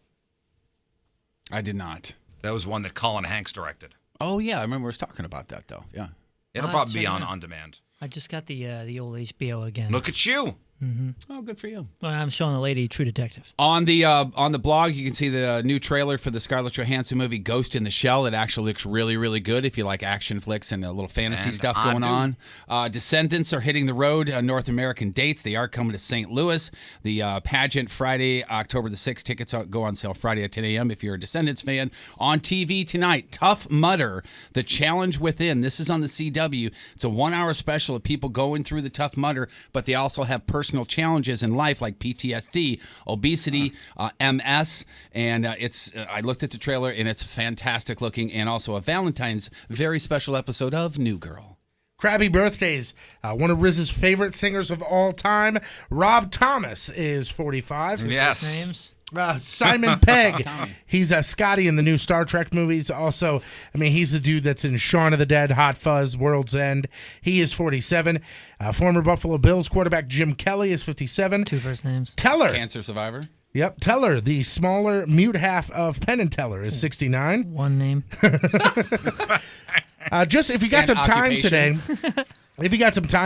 I did not. That was one that Colin Hanks directed. Oh, yeah. I remember us talking about that, though. Yeah. It'll probably be on demand. I just got the old HBO again. Look at you. Mm-hmm. Oh, good for you. Well, I'm showing the lady True Detective. On the blog, you can see the new trailer for the Scarlett Johansson movie Ghost in the Shell. It actually looks really, really good if you like action flicks and a little fantasy stuff going on. Descendants are hitting the road, North American dates. They are coming to St. Louis. The pageant Friday, October the 6th. Tickets go on sale Friday at 10 a.m. if you're a Descendants fan. On TV tonight, Tough Mudder, The Challenge Within. This is on the CW. It's a 1-hour special of people going through the Tough Mudder, but they also have personal challenges in life like PTSD, obesity, MS, and I looked at the trailer and it's fantastic looking, and also a Valentine's very special episode of New Girl. Krabby birthdays. One of Riz's favorite singers of all time, Rob Thomas, is 45. Yes. Names. Simon Pegg. He's Scotty in the new Star Trek movies. Also, he's the dude that's in Shaun of the Dead, Hot Fuzz, World's End. He is 47. Former Buffalo Bills quarterback Jim Kelly is 57. 2 first names. Teller. Cancer survivor. Yep, Teller, the smaller mute half of Penn and Teller, is 69. One name. Just if you got some time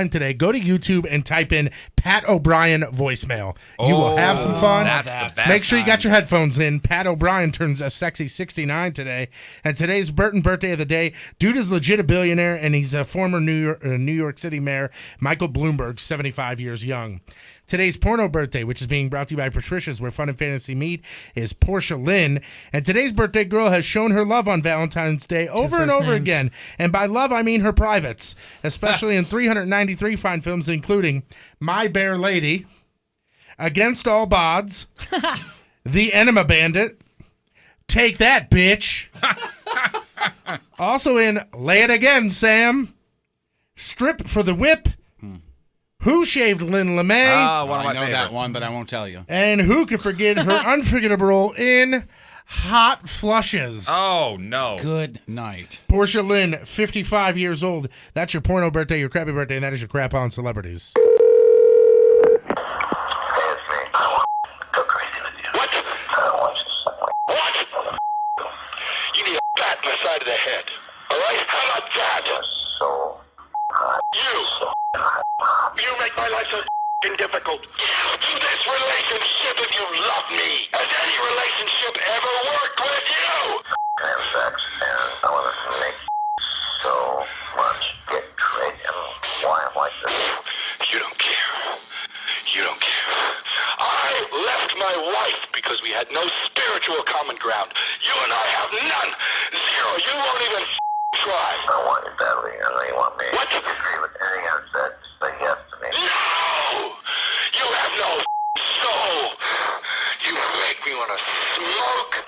today, go to YouTube and type in Pat O'Brien voicemail. You will have some fun. That's the best. Make sure you got your headphones in. Pat O'Brien turns a sexy 69 today. And today's Burton birthday of the day. Dude is legit a billionaire, and he's a former New York City mayor, Michael Bloomberg, 75 years young. Today's porno birthday, which is being brought to you by Patricia's, where fun and fantasy meet, is Portia Lynn. And today's birthday girl has shown her love on Valentine's Day over and over again. And by love, I mean her privates, especially in 393 fine films, including My Bear Lady, Against All Odds, The Enema Bandit, Take That, Bitch. Also in Lay It Again, Sam, Strip for the Whip, Who Shaved Lynn LeMay? One of my I know favorites. that one, but I won't tell you. And who can forget her unforgettable role in Hot Flushes? Oh, no. Good night. Portia Lynn, 55 years old. That's your porno birthday, your crappy birthday, and that is your crap on celebrities. You need a bat in the side of the head. All right? How about that? You make my life so difficult. To this relationship if you love me. Has any relationship ever worked with you? I have sex, and I want to make so much, get great, and why I'm like this. You don't care. You don't care. I left my wife because we had no spiritual common ground. You and I have none. Zero. You won't even try. I want you badly, and you want me. What? If you agree with anything I've said, say yes to me. No! You have no soul. You make me want to smoke.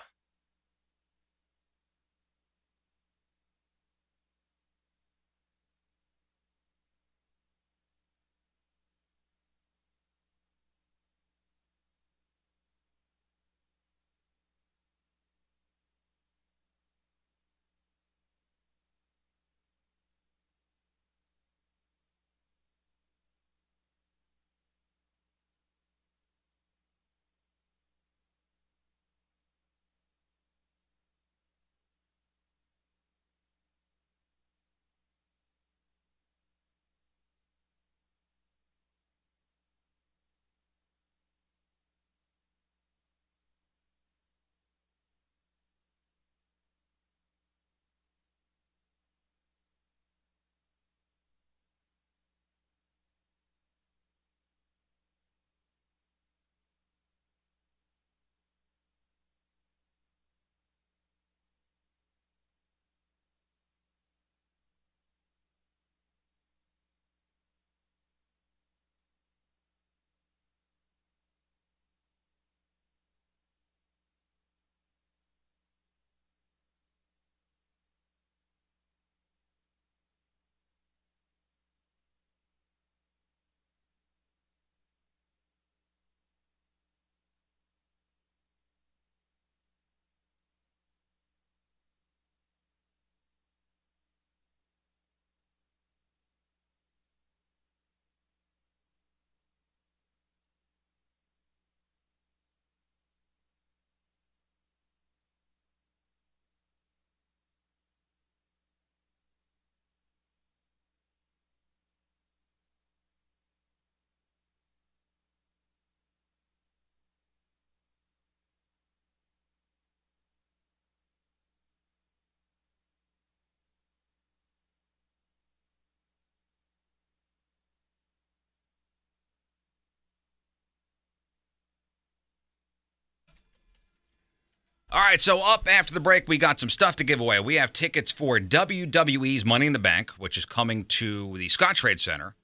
All right, so up after the break, we got some stuff to give away. We have tickets for WWE's Money in the Bank, which is coming to the Scottrade Center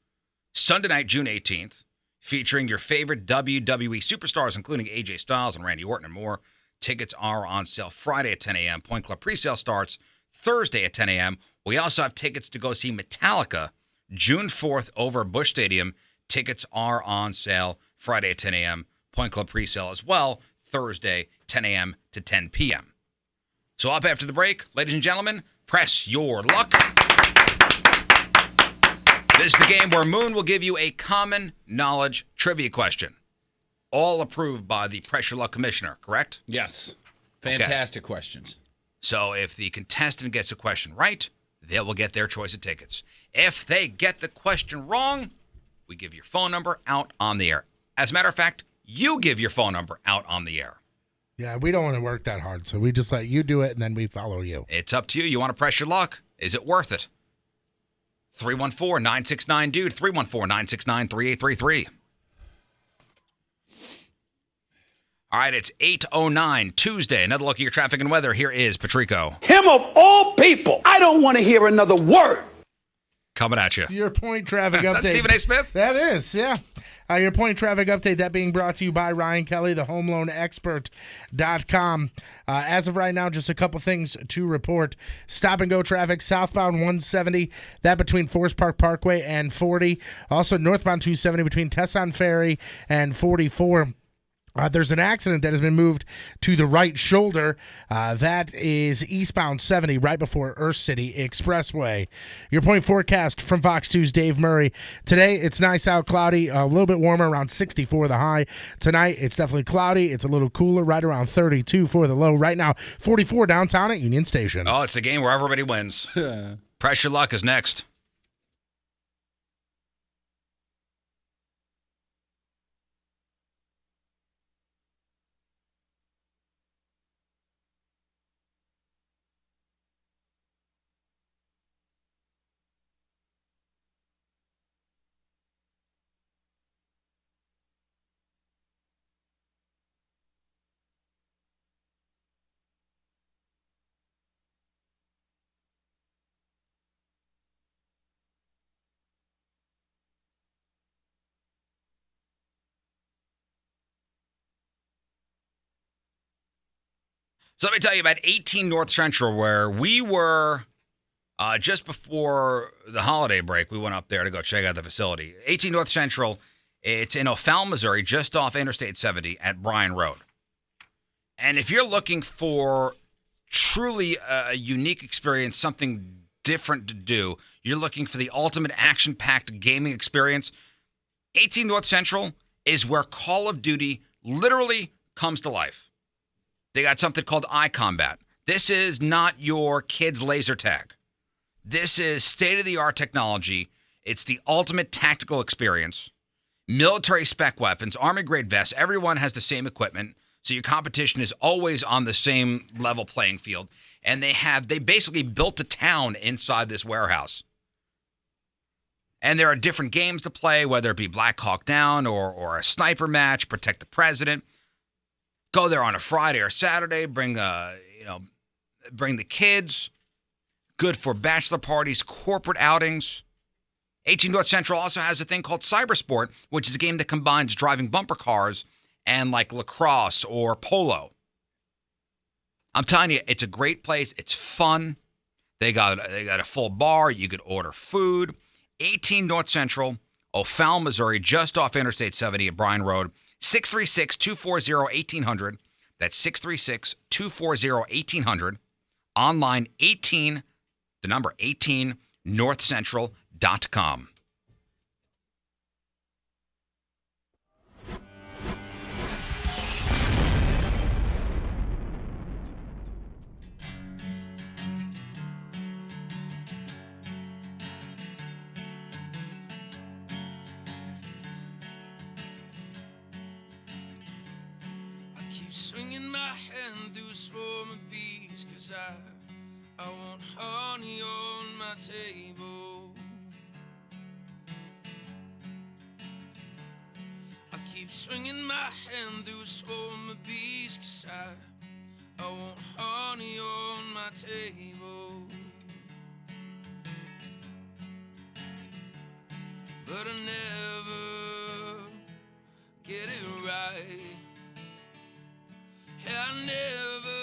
Sunday night, June 18th, featuring your favorite WWE superstars, including AJ Styles and Randy Orton and more. Tickets are on sale Friday at 10 a.m. Point Club presale starts Thursday at 10 a.m. We also have tickets to go see Metallica June 4th over at Busch Stadium. Tickets are on sale Friday at 10 a.m. Point Club presale as well, Thursday, 10 a.m. to 10 p.m. So up after the break, ladies and gentlemen, press your luck. This is the game where Moon will give you a common knowledge trivia question. All approved by the Press Your Luck Commissioner, correct? Yes. Fantastic questions. So if the contestant gets a question right, they will get their choice of tickets. If they get the question wrong, we give your phone number out on the air. As a matter of fact, you give your phone number out on the air. Yeah, we don't want to work that hard, so we just let you do it, and then we follow you. It's up to you. You want to press your luck. Is it worth it? 314-969-DUDE, 314-969-3833. All right, it's 8:09 Tuesday. Another look at your traffic and weather. Here is Patrico. Him of all people. I don't want to hear another word. Coming at you. Your point traffic update. That's Stephen A. Smith? That is, yeah. Your point traffic update, that being brought to you by Ryan Kelly, the homeloanexpert.com. As of right now, just a couple things to report. Stop and go traffic, southbound 170, that between Forest Park Parkway and 40. Also northbound 270 between Tesson Ferry and 44. There's an accident that has been moved to the right shoulder. That is eastbound 70 right before Earth City Expressway. Your point forecast from Fox 2's Dave Murray. Today, it's nice out, cloudy, a little bit warmer, around 64 the high. Tonight, it's definitely cloudy. It's a little cooler, right around 32 for the low. Right now, 44 downtown at Union Station. Oh, it's the game where everybody wins. Press your luck is next. So let me tell you about 18 North Central, where we were just before the holiday break. We went up there to go check out the facility. 18 North Central, it's in O'Fallon, Missouri, just off Interstate 70 at Bryan Road. And if you're looking for truly a unique experience, something different to do, you're looking for the ultimate action-packed gaming experience, 18 North Central is where Call of Duty literally comes to life. They got something called iCombat. This is not your kid's laser tag. This is state-of-the-art technology. It's the ultimate tactical experience. Military spec weapons, army-grade vests. Everyone has the same equipment, so your competition is always on the same level playing field. And they basically built a town inside this warehouse. And there are different games to play, whether it be Black Hawk Down or a sniper match, protect the president. Go there on a Friday or Saturday. Bring the kids. Good for bachelor parties, corporate outings. 18 North Central also has a thing called Cybersport, which is a game that combines driving bumper cars and like lacrosse or polo. I'm telling you, it's a great place. It's fun. They got a full bar. You could order food. 18 North Central, O'Fallon, Missouri, just off Interstate 70 at Bryan Road. 636-240-1800. That's 636-240-1800. Online 18, the number 18, northcentral.com. Swinging my hand through a swarm of bees, 'cause I want honey on my table. I keep swinging my hand through a swarm of bees, 'cause I want honey on my table, but I never get it right. I never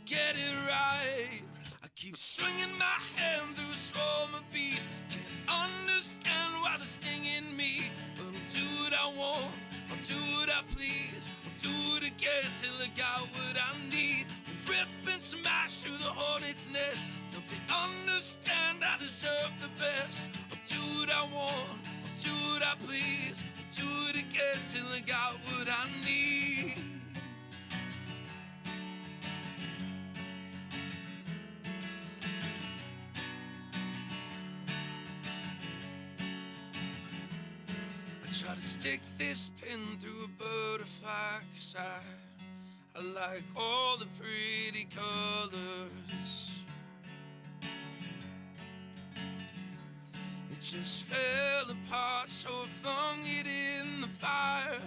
get it right. I keep swinging my hand through a storm of bees. Can't understand why they're stinging me, but I'll do what I want, I'll do what I please, I'll do it again till I got what I need. Rip and smash through the hornet's nest. Don't they understand I deserve the best? I'll do what I want, I'll do what I please, I'll do it again till I got what I need. Try to stick this pin through a butterfly, 'cause I like all the pretty colors. It just fell apart, so I flung it in the fire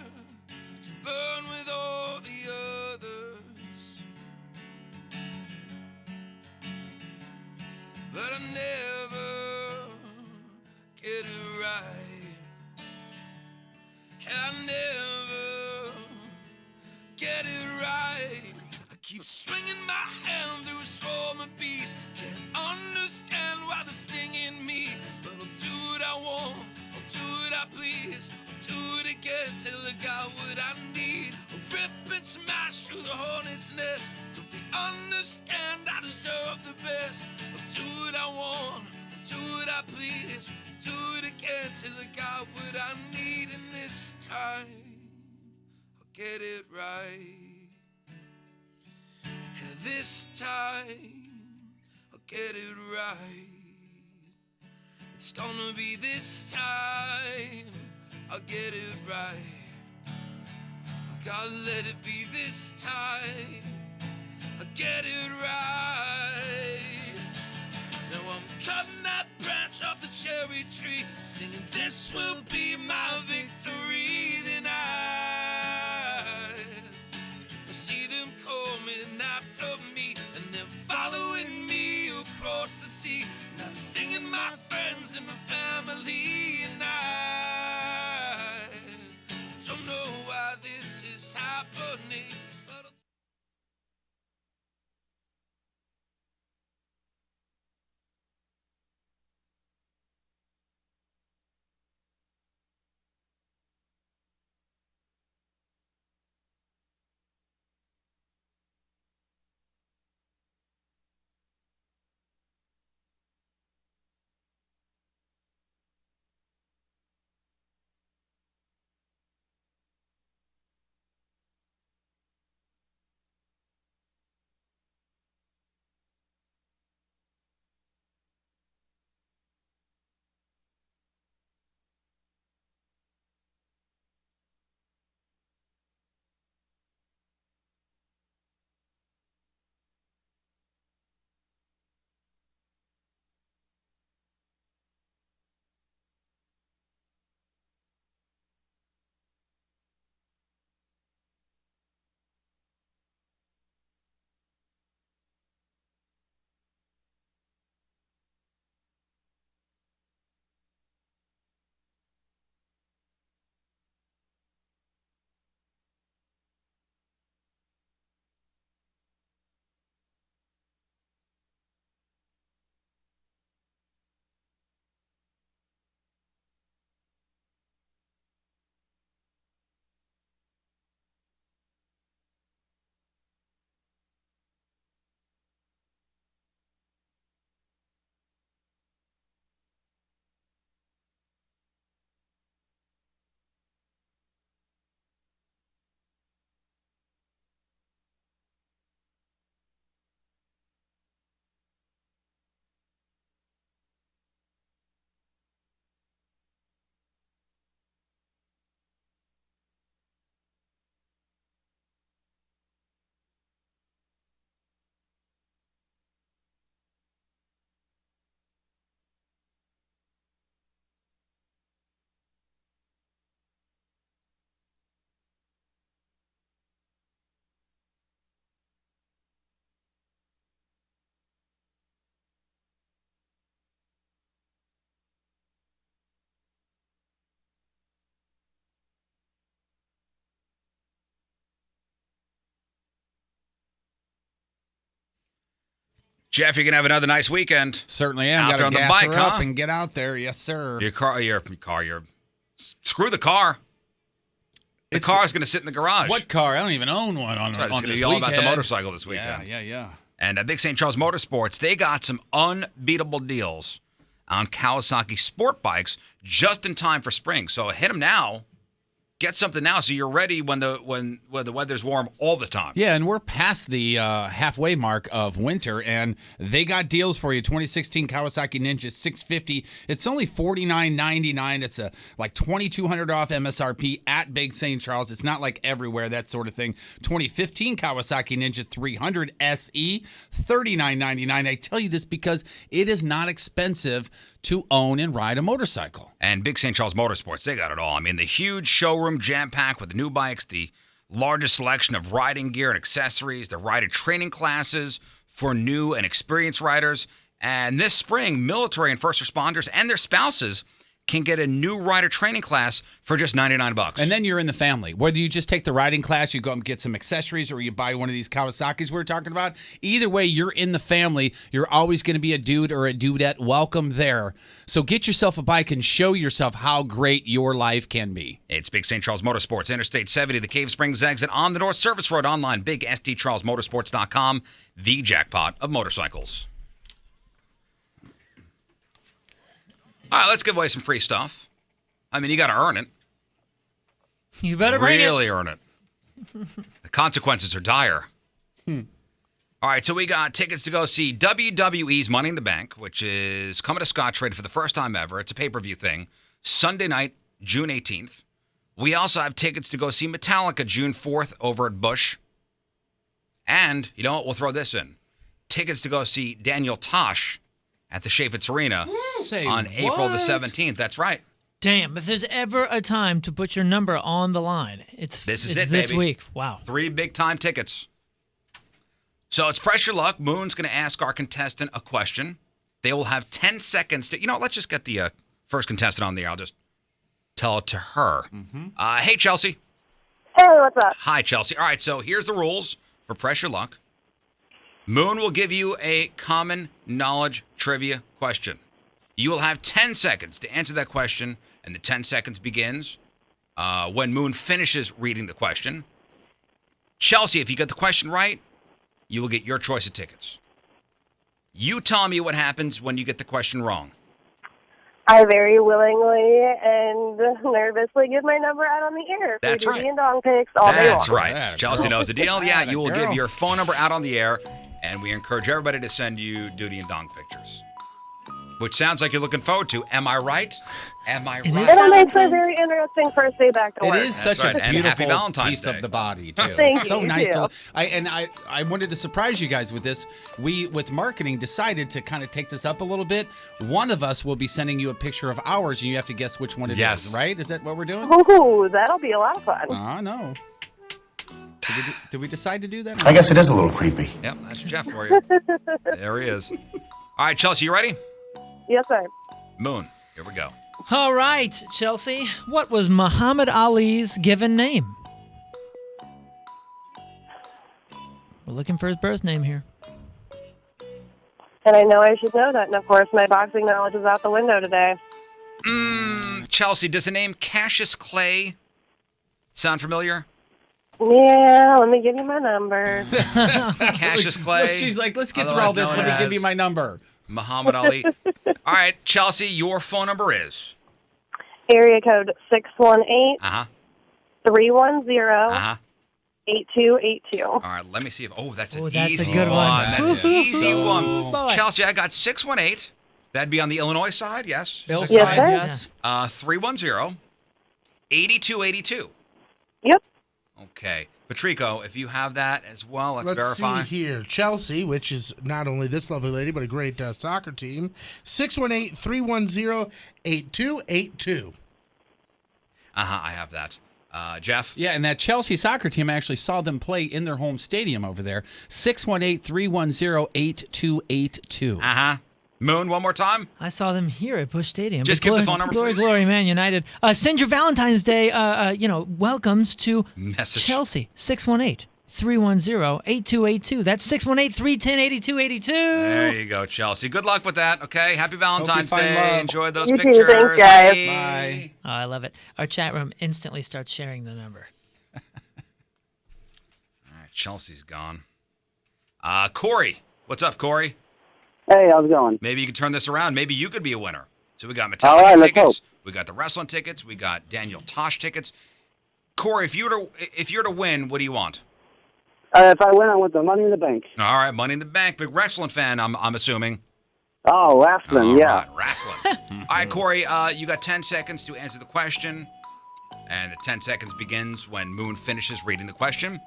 to burn with all the others. But I never get it right. I never get it right. I keep swinging my hand through a swarm of bees. Can't understand why they're stinging me, but I'll do what I want, I'll do what I please, I'll do it again till I got what I need. I'll rip and smash through the hornet's nest. Don't they understand I deserve the best? I'll do what I want, I'll do what I please, do it again till I got what I need, and this time I'll get it right. And this time I'll get it right. It's gonna be this time I'll get it right. I gotta let it be this time I'll get it right. Now I'm cutting that branch off the cherry tree, singing this will be my victory. Then I see them coming after me, and they're following me across the sea. Now they're stinging my friends and my family, and I don't know why this is happening. Jeff, you're going to have another nice weekend. Certainly am. Out there Got on to the gas bike, her up huh? and get out there. Yes, sir. Your car. Screw the car. The car's going to sit in the garage. What car? I don't even own one on, That's right. It's on going to this be all about the weekend. motorcycle this weekend. Yeah. And Big St. Charles Motorsports, they got some unbeatable deals on Kawasaki sport bikes just in time for spring. So hit them now. Get something now so you're ready when the weather's warm all the time. Yeah, and we're past the halfway mark of winter, and they got deals for you. 2016 Kawasaki Ninja 650. It's only $49.99. It's like $2,200 off MSRP at Big St. Charles. It's not like everywhere, that sort of thing. 2015 Kawasaki Ninja 300 SE, $39.99. I tell you this because it is not expensive to own and ride a motorcycle. And Big St. Charles Motorsports, they got it all. I mean, the huge showroom jam-packed with the new bikes, the largest selection of riding gear and accessories, the rider training classes for new and experienced riders. And this spring, military and first responders and their spouses can get a new rider training class for just $99. And then you're in the family. Whether you just take the riding class, you go and get some accessories, or you buy one of these Kawasaki's we were talking about. Either way, you're in the family. You're always going to be a dude or a dudette. Welcome there. So get yourself a bike and show yourself how great your life can be. It's Big St. Charles Motorsports, Interstate 70, the Cave Springs exit on the North Service Road, online, bigsdcharlesmotorsports.com, the jackpot of motorcycles. All right, let's give away some free stuff. I mean, you got to earn it. You better bring it. Really earn it. The consequences are dire. All right, so we got tickets to go see WWE's Money in the Bank, which is coming to Scottrade for the first time ever. It's a pay-per-view thing. Sunday night, June 18th. We also have tickets to go see Metallica June 4th over at Busch. And, you know what, we'll throw this in. Tickets to go see Daniel Tosh at the Chaffetz Arena on April the 17th. That's right. Damn, if there's ever a time to put your number on the line, This is it's it, this baby. week. Wow. 3 big-time tickets. So it's Press Your Luck. Moon's going to ask our contestant a question. They will have 10 seconds to... You know, let's just get the first contestant on the air. I'll just tell it to her. Hey, Chelsea. Hey, what's up? Hi, Chelsea. All right, so here's the rules for Press Your Luck. Moon will give you a common knowledge trivia question. You will have 10 seconds to answer that question, and the 10 seconds begins when Moon finishes reading the question. Chelsea, if you get the question right, you will get your choice of tickets. You tell me what happens when you get the question wrong. I very willingly and nervously give my number out on the air. That's right. And dong picks all day long. That's right. Chelsea knows the deal. Yeah, you will give your phone number out on the air, and we encourage everybody to send you Duty and Dong pictures. Which sounds like you're looking forward to. Am I right? Am I right? It'll make for a very interesting first day back to work. It is such right. a And happy beautiful Valentine's piece Day. of the body, too. Thank It's so you, nice too. to. I wanted to surprise you guys with this. We, with marketing, decided to kind of take this up a little bit. One of us will be sending you a picture of ours, and you have to guess which one it is. Right? Is that what we're doing? Ooh, that'll be a lot of fun. I know. Did we decide to do that? I guess it is a little creepy. Yep, that's Jeff for you. There he is. All right, Chelsea, you ready? Yes, sir. Moon, here we go. All right, Chelsea. What was Muhammad Ali's given name? We're looking for his birth name here. And I know I should know that. And of course, my boxing knowledge is out the window today. Chelsea, does the name Cassius Clay sound familiar? Yeah, let me give you my number. Cassius Clay. Look, she's like, let's get through otherwise all this. known Let me give as you my number. Muhammad Ali. All right, Chelsea, your phone number is? Area code 618 Uh-huh. 310 Uh-huh. 8282. All right, let me see if... Oh, that's an that's a easy good one. That's an easy So- one. Boy. Chelsea, I got 618. That'd be on the Illinois side, yes? Bill Yes, side, sir. yes. 310 8282. Yep. Okay. Patrico, if you have that as well, let's Let's verify. see here. Chelsea, which is not only this lovely lady, but a great soccer team, 618-310-8282. Uh-huh, I have that. Jeff? Yeah, and that Chelsea soccer team, I actually saw them play in their home stadium over there. 618-310-8282. Uh-huh. Moon, one more time? I saw them here at Busch Stadium. Just give the phone number, Glory, please. Glory, Man United. Send your Valentine's Day, welcomes to Message. Chelsea, 618 618-310-8282. That's 618-310-8282. There you go, Chelsea. Good luck with that, okay? Happy Valentine's find Day. love. Enjoy those You too. pictures. Thanks, guys. Bye. Oh, I love it. Our chat room instantly starts sharing the number. All right, Chelsea's gone. Corey. What's up, Corey? Hey, how's it going? Maybe you could turn this around. Maybe you could be a winner. So we got Metallica All right, let's tickets. hope. We got the wrestling tickets. We got Daniel Tosh tickets. Corey, if you're to win, what do you want? If I win, I want the money in the bank. All right, Money in the Bank. Big wrestling fan, I'm assuming. Oh, wrestling, All yeah. right, wrestling. All right, Corey, you got 10 seconds to answer the question. And the 10 seconds begins when Moon finishes reading the question.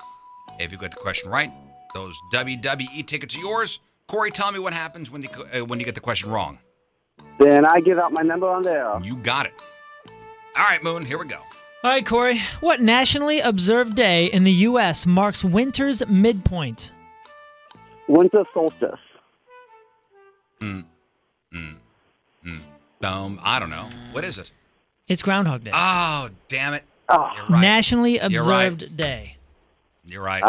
If you get the question right, those WWE tickets are yours. Corey, tell me what happens when you get the question wrong. Then I give out my number on there. You got it. All right, Moon, here we go. All right, Corey. What nationally observed day in the U.S. marks winter's midpoint? Winter solstice. I don't know. What is it? It's Groundhog Day. Oh, damn it. Oh. You're right. Nationally You're right. observed day. You're right.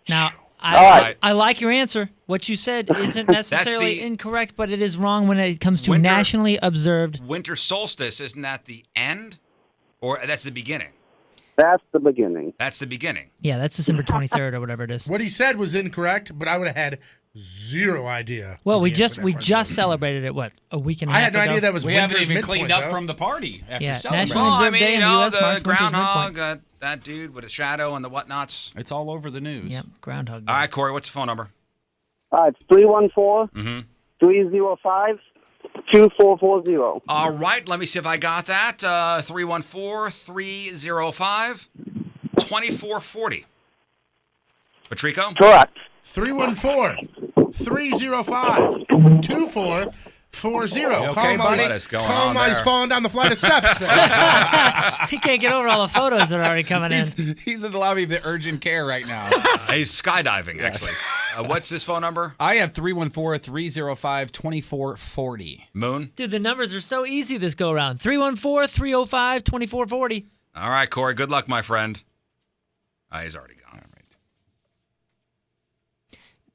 Now, right. I like your answer. What you said isn't necessarily incorrect, but it is wrong when it comes to Winter- nationally observed. Winter solstice, isn't that the end? Or that's the beginning? That's the beginning. That's the beginning. Yeah, that's December 23rd or whatever it is. What he said was incorrect, but I would have had zero idea. Well, we the answer just to that we question. just celebrated it. What, a week and a I half had no ago? idea that was We haven't winter's even cleaned midpoint, up though. from the party after Yeah, celebrating. National Well, I Observed mean, Day in the U.S. the marks winter's groundhog, midpoint. that dude with a shadow and the whatnots. It's all over the news. Yep, Groundhog Day. All right, Corey, what's the phone number? It's 314 Mm-hmm. 305 2440. All right, let me see if I got that. 314-305-2440. Patrico? Correct. 314-305-2440. Okay, Call him while buddy? he's- What is going call him on while he's there? falling down the flight of steps. He can't get over all the photos that are already coming in. He's in the lobby of the urgent care right now. He's skydiving, actually. What's his phone number? I have 314-305-2440. Moon? Dude, the numbers are so easy this go around. 314-305-2440. All right, Corey, good luck, my friend. He's already gone. All right.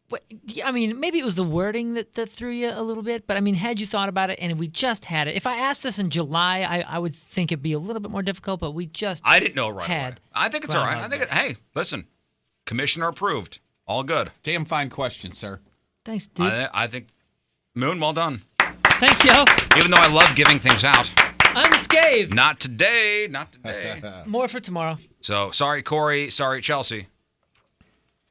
What, I mean, maybe it was the wording that threw you a little bit, but I mean, had you thought about it and if we just had it, if I asked this in July, I would think it'd be a little bit more difficult, but we just I didn't know right had away. I think it's all right. I think hey, listen, commissioner approved. All good. Damn fine question, sir. Thanks, dude. I think, Moon, well done. Thanks, yo. Even though I love giving things out. Unscathed. Not today. Not today. More for tomorrow. So, sorry, Corey. Sorry, Chelsea.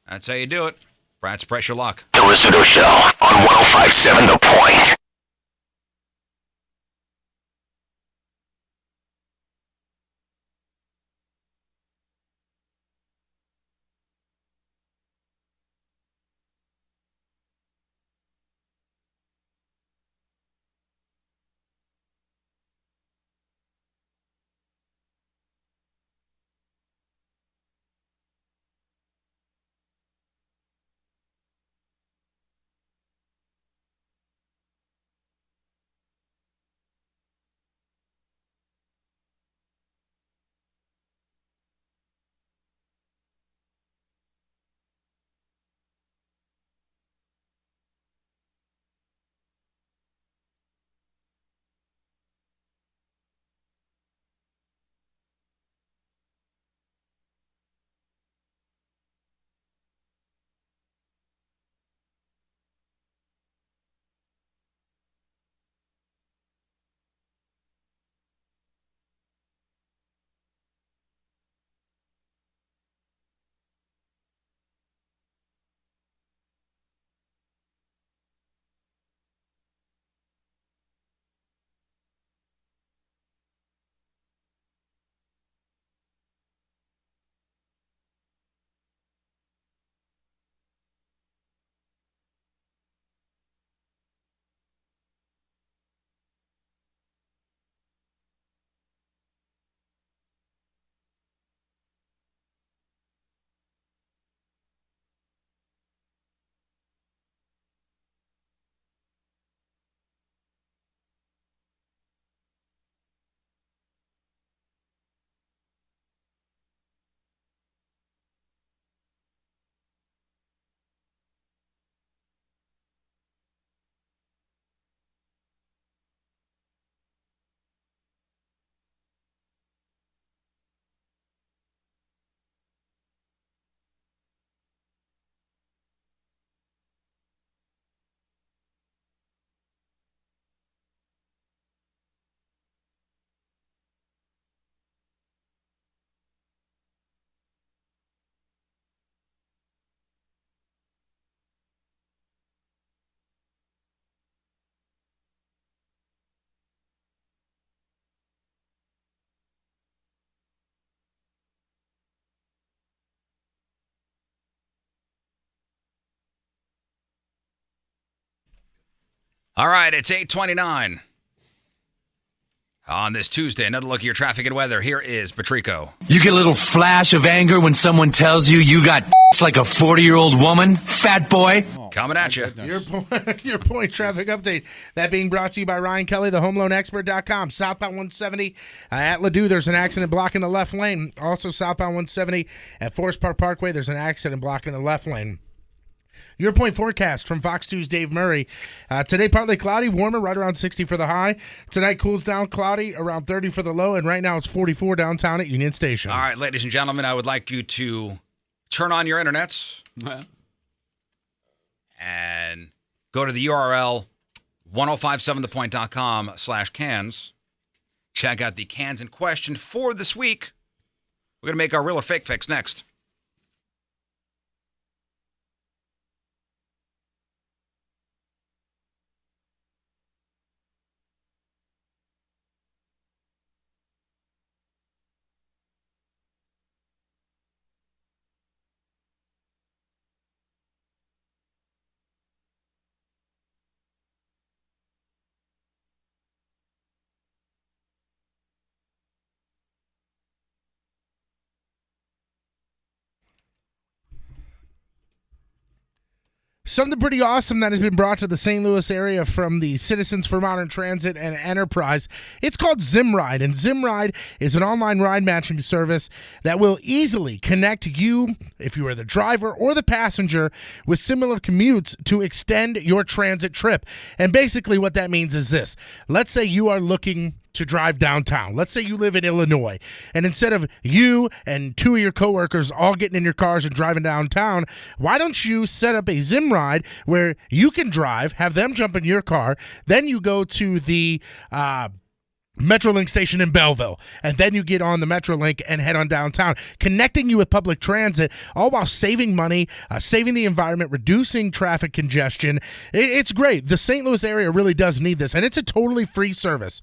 That's how you do it. Brad, press your luck. The Rizzuto Show on 105.7 The Point. All right, it's 8:29. On this Tuesday, another look at your traffic and weather. Here is Patrico. You get a little flash of anger when someone tells you you got like a 40-year-old woman, fat boy. Coming at you. Your point traffic update. That being brought to you by Ryan Kelly, the homeloanexpert.com. Southbound 170 at Ladue, there's an accident blocking the left lane. Also southbound 170 at Forest Park Parkway, there's an accident blocking the left lane. Your point forecast from Fox 2's Dave Murray. Today, partly cloudy, warmer, right around 60 for the high. Tonight, cools down, cloudy, around 30 for the low. And right now, it's 44 downtown at Union Station. All right, ladies and gentlemen, I would like you to turn on your internets and go to the URL 1057thepoint.com/cans. Check out the cans in question for this week. We're going to make our real or fake picks next. Something pretty awesome that has been brought to the St. Louis area from the Citizens for Modern Transit and Enterprise. It's called ZimRide, and ZimRide is an online ride matching service that will easily connect you, if you are the driver or the passenger, with similar commutes to extend your transit trip. And basically what that means is this. Let's say you are looking to drive downtown. Let's say you live in Illinois, and instead of you and two of your coworkers all getting in your cars and driving downtown, why don't you set up a ZimRide where you can drive, have them jump in your car, then you go to the Metrolink station in Belleville, and then you get on the Metrolink and head on downtown, connecting you with public transit, all while saving money, saving the environment, reducing traffic congestion. It's great. The St. Louis area really does need this, and it's a totally free service.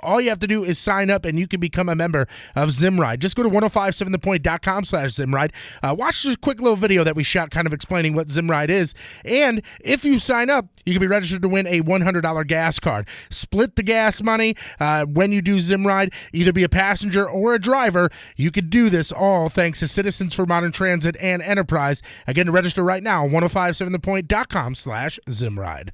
All you have to do is sign up, and you can become a member of ZimRide. Just go to 1057thepoint.com/ZimRide. Watch this quick little video that we shot kind of explaining what ZimRide is, and if you sign up, you can be registered to win a $100 gas card. Split the gas money. When you do ZimRide, either be a passenger or a driver, you could do this all thanks to Citizens for Modern Transit and Enterprise. Again, to register right now, 1057thepoint.com/ZimRide.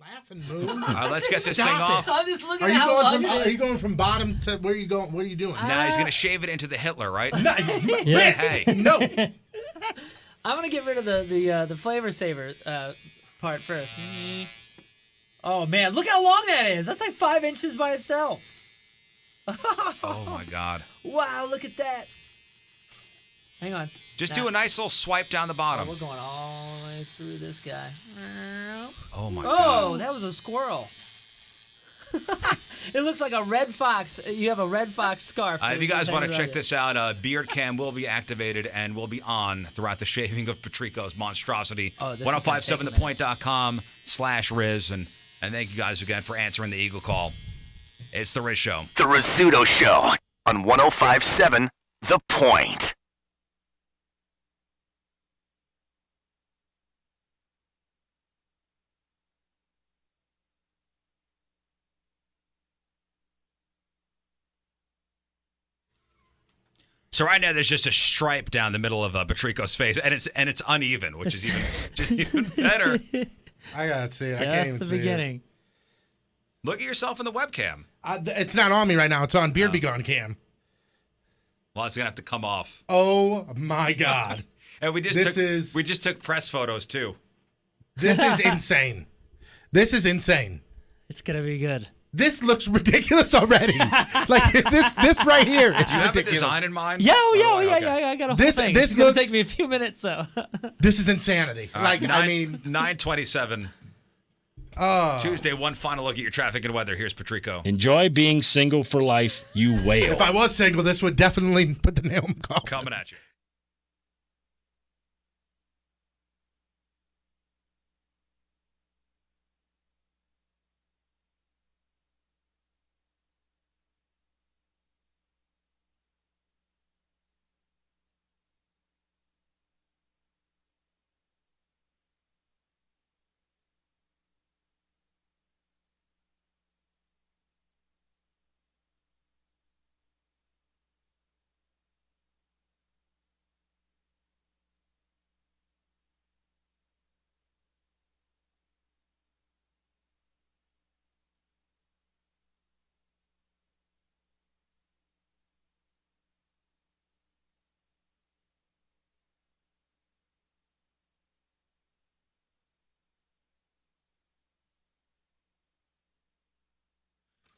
Laughing, Moon. Let's get this Stop thing off. I'm just looking at how long it is. Are you going from bottom to where are you going? What are you doing? Now he's going to shave it into the Hitler, right? Yes. Hey. No. I'm gonna get rid of the flavor saver part first. Oh man, look how long that is. That's like 5 inches by itself. Oh my God. Wow, look at that. Hang on. Just do a nice little swipe down the bottom. We're going all the way through this guy. Oh my God. Oh, that was a squirrel. It looks like a red fox. You have a red fox scarf. If you guys want to check this out, Beard Cam will be activated and will be on throughout the shaving of Patrico's monstrosity. 1057thepoint.com/Riz. And thank you guys again for answering the Eagle call. It's The Riz Show. The Rizzuto Show on 1057 The Point. So right now there's just a stripe down the middle of Patrico's face, and it's uneven, which is even better. I gotta see it. I can't even Just the see beginning. it. Look at yourself in the webcam. It's not on me right now. It's on Beard Be Gone cam. Well, it's gonna have to come off. Oh my God! And we just took press photos too. This is insane. This is insane. It's gonna be good. This looks ridiculous already. Like this right here is Do you have a ridiculous. design in mind? Yeah, Okay. I got a whole This- thing. this It's gonna looks- take me a few minutes, so. This is insanity. All right, Like I mean, 9:27. Tuesday, one final look at your traffic and weather. Here's Patrico. Enjoy being single for life, you whale. if I was single, this would definitely put the nail in the coffin. Coming at you.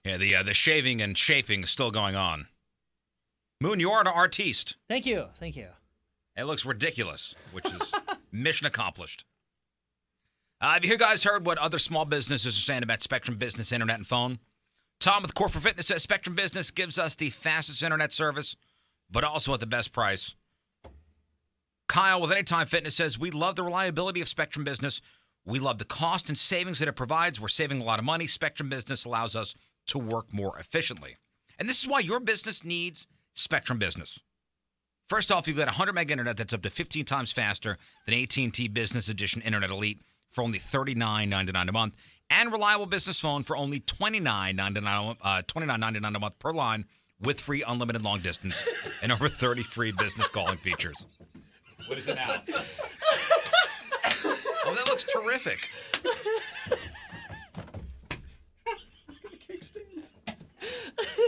Yeah, the shaving and shaping is still going on. Moon, you are an artiste. Thank you. It looks ridiculous, which is mission accomplished. Have you guys heard what other small businesses are saying about Spectrum Business Internet and Phone? Tom with Core for Fitness says Spectrum Business gives us the fastest internet service, but also at the best price. Kyle with Anytime Fitness says we love the reliability of Spectrum Business. We love the cost and savings that it provides. We're saving a lot of money. Spectrum Business allows us to work more efficiently. And this is why your business needs Spectrum Business. First off, you've got 100 meg internet that's up to 15 times faster than AT&T Business Edition Internet Elite for only $39.99 a month, and reliable business phone for only $29.99 a month per line with free unlimited long distance and over 30 free business calling features. What is it now? Oh, that looks terrific.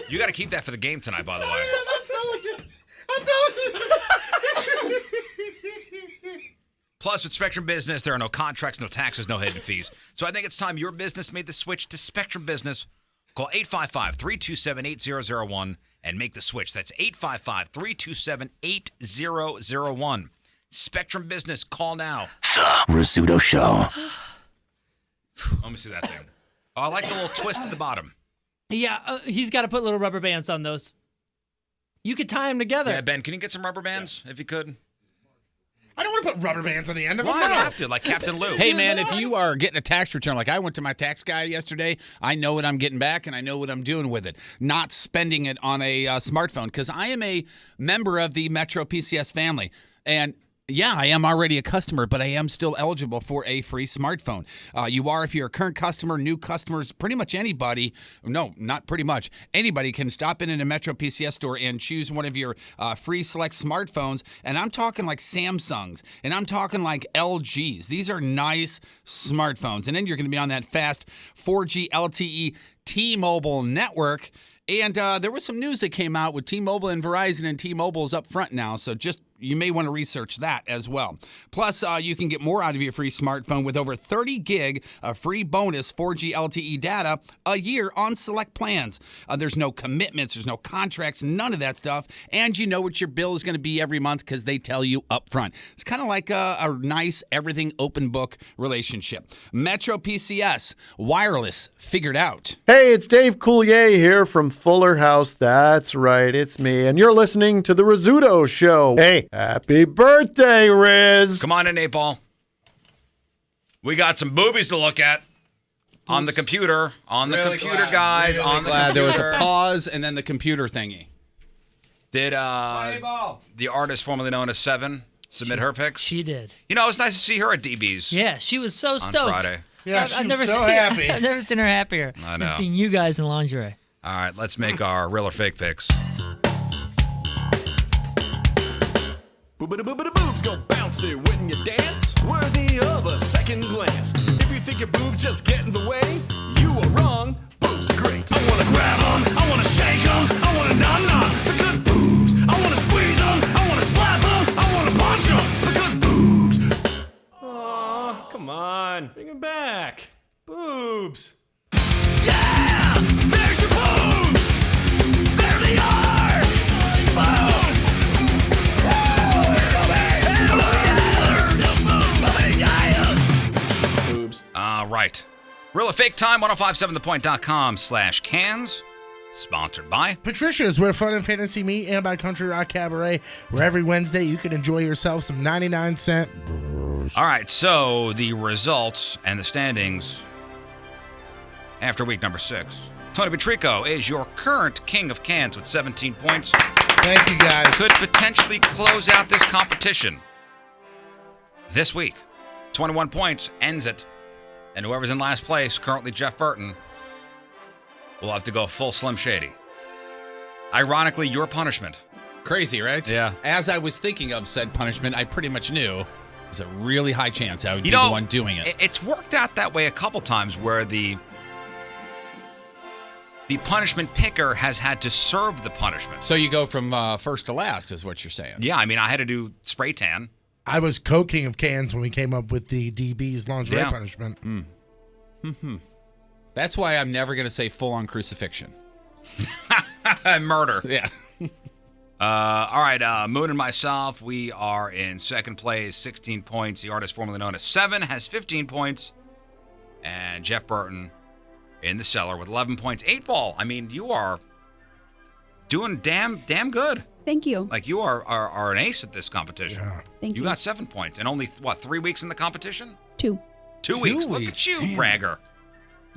You got to keep that for the game tonight, by the way. I'm telling you. Plus, with Spectrum Business, there are no contracts, no taxes, no hidden fees. So I think it's time your business made the switch to Spectrum Business. Call 855-327-8001 and make the switch. That's 855-327-8001. Spectrum Business, call now. The Rizzuto Show. Let me see that thing. Oh, I like the little twist at the bottom. Yeah, he's got to put little rubber bands on those. You could tie them together. Yeah, Ben, can you get some rubber bands if you could? I don't want to put rubber bands on the end of Why them. do No. you have to, like Captain Lou? Hey, man, if you are getting a tax return, like I went to my tax guy yesterday, I know what I'm getting back and I know what I'm doing with it. Not spending it on a smartphone, because I am a member of the Metro PCS family. And yeah, I am already a customer, but I am still eligible for a free smartphone. You are if you're a current customer, new customers, pretty much anybody. No, not pretty much. Anybody can stop in a Metro PCS store and choose one of your free select smartphones. And I'm talking like Samsungs, and I'm talking like LGs. These are nice smartphones. And then you're going to be on that fast 4G LTE T-Mobile network. And there was some news that came out with T-Mobile and Verizon, and T-Mobile's up front now. So just you may want to research that as well. Plus, you can get more out of your free smartphone with over 30 gig of free bonus 4G LTE data a year on select plans. There's no commitments, there's no contracts, none of that stuff. And you know what your bill is going to be every month because they tell you up front. It's kind of like a nice everything open book relationship. Metro PCS, wireless, figured out. Hey, it's Dave Coulier here from Fuller House. That's right, it's me. And you're listening to The Rizzuto Show. Hey, happy birthday, Riz. Come on in, 8-Ball. We got some boobies to look at on the computer. On the computer, guys. On the computer. There was a pause and then the computer thingy. Did the artist formerly known as Seven submit her pics? She did. You know, it was nice to see her at DB's. Yeah, she was so stoked. On Friday. Yeah, she was so happy. I've never seen her happier I know. than seeing you guys in lingerie. All right, let's make our real or fake picks. Boobs go bouncy when you dance, worthy of a second glance. If you think your boobs just get in the way, you are wrong. Boobs are great. I wanna grab 'em, I wanna shake 'em, I wanna nom-nom, because boobs. I wanna squeeze 'em, I wanna slap 'em, I wanna punch 'em, because boobs. Aw, come on, bring 'em back. Boobs. Yeah! There's your boobs! There they are! Boom! Boobs. All right. Real or fake time, 1057thepoint.com/cans. Sponsored by Patricia's, where fun and fantasy meet, and by Country Rock Cabaret, where every Wednesday you can enjoy yourself some 99-cent brews. All right, so the results and the standings after week number 6. Tony Patrico is your current king of cans with 17 points. Thank you, guys. Could potentially close out this competition this week. 21 points ends it. And whoever's in last place, currently Jeff Burton, will have to go full Slim Shady. Ironically, your punishment. Crazy, right? Yeah. As I was thinking of said punishment, I pretty much knew there's a really high chance I would be the one doing it. It's worked out that way a couple times where the punishment picker has had to serve the punishment. So you go from first to last is what you're saying. Yeah, I mean, I had to do spray tan. I was co-king of cans when we came up with the DB's lingerie punishment. That's why I'm never going to say full-on crucifixion. Murder. Yeah. All right, Moon and myself, we are in second place, 16 points. The artist formerly known as Seven has 15 points. And Jeff Burton in the cellar with 11 points. 8 Ball, I mean, you are doing damn good. Thank you. Like, you are an ace at this competition. Yeah. Thank you. You got 7 points. And only, 3 weeks in the competition? 2. 2 weeks. Look at you, Damn. bragger.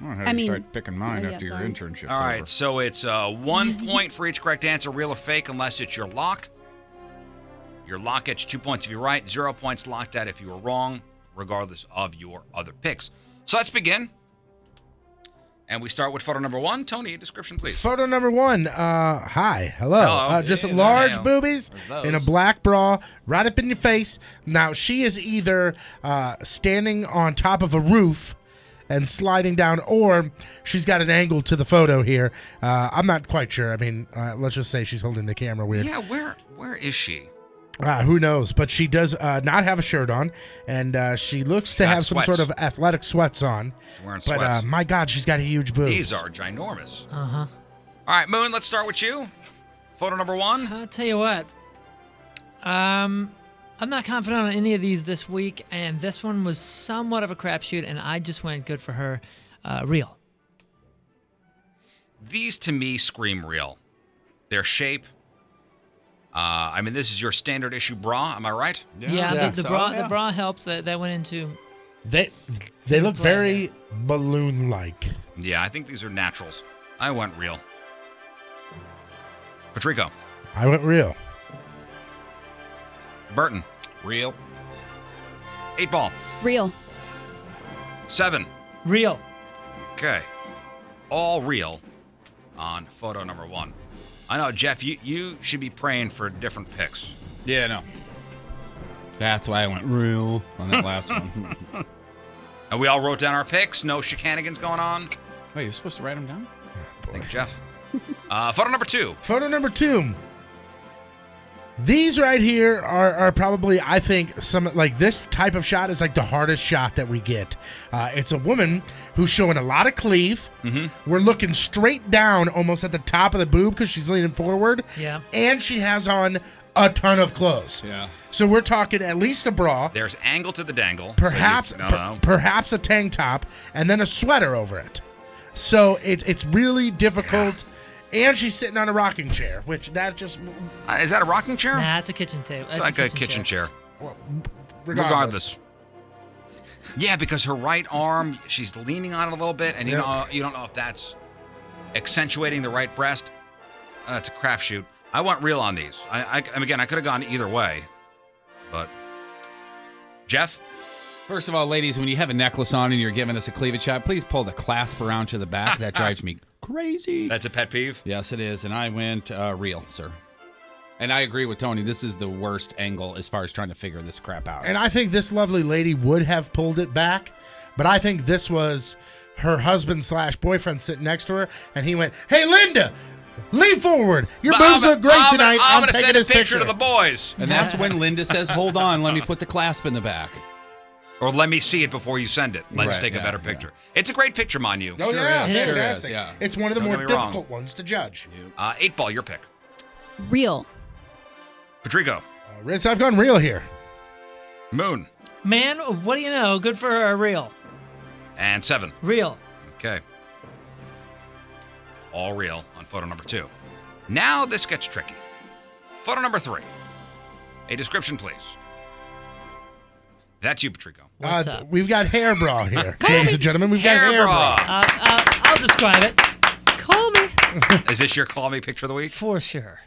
I'll have I you mean- start picking mine yeah, after your sorry. internship's All right, over. so it's 1 point for each correct answer, real or fake, unless it's your lock. Your lock gets 2 points if you're right, 0 points locked at if you were wrong, regardless of your other picks. So let's begin. And we start with photo number 1. Tony, description, please. Photo number 1. Hi. Hello. Hello. Just Yeah, large there. boobies There's in a those. black bra right up in your face. Now, she is either standing on top of a roof and sliding down, or she's got an angle to the photo here. I'm not quite sure. I mean, let's just say she's holding the camera weird. Yeah, where is she? Who knows? But she does not have a shirt on, and she looks to got have some sweats. sort of athletic sweats on. She's wearing But sweats. my God, she's got huge boobs. These are ginormous. Uh-huh. All right, Moon, let's start with you. Photo number 1. I'll tell you what. I'm not confident on any of these this week, and this one was somewhat of a crapshoot, and I just went good for her. Real. These, to me, scream real. Their shape. I mean, this is your standard issue bra, am I right? Yeah, the so, bra yeah. the bra helps. That went into. They look very balloon-like. Yeah, I think these are naturals. I went real. Patrico. I went real. Burton. Real. 8 Ball. Real. 7. Real. Okay. All real on photo number 1. I know, Jeff, you should be praying for different picks. Yeah, no. That's why I went real on that last one. And we all wrote down our picks. No shenanigans going on. Wait, you're supposed to write them down? Thank you, Jeff. Photo number 2. Photo number 2. These right here are probably, I think, some like this type of shot is like the hardest shot that we get. It's a woman who's showing a lot of cleave. Mm-hmm. We're looking straight down almost at the top of the boob because she's leaning forward. Yeah. And she has on a ton of clothes. Yeah. So we're talking at least a bra, There's angle to the dangle. perhaps So no. perhaps a tank top, and then a sweater over it. So it's really difficult. And she's sitting on a rocking chair, which that just Is that a rocking chair? Nah, it's a kitchen table. It's like a kitchen chair. regardless. Yeah, because her right arm, she's leaning on it a little bit, and you Yep. don't know if that's accentuating the right breast. It's a crapshoot. I went real on these. Again, I could have gone either way, but Jeff. First of all, ladies, when you have a necklace on and you're giving us a cleavage shot, please pull the clasp around to the back. That drives me crazy. That's a pet peeve. Yes, it is. And I went real, sir. And I agree with Tony. This is the worst angle as far as trying to figure this crap out. And I think this lovely lady would have pulled it back, but I think this was her husband/boyfriend sitting next to her, and he went, "Hey, Linda, lean forward. Your boobs look great tonight. I'm I'm gonna taking send a this picture to the boys. And that's when Linda says, hold on, let me put the clasp in the back. Or let me see it before you send it. Let's Right, take a yeah, better picture. It's a great picture, mind you. Oh, yeah, is. Sure fantastic. is, yeah. It's one of the Don't more get me wrong. difficult ones to judge. 8-ball, your pick. Real. Patrico. Riz, I've gone real here. Moon. Man, what do you know? Good for her. Real. And 7. Real. Okay. All real on photo number 2. Now this gets tricky. Photo number 3. A description, please. That's you, Patrico. What's up? We've got hair bra here. Ladies and gentlemen, we've got hair bra. I'll describe it. Call me. Is this your call me picture of the week? For sure.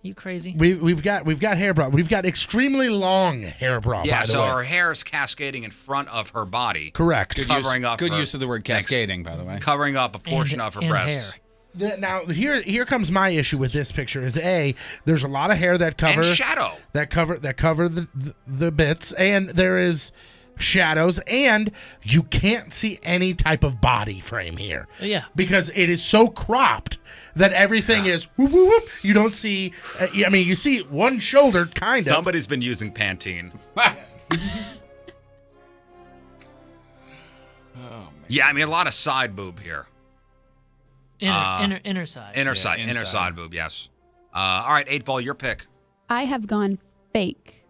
You crazy? We've got hair bra. We've got extremely long hair bra. Yeah, by the so way. her hair is cascading in front of her body. Correct. Covering up Good her- use of the word cascading, by the way. Covering up a portion of her and breasts. hair. Now here comes my issue with this picture. Is there's a lot of hair that cover And shadow. that cover the bits, and there is shadows, and you can't see any type of body frame here. Yeah. Because it is so cropped that everything is whoop, whoop, whoop. You don't see. I mean, you see one shoulder kind of. Somebody's been using Pantene. Yeah, I mean, a lot of side boob here. Inner side. Inner side boob, yes. All right, 8-ball, your pick. I have gone fake.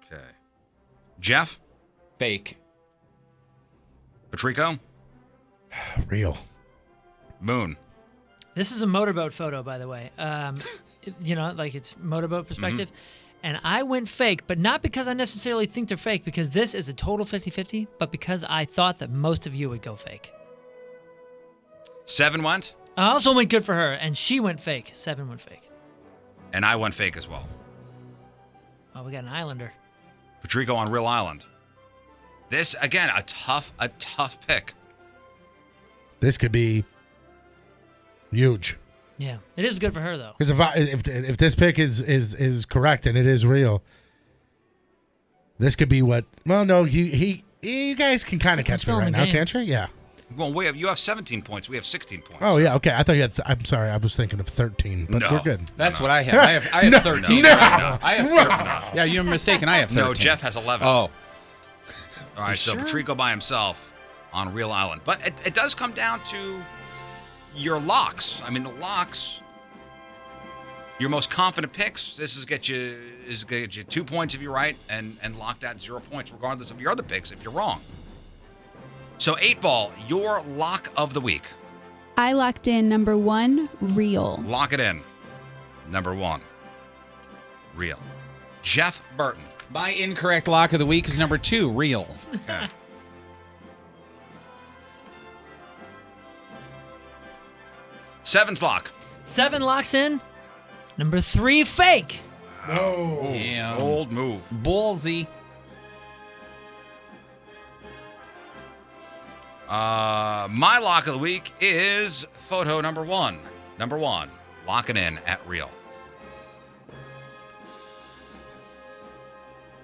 Okay. Jeff? Fake. Patrico? Real. Moon? This is a motorboat photo, by the way. Like it's motorboat perspective. And I went fake, but not because I necessarily think they're fake, because this is a total 50-50, but because I thought that most of you would go fake. 7 went? I also went good for her, and she went fake. 7 went fake. And I went fake as well. Oh, we got an Islander. Patrico on Real Island. This, again, a tough pick. This could be huge. Yeah, it is good for her, though. Because if this pick is correct and it is real, this could be what. Well, no, you guys can kind of catch me still in right the now, game. can't you? Yeah. Well, you have 17 points. We have 16 points. Oh yeah. Okay. I thought you had. I'm sorry. I was thinking of 13, but No. we're good. That's what I have. I have No, 13 no. right now. I have 13. Yeah, you're mistaken. I have 13. No, Jeff has 11. Oh. All right, so sure? Patrico by himself on Real Island. But it does come down to your locks. I mean, the locks, your most confident picks, this is get you 2 points if you're right and locked at 0 points, regardless of your other picks if you're wrong. So 8-ball, your lock of the week. I locked in number 1, real. Lock it in. Number 1, real. Jeff Burton. My incorrect lock of the week is number 2, real. Okay. Seven's lock. 7 locks in. Number 3, fake. No. Damn. Old move. Ballsy. My lock of the week is photo number 1. Number 1. Lock it in at real.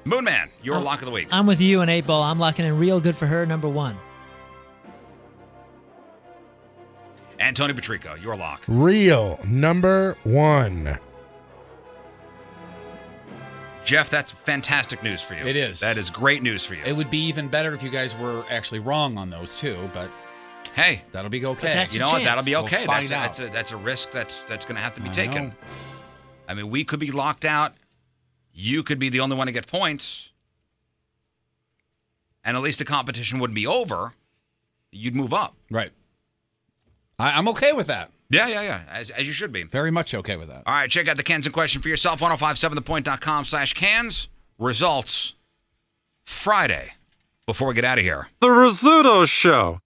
Moonman, your lock of the week. I'm with you and 8-ball. I'm locking in real good for her, number 1. And Tony Patrico, your lock. Real number 1. Jeff, that's fantastic news for you. It is. That is great news for you. It would be even better if you guys were actually wrong on those two, but hey, that'll be okay. that's you your know what? chance. That'll be okay. We'll find out. That's a risk that's going to have to be I taken. know. I mean, we could be locked out. You could be the only one to get points. And at least the competition wouldn't be over. You'd move up. Right. I'm okay with that. Yeah. As you should be. Very much okay with that. All right, check out the Cans in question for yourself. 1057thepoint.com/cans. Results Friday. Before we get out of here. The Rizzuto Show.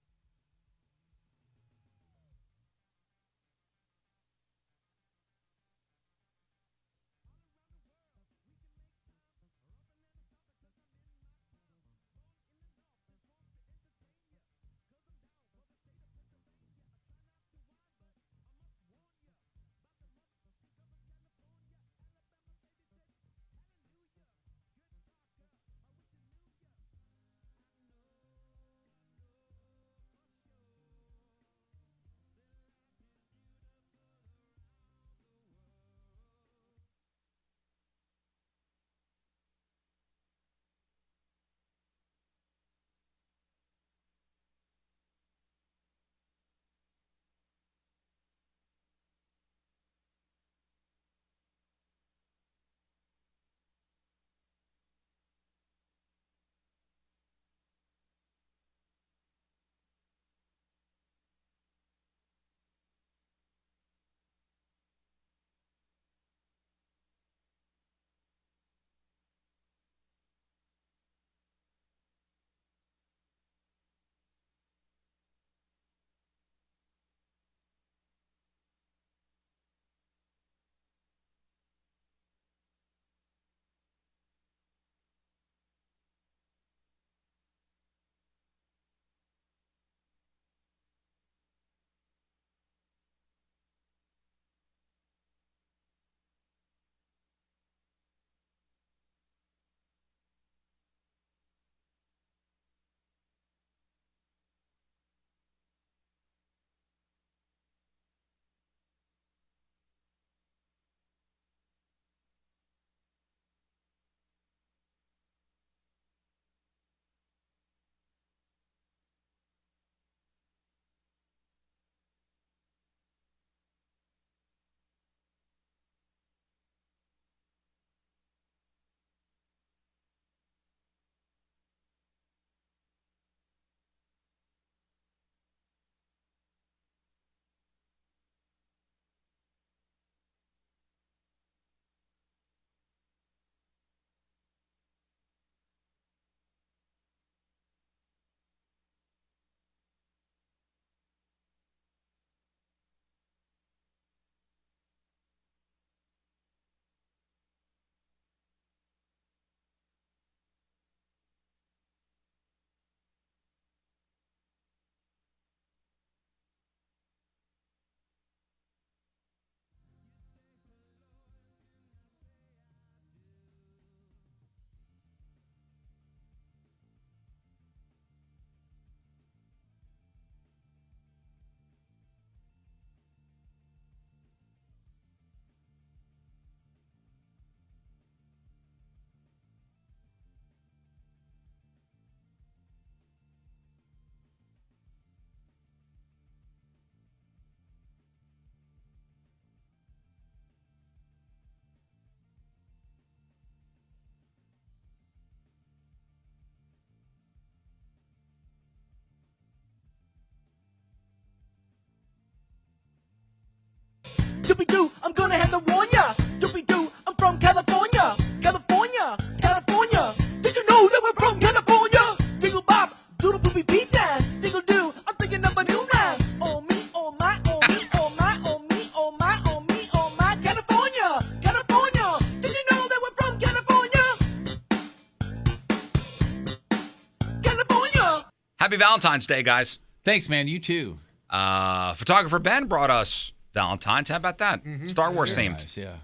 Happy Valentine's Day, guys. Thanks, man. You too. Photographer Ben brought us Valentine's. How about that? Star Wars Very themed. nice, yeah.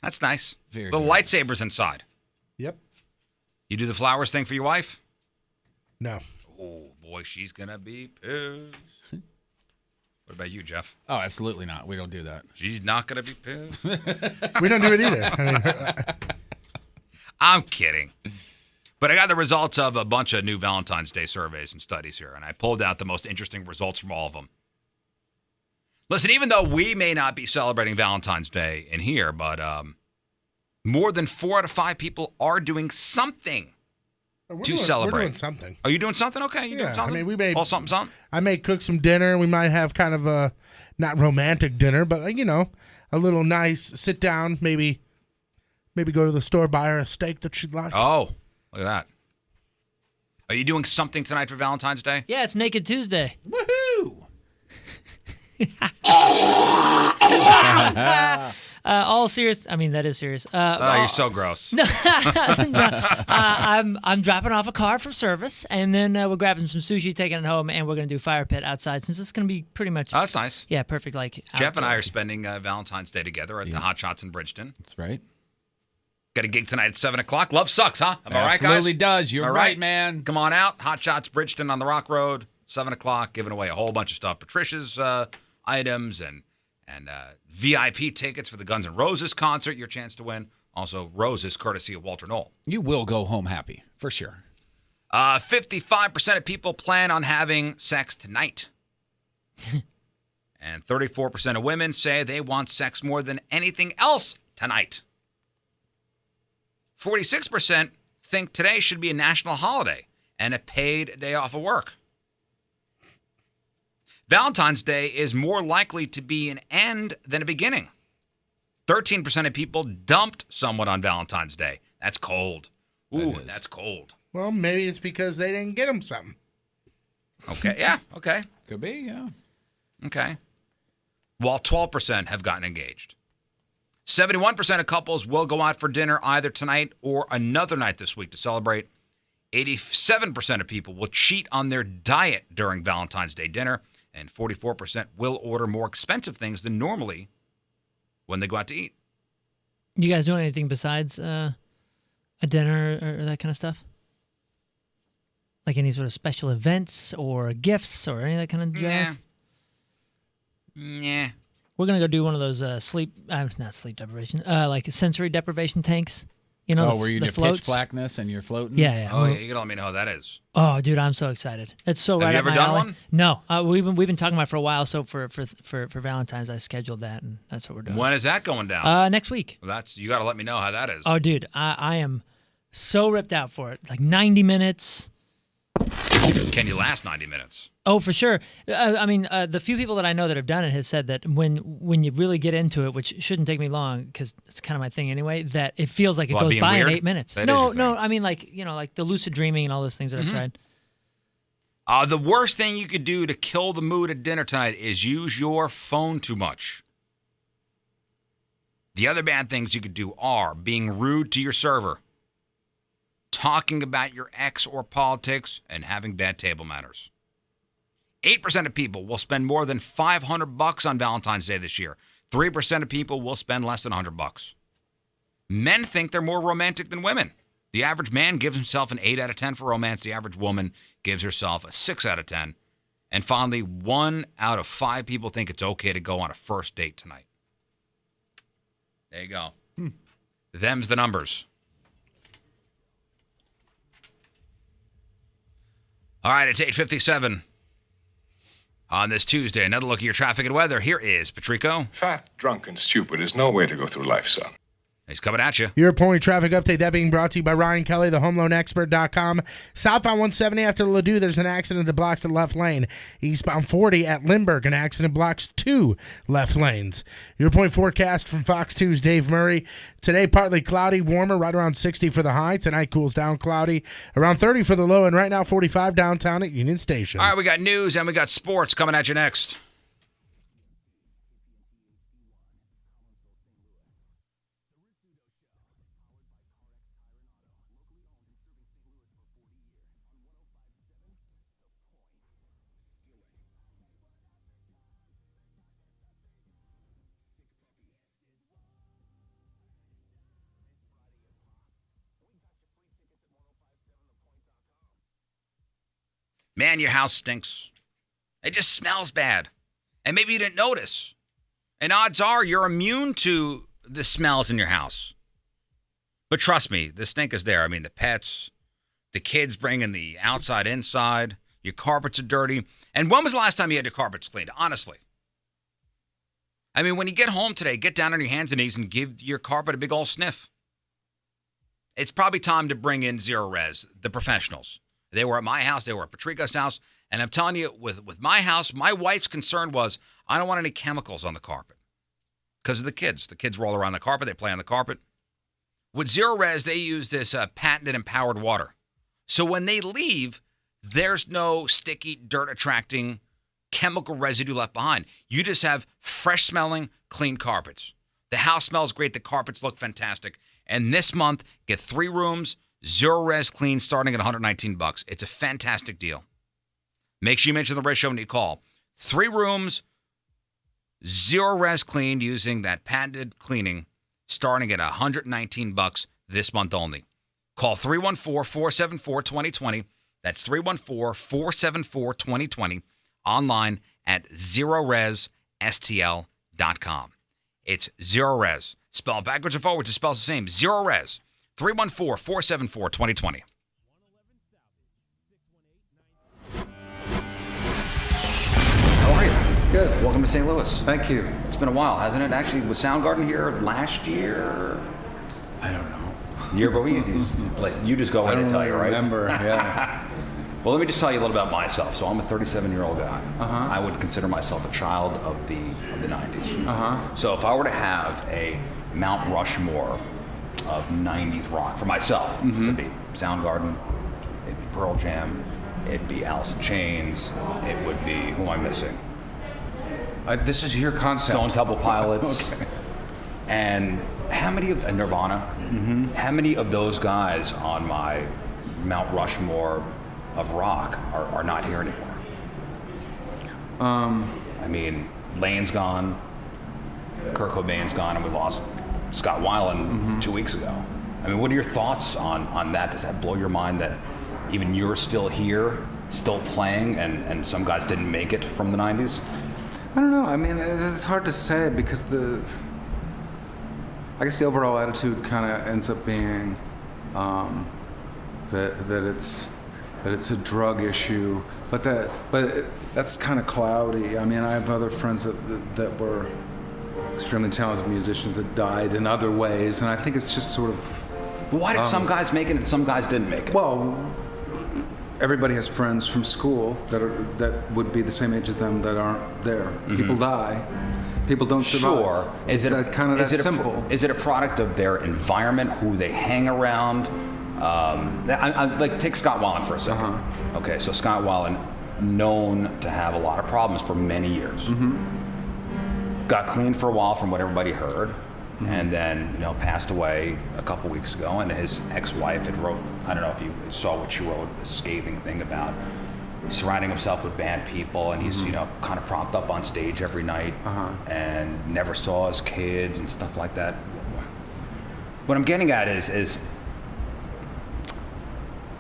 That's nice. Very Little nice. lightsabers inside. Yep. You do the flowers thing for your wife? No. Oh, boy, she's going to be pissed. What about you, Jeff? Oh, absolutely not. We don't do that. She's not going to be pissed. We don't do it either. I mean, I'm kidding. But I got the results of a bunch of new Valentine's Day surveys and studies here, and I pulled out the most interesting results from all of them. Listen, even though we may not be celebrating Valentine's Day in here, but more than 4 out of 5 people are doing something to celebrate. We're doing something. Are you doing something? Okay, you doing something? I mean, we made something. I may cook some dinner. We might have kind of a not romantic dinner, but a little nice sit down. Maybe go to the store, buy her a steak that she'd like. Oh, look at that. Are you doing something tonight for Valentine's Day? Yeah, it's Naked Tuesday. Woohoo! All serious. I mean, that is serious. You're so gross. I'm dropping off a car for service, and then we're grabbing some sushi, taking it home, and we're going to do fire pit outside since it's going to be pretty much. Oh, that's nice. Yeah, perfect. Like Jeff and I are spending Valentine's Day together at the Hot Shots in Bridgeton. That's right. Got a gig tonight at 7 o'clock. Love sucks, huh? Am I right, guys? Absolutely does. You're All right, man. Come on out. Hot Shots Bridgeton on the Rock Road, 7 o'clock, giving away a whole bunch of stuff. Patricia's items and VIP tickets for the Guns N' Roses concert, your chance to win. Also, roses courtesy of Walter Knoll. You will go home happy, for sure. 55% of people plan on having sex tonight. And 34% of women say they want sex more than anything else tonight. 46% think today should be a national holiday and a paid day off of work. Valentine's Day is more likely to be an end than a beginning. 13% of people dumped someone on Valentine's Day. That's cold. Ooh, that's cold. Well, maybe it's because they didn't get him something. Okay, yeah, okay. Could be, yeah. Okay. While 12% have gotten engaged. 71% of couples will go out for dinner either tonight or another night this week to celebrate. 87% of people will cheat on their diet during Valentine's Day dinner. And 44% will order more expensive things than normally when they go out to eat. You guys doing anything besides a dinner or that kind of stuff? Like any sort of special events or gifts or any of that kind of jazz? Yeah. We're going to go do one of those not sleep deprivation, like sensory deprivation tanks. You know, where you the get floats? pitch blackness and you're floating? Yeah. Oh, yeah, you gotta let me know how that is. Oh, dude, I'm so excited. It's so right Have you up ever my done alley. one? No. We've been talking about it for a while, so for Valentine's, I scheduled that, and that's what we're doing. When is that going down? Next week. Well, you gotta let me know how that is. Oh, dude, I am so ripped out for it. Like 90 minutes. Can you last 90 minutes? Oh, for sure. The few people that I know that have done it have said that when you really get into it, which shouldn't take me long because it's kind of my thing anyway, that it feels like it goes by in 8 minutes. No, I mean like the lucid dreaming and all those things that I've tried. The worst thing you could do to kill the mood at dinner tonight is use your phone too much. The other bad things you could do are being rude to your server, talking about your ex or politics, and having bad table manners. 8% of people will spend more than $500 on Valentine's Day this year. 3% of people will spend less than $100. Men think they're more romantic than women. The average man gives himself an 8 out of 10 for romance. The average woman gives herself a 6 out of 10. And finally, 1 out of 5 people think it's okay to go on a first date tonight. There you go. Them's the numbers. All right, it's 8:57 on this Tuesday. Another look at your traffic and weather. Here is Patrico. Fat, drunk, and stupid is no way to go through life, son. He's coming at you. Your Pony traffic update, that being brought to you by Ryan Kelly, thehomeloanexpert.com. Southbound 170 after Ladue, there's an accident that blocks the left lane. Eastbound 40 at Lindbergh, an accident blocks 2 left lanes. Your Point forecast from Fox 2's Dave Murray. Today, partly cloudy, warmer, right around 60 for the high. Tonight, cools down, cloudy, around 30 for the low, and right now, 45 downtown at Union Station. All right, we got news and we got sports coming at you next. Man, your house stinks. It just smells bad. And maybe you didn't notice. And odds are you're immune to the smells in your house. But trust me, the stink is there. I mean, the pets, the kids bringing the outside inside, your carpets are dirty. And when was the last time you had your carpets cleaned? Honestly. I mean, when you get home today, get down on your hands and knees and give your carpet a big old sniff. It's probably time to bring in Zero Res, the professionals. They were at my house. They were at Patrica's house. And I'm telling you, with my house, my wife's concern was, I don't want any chemicals on the carpet because of the kids. The kids roll around the carpet. They play on the carpet. With Zero Res, they use this patented empowered water. So when they leave, there's no sticky, dirt-attracting chemical residue left behind. You just have fresh-smelling, clean carpets. The house smells great. The carpets look fantastic. And this month, get 3 rooms, Zero Res clean, starting at $119. It's a fantastic deal. Make sure you mention the Res Show when you call. 3 rooms, Zero Res cleaned using that patented cleaning, starting at $119 this month only. Call 314-474-2020. That's 314-474-2020. Online at ZeroResSTL.com. It's Zero Res. Spelled backwards or forwards, it spells the same. Zero Res. 314-474-2020. How are you? Good. Welcome to St. Louis. Thank you. It's been a while, hasn't it? Actually, was Soundgarden here last year? I don't know. Year, but you just go ahead and tell you, right? I don't remember, yeah. Well, let me just tell you a little about myself. So I'm a 37-year-old guy. Uh-huh. I would consider myself a child of the 90s. Uh-huh. So if I were to have a Mount Rushmore of 90s rock for myself, it'd be Soundgarden, it'd be Pearl Jam, it'd be Alice in Chains, it would be, who am I missing? This is your concept. Stone Temple Pilots. Okay. And how many of Nirvana? How many of those guys on my Mount Rushmore of rock are not here anymore? I mean, Lane's gone, Kurt Cobain's gone, and we lost Scott Weiland 2 weeks ago. I mean, what are your thoughts on that? Does that blow your mind that even you're still here, still playing, and some guys didn't make it from the 90s? I don't know. I mean, it's hard to say because I guess the overall attitude kind of ends up being that it's a drug issue, but that's kind of cloudy. I mean, I have other friends that were extremely talented musicians that died in other ways, and I think it's just sort of. But why did some guys make it and some guys didn't make it? Well, everybody has friends from school that would be the same age as them that aren't there. People die. People don't survive. Sure. Is it that simple? Is it a product of their environment, who they hang around? Like, take Scott Weiland for a second. Okay, so Scott Weiland, known to have a lot of problems for many years. Got clean for a while from what everybody heard, and then passed away a couple weeks ago. And his ex-wife had wrote, I don't know if you saw what she wrote, a scathing thing about surrounding himself with bad people, and he's kind of propped up on stage every night, and never saw his kids and stuff like that. What I'm getting at is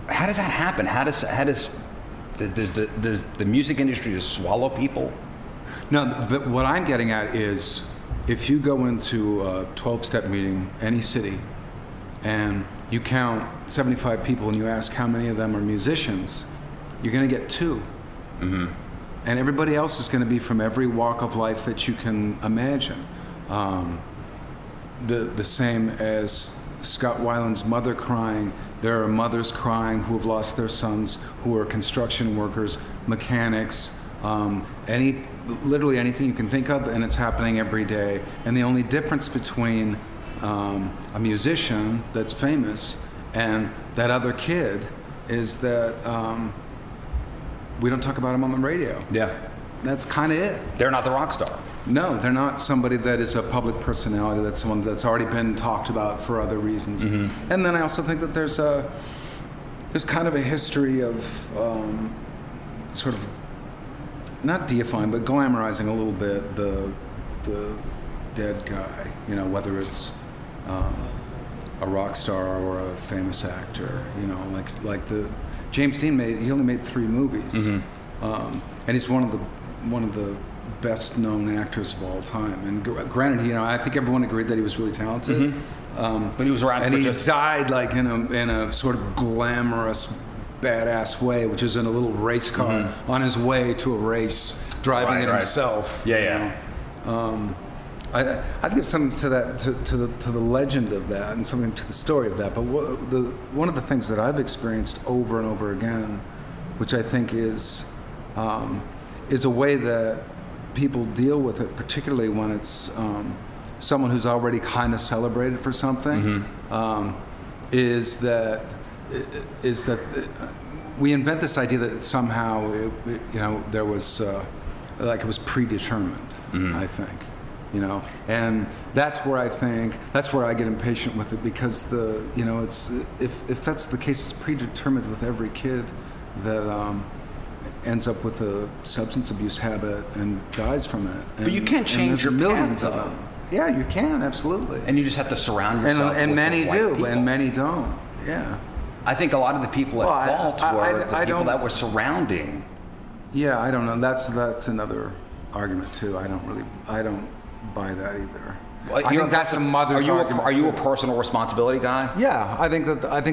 how does that happen? How does the music industry just swallow people? No, what I'm getting at is if you go into a 12-step meeting, any city, and you count 75 people and you ask how many of them are musicians, you're going to get 2. And everybody else is going to be from every walk of life that you can imagine. The same as Scott Weiland's mother crying, there are mothers crying who have lost their sons, who are construction workers, mechanics, literally anything you can think of, and it's happening every day. And the only difference between a musician that's famous and that other kid is that we don't talk about him on the radio. Yeah. That's kind of it. They're not the rock star. No, they're not somebody that is a public personality. That's someone that's already been talked about for other reasons. And then I also think that there's kind of a history of sort of not deifying, but glamorizing a little bit the dead guy. Whether it's a rock star or a famous actor. You know, like the James Dean he only made 3 movies, and he's one of the best known actors of all time. And granted, you know, I think everyone agreed that he was really talented. But he was around, and for he just died like in a sort of glamorous, badass way, which is in a little race car on his way to a race, driving it himself. Yeah. I think there's something to that, to the legend of that, and something to the story of that. But one of the things that I've experienced over and over again, which I think is a way that people deal with it, particularly when it's someone who's already kind of celebrated for something, is that we invent this idea that somehow there was like it was predetermined. I think, you know, and that's where I get impatient with it, because it's if that's the case, it's predetermined with every kid that ends up with a substance abuse habit and dies from it. But you can't change your millions path, of them. Yeah, you can, absolutely. And you just have to surround yourself and with many the right do, people. and many don't. Yeah. I think a lot of the people at fault were the people that were surrounding. Yeah, I don't know. That's another argument too. I don't buy that either. Well, I think that's a mother's argument. Are you a personal responsibility guy? Yeah, I think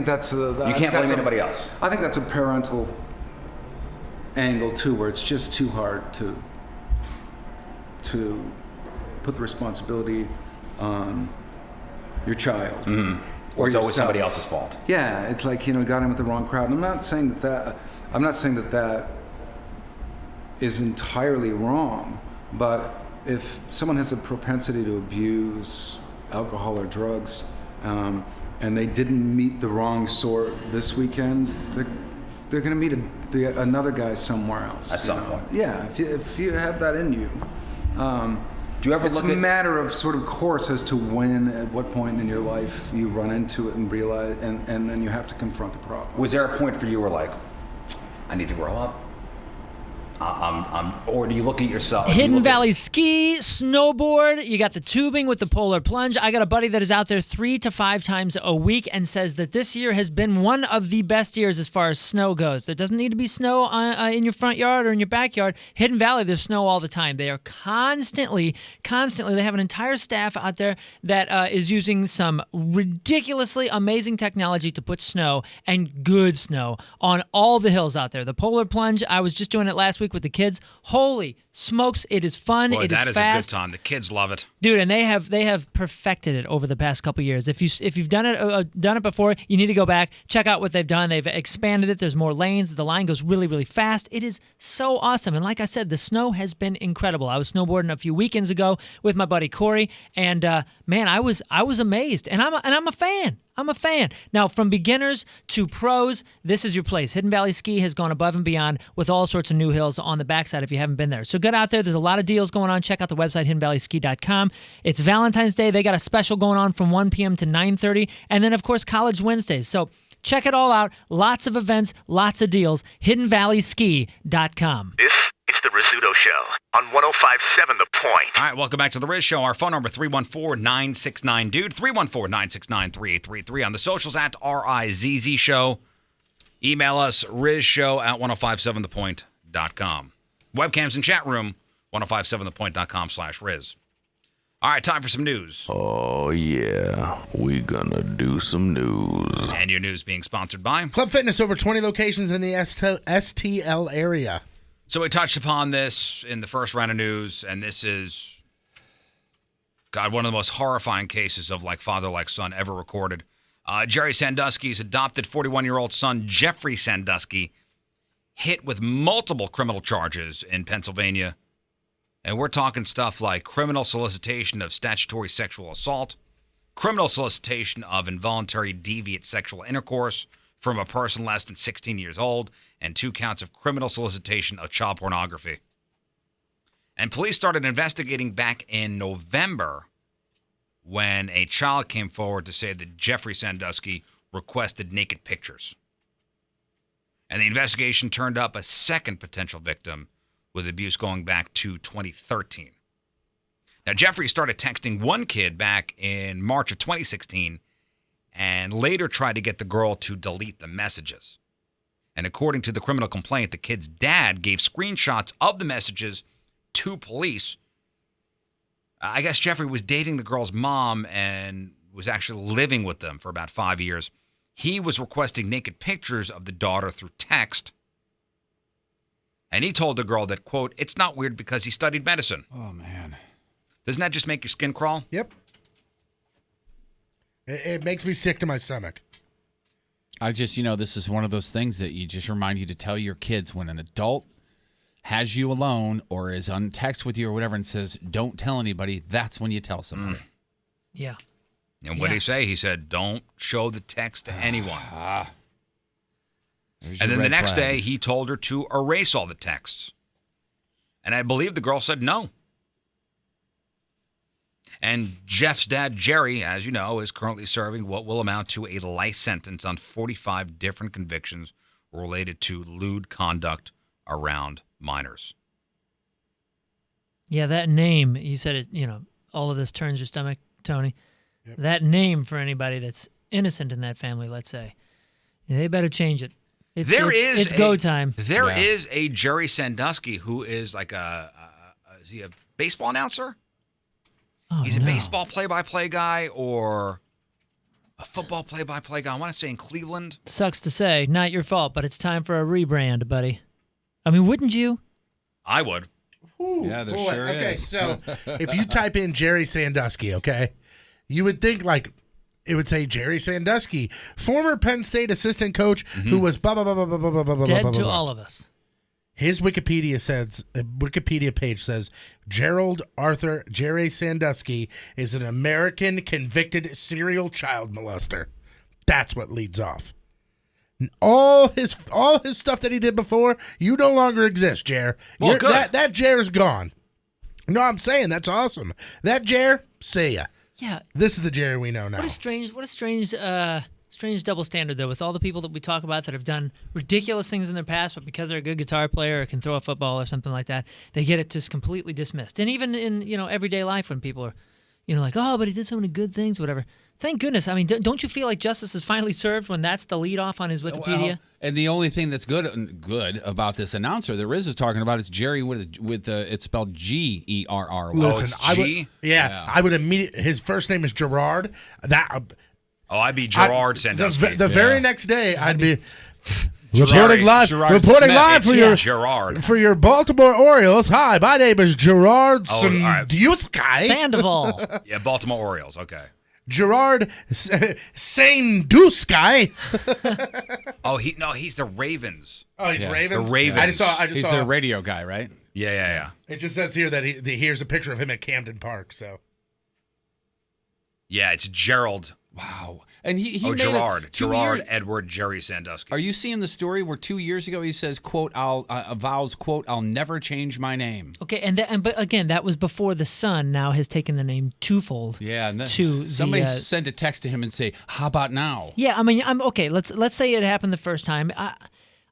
that's you can't blame anybody else. I think that's a parental angle too, where it's just too hard to put the responsibility on your child. Or it's always somebody else's fault. Yeah, it's like, you know, got in with the wrong crowd. And I'm not saying that is entirely wrong, but if someone has a propensity to abuse alcohol or drugs, and they didn't meet the wrong sort this weekend, they're going to meet another guy somewhere else. At some point. Yeah, if you have that in you. Do you ever it's look a matter of sort of course as to when, at what point in your life you run into it and realize, and then you have to confront the problem. Was there a point for you where like, I need to grow up? Or do you look at yourself? Hidden Valley ski, snowboard. You got the tubing with the polar plunge. I got a buddy that is out there 3 to 5 times a week and says that this year has been one of the best years as far as snow goes. There doesn't need to be snow in your front yard or in your backyard. Hidden Valley, there's snow all the time. They are constantly, they have an entire staff out there that is using some ridiculously amazing technology to put snow, and good snow, on all the hills out there. The polar plunge, I was just doing it last week with the kids. Holy smokes, it is fun. Boy, it that is is fast. a good time. The kids love it, dude. And they have perfected it over the past couple years. If you've done it before, you need to go back, check out what they've done. They've expanded it. There's more lanes. The line goes really, really fast. It is so awesome. And like I said, the snow has been incredible. I was snowboarding a few weekends ago with my buddy Corey, and man, I was amazed. And I'm a fan. I'm a fan. Now, from beginners to pros, this is your place. Hidden Valley Ski has gone above and beyond with all sorts of new hills on the backside if you haven't been there. So get out there. There's a lot of deals going on. Check out the website, hiddenvalleyski.com. It's Valentine's Day. They got a special going on from 1 p.m. to 9:30. And then, of course, College Wednesdays. So check it all out. Lots of events, lots of deals. hiddenvalleyski.com. This is the Rizzuto Show on 105.7 The Point. All right, welcome back to the Riz Show. Our phone number, 314-969-DUDE, 314-969-3833. On the socials, at RIZZ Show. Email us, rizshow@1057thepoint.com. Webcams and chat room, 1057thepoint.com/Riz. All right, time for some news. Oh, yeah. We gonna do some news. And your news being sponsored by Club Fitness, over 20 locations in the STL area. So we touched upon this in the first round of news, and this is, God, one of the most horrifying cases of like father, like son ever recorded. Jerry Sandusky's adopted 41-year-old son, Jeffrey Sandusky, hit with multiple criminal charges in Pennsylvania. And we're talking stuff like criminal solicitation of statutory sexual assault, criminal solicitation of involuntary deviant sexual intercourse from a person less than 16 years old, and 2 counts of criminal solicitation of child pornography. And police started investigating back in November when a child came forward to say that Jeffrey Sandusky requested naked pictures. And the investigation turned up a second potential victim with abuse going back to 2013. Now, Jeffrey started texting one kid back in March of 2016, and later tried to get the girl to delete the messages. And according to the criminal complaint, the kid's dad gave screenshots of the messages to police. I guess Jeffrey was dating the girl's mom and was actually living with them for about 5 years. He was requesting naked pictures of the daughter through text. And he told the girl that, quote, it's not weird because he studied medicine. Oh, man. Doesn't that just make your skin crawl? Yep. It makes me sick to my stomach. I just, this is one of those things that you just remind you to tell your kids when an adult has you alone or is on text with you or whatever and says, don't tell anybody, that's when you tell somebody. Yeah. And what did he say? He said, don't show the text to anyone. And then the next day, he told her to erase all the texts. And I believe the girl said no. And Jeff's dad, Jerry, as you know, is currently serving what will amount to a life sentence on 45 different convictions related to lewd conduct around minors. Yeah, that name, you said it, all of this turns your stomach, Tony. Yep. That name for anybody that's innocent in that family, let's say, they better change it. It's go time. There is a Jerry Sandusky who is like is he a baseball announcer? Oh, He's a baseball play-by-play guy or a football play-by-play guy. I want to say in Cleveland. Sucks to say, not your fault, but it's time for a rebrand, buddy. I mean, wouldn't you? I would. Ooh, yeah, there sure is. Okay, so if you type in Jerry Sandusky, okay, you would think it would say Jerry Sandusky, former Penn State assistant coach who was blah blah blah blah blah blah blah blah. Dead to all of us. His Wikipedia page says Gerald Arthur Jerry Sandusky is an American convicted serial child molester. That's what leads off. All his stuff that he did before, you no longer exist, Jer. Well, good. That Jer's gone. No, I'm saying that's awesome. That Jer, see ya. Yeah. This is the Jerry we know now. What a strange double standard, though, with all the people that we talk about that have done ridiculous things in their past, but because they're a good guitar player or can throw a football or something like that, they get it just completely dismissed. And even in, everyday life when people are, like, oh, but he did so many good things, whatever. Thank goodness. I mean, don't you feel like justice is finally served when that's the lead off on his Wikipedia? Well, and the only thing that's good about this announcer that Riz is talking about is Jerry with it's spelled Gerry. Listen, I would immediately. His first name is Gerard. I'd be Gerard Sandusky. The very next day, I'd be Gerard live for your Baltimore Orioles. Hi, my name is Gerard Sandusky. Sandoval. Yeah, Baltimore Orioles. Okay. Gerard Sandusky. He's the Ravens. Oh, he's Ravens? The Ravens. He's their radio guy, right? Yeah. It just says here that here's a picture of him at Camden Park. So. Yeah, it's Gerald. Wow. And he Gerard Edward Jerry Sandusky. Are you seeing the story where 2 years ago he says, quote, vows, quote, I'll never change my name. Okay, but again, that was before the son now has taken the name twofold. Yeah, and somebody sent a text to him and say, how about now? Yeah, I mean, okay, let's say it happened the first time.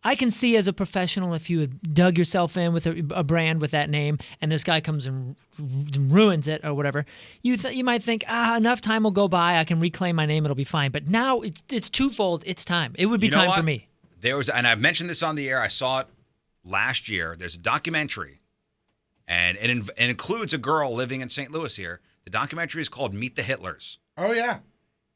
I can see as a professional if you had dug yourself in with a brand with that name and this guy comes and ruins it or whatever, you might think, enough time will go by, I can reclaim my name, it'll be fine. But now it's twofold, it's time. It would be time for me. And I've mentioned this on the air, I saw it last year. There's a documentary, and it includes a girl living in St. Louis here. The documentary is called Meet the Hitlers. Oh, yeah.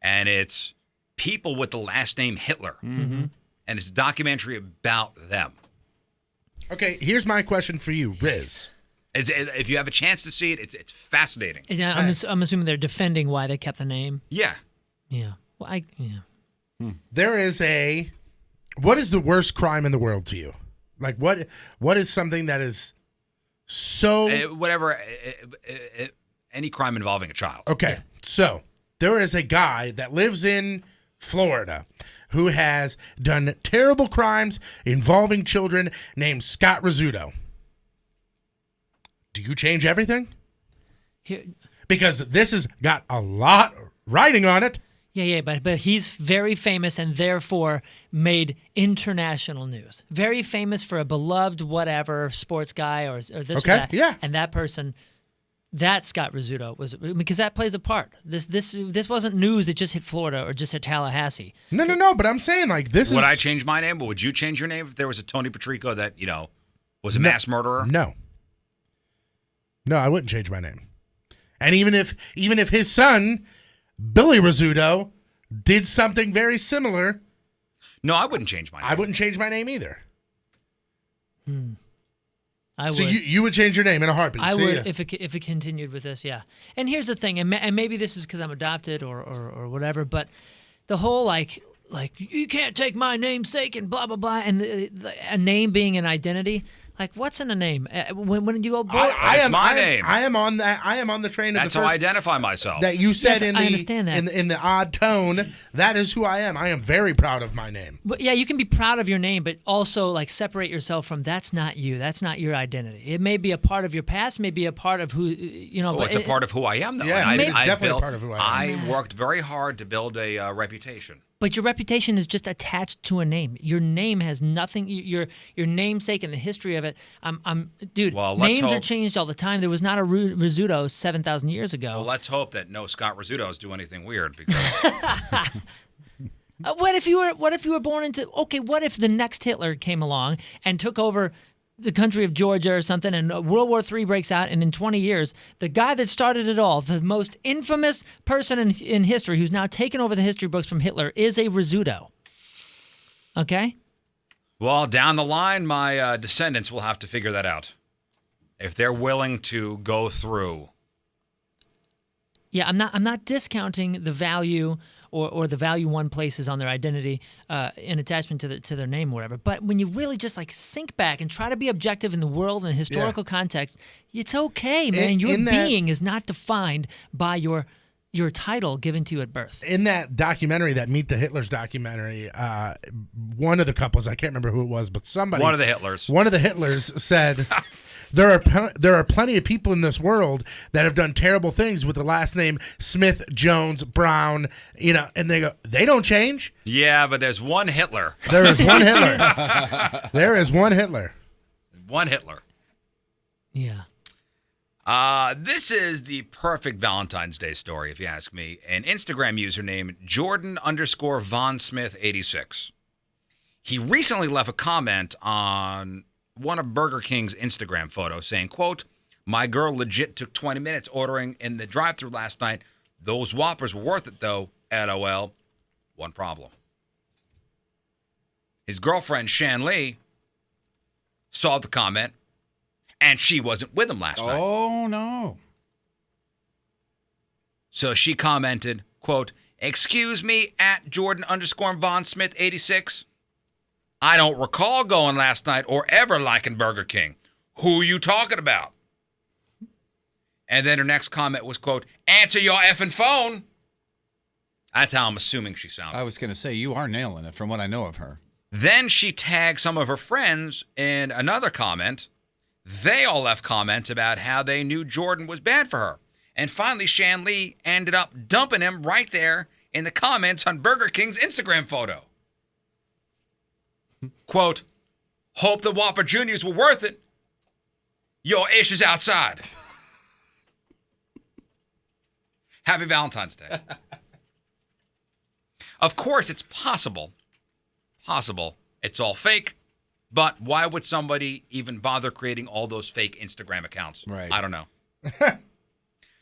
And it's people with the last name Hitler. Mm-hmm. And it's a documentary about them. Okay, here's my question for you, Riz. If you have a chance to see it, it's fascinating. Yeah, I'm assuming they're defending why they kept the name. Yeah. Yeah. Well, There is what is the worst crime in the world to you? Like, what is something that is so... any crime involving a child. Okay, so there is a guy that lives in Florida who has done terrible crimes involving children named Scott Rizzuto. Do you change everything? Because this has got a lot writing on it. Yeah, but he's very famous and therefore made international news. Very famous for a beloved whatever sports guy or this or that. Yeah. And that person That Scott Rizzuto was, because that plays a part. This wasn't news that just hit Florida or just hit Tallahassee. No. But I'm saying like this is. Would I change my name? But would you change your name if there was a Tony Patrico that was a mass murderer? No, I wouldn't change my name. And even if his son, Billy Rizzuto, did something very similar, no, I wouldn't change my name. I wouldn't change my name either. I would. So you would change your name in a heartbeat? I would if it continued with this, yeah. And here's the thing, and maybe this is because I'm adopted or whatever, but the whole like you can't take my namesake and blah blah blah, and a name being an identity. Like, what's in a name? When you go, it's my name. I am on that. I am on the train. That's how I identify myself. That you said I understand that. in the odd tone. That is who I am. I am very proud of my name. But yeah, you can be proud of your name, but also like separate yourself from that's not you. That's not your identity. It may be a part of your past, may be a part of who but it's a part of who I am, though. Yeah, it's definitely a part of who I am. I worked very hard to build a reputation. But your reputation is just attached to a name. Your name has nothing. Your namesake and the history of it. Dude. Well, names are changed all the time. There was not a Rizzuto 7,000 years ago. Well, let's hope that no Scott Rizzutos do anything weird. Because what if you were born into? Okay, what if the next Hitler came along and took over the country of Georgia or something, and World War III breaks out, and in 20 years, the guy that started it all, the most infamous person in history, who's now taken over the history books from Hitler, is a Rizzuto. Okay? Well, down the line, my descendants will have to figure that out. If they're willing to go through. Yeah, I'm not discounting the value or the value one places on their identity in attachment to their name or whatever. But when you really just like sink back and try to be objective in the world and historical context, it's okay, man. Your being is not defined by your title given to you at birth. In that documentary, that Meet the Hitlers documentary, one of the couples, I can't remember who it was, but somebody. One of the Hitlers said, there are plenty of people in this world that have done terrible things with the last name Smith, Jones, Brown, and they go, they don't change. Yeah, but there's one Hitler. There is one Hitler. There is one Hitler. One Hitler. Yeah. This is the perfect Valentine's Day story, if you ask me. An Instagram username, Jordan_Von Smith 86. He recently left a comment on one of Burger King's Instagram photos saying, quote, "My girl legit took 20 minutes ordering in the drive-thru last night. Those Whoppers were worth it, though. LOL. One problem. His girlfriend, Shan Lee, saw the comment, and she wasn't with him last night. Oh, no. So she commented, quote, "Excuse me, at Jordan_Von Smith 86. I don't recall going last night or ever liking Burger King. Who you talking about?" And then her next comment was, quote, "Answer your effing phone." That's how I'm assuming she sounded. I was going to say, you are nailing it from what I know of her. Then she tagged some of her friends in another comment. They all left comments about how they knew Jordan was bad for her. And finally, Shan Lee ended up dumping him right there in the comments on Burger King's Instagram photo. Quote, "Hope the Whopper Juniors were worth it. Your ish is outside." Happy Valentine's Day. Of course, it's possible. It's all fake. But why would somebody even bother creating all those fake Instagram accounts? Right. I don't know.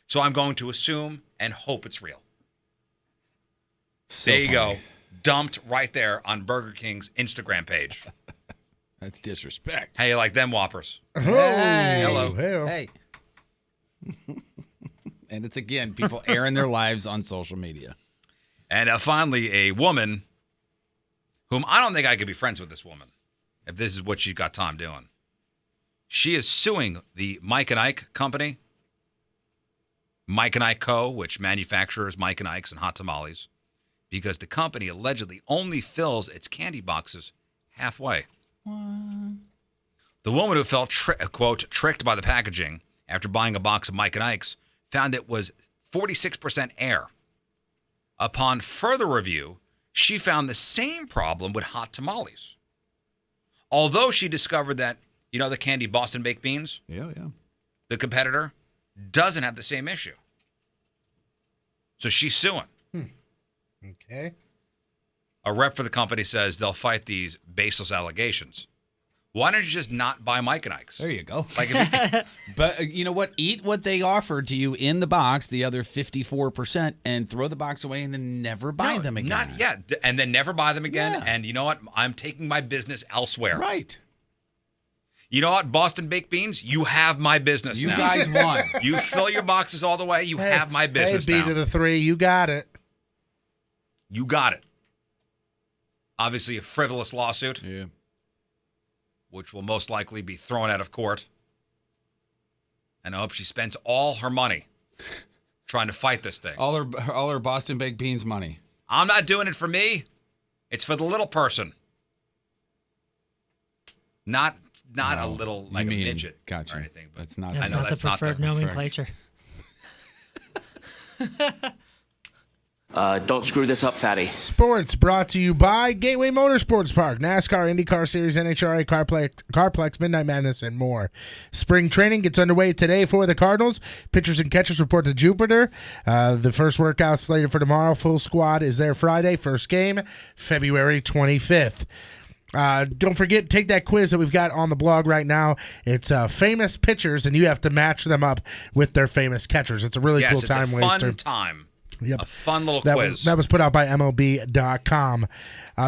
So I'm going to assume and hope it's real. So there you funny. go. Dumped right there on Burger King's Instagram page. That's disrespect. How you like them Whoppers? Hey. Hello. Hey. And it's, again, people airing their lives on social media. And finally, a woman whom I don't think I could be friends with this woman if this is what she's got time doing. She is suing the Mike and Ike company, Mike and Ike Co., which manufactures Mike and Ike's and hot tamales, because the company allegedly only fills its candy boxes halfway. What? The woman who felt, quote, tricked by the packaging after buying a box of Mike and Ike's found it was 46% air. Upon further review, she found the same problem with hot tamales. Although she discovered that, the candy Boston Baked Beans? Yeah. The competitor? doesn't have the same issue. So she's suing. Okay. A rep for the company says they'll fight these baseless allegations. Why don't you just not buy Mike and Ike's? There you go. Like, if But you know what? Eat what they offered to you in the box, the other 54%, and throw the box away and then never buy them again. Not yet. And then never buy them again. Yeah. And you know what? I'm taking my business elsewhere. Right. You know what? Boston Baked Beans, you have my business You now. guys won. You fill your boxes all the way. You have my business hey, B now. to the 3, you got it. You got it. Obviously, a frivolous lawsuit. Yeah. Which will most likely be thrown out of court. And I hope she spends all her money trying to fight this thing. All her Boston Baked Beans money. I'm not doing it for me. It's for the little person. Not a little, like a midget gotcha. or anything. But That's not. That's I know not the that's not preferred the nomenclature. Don't screw this up, fatty. Sports brought to you by Gateway Motorsports Park, NASCAR, IndyCar Series, NHRA, Carplex, Midnight Madness, and more. Spring training gets underway today for the Cardinals. Pitchers and catchers report to Jupiter. The first workout slated for tomorrow. Full squad is there Friday. First game, February 25th. Don't forget, take that quiz that we've got on the blog right now. It's famous pitchers, and you have to match them up with their famous catchers. It's a really cool time it's a waster. fun time. Yep. A fun little that quiz. that was put out by MLB.com.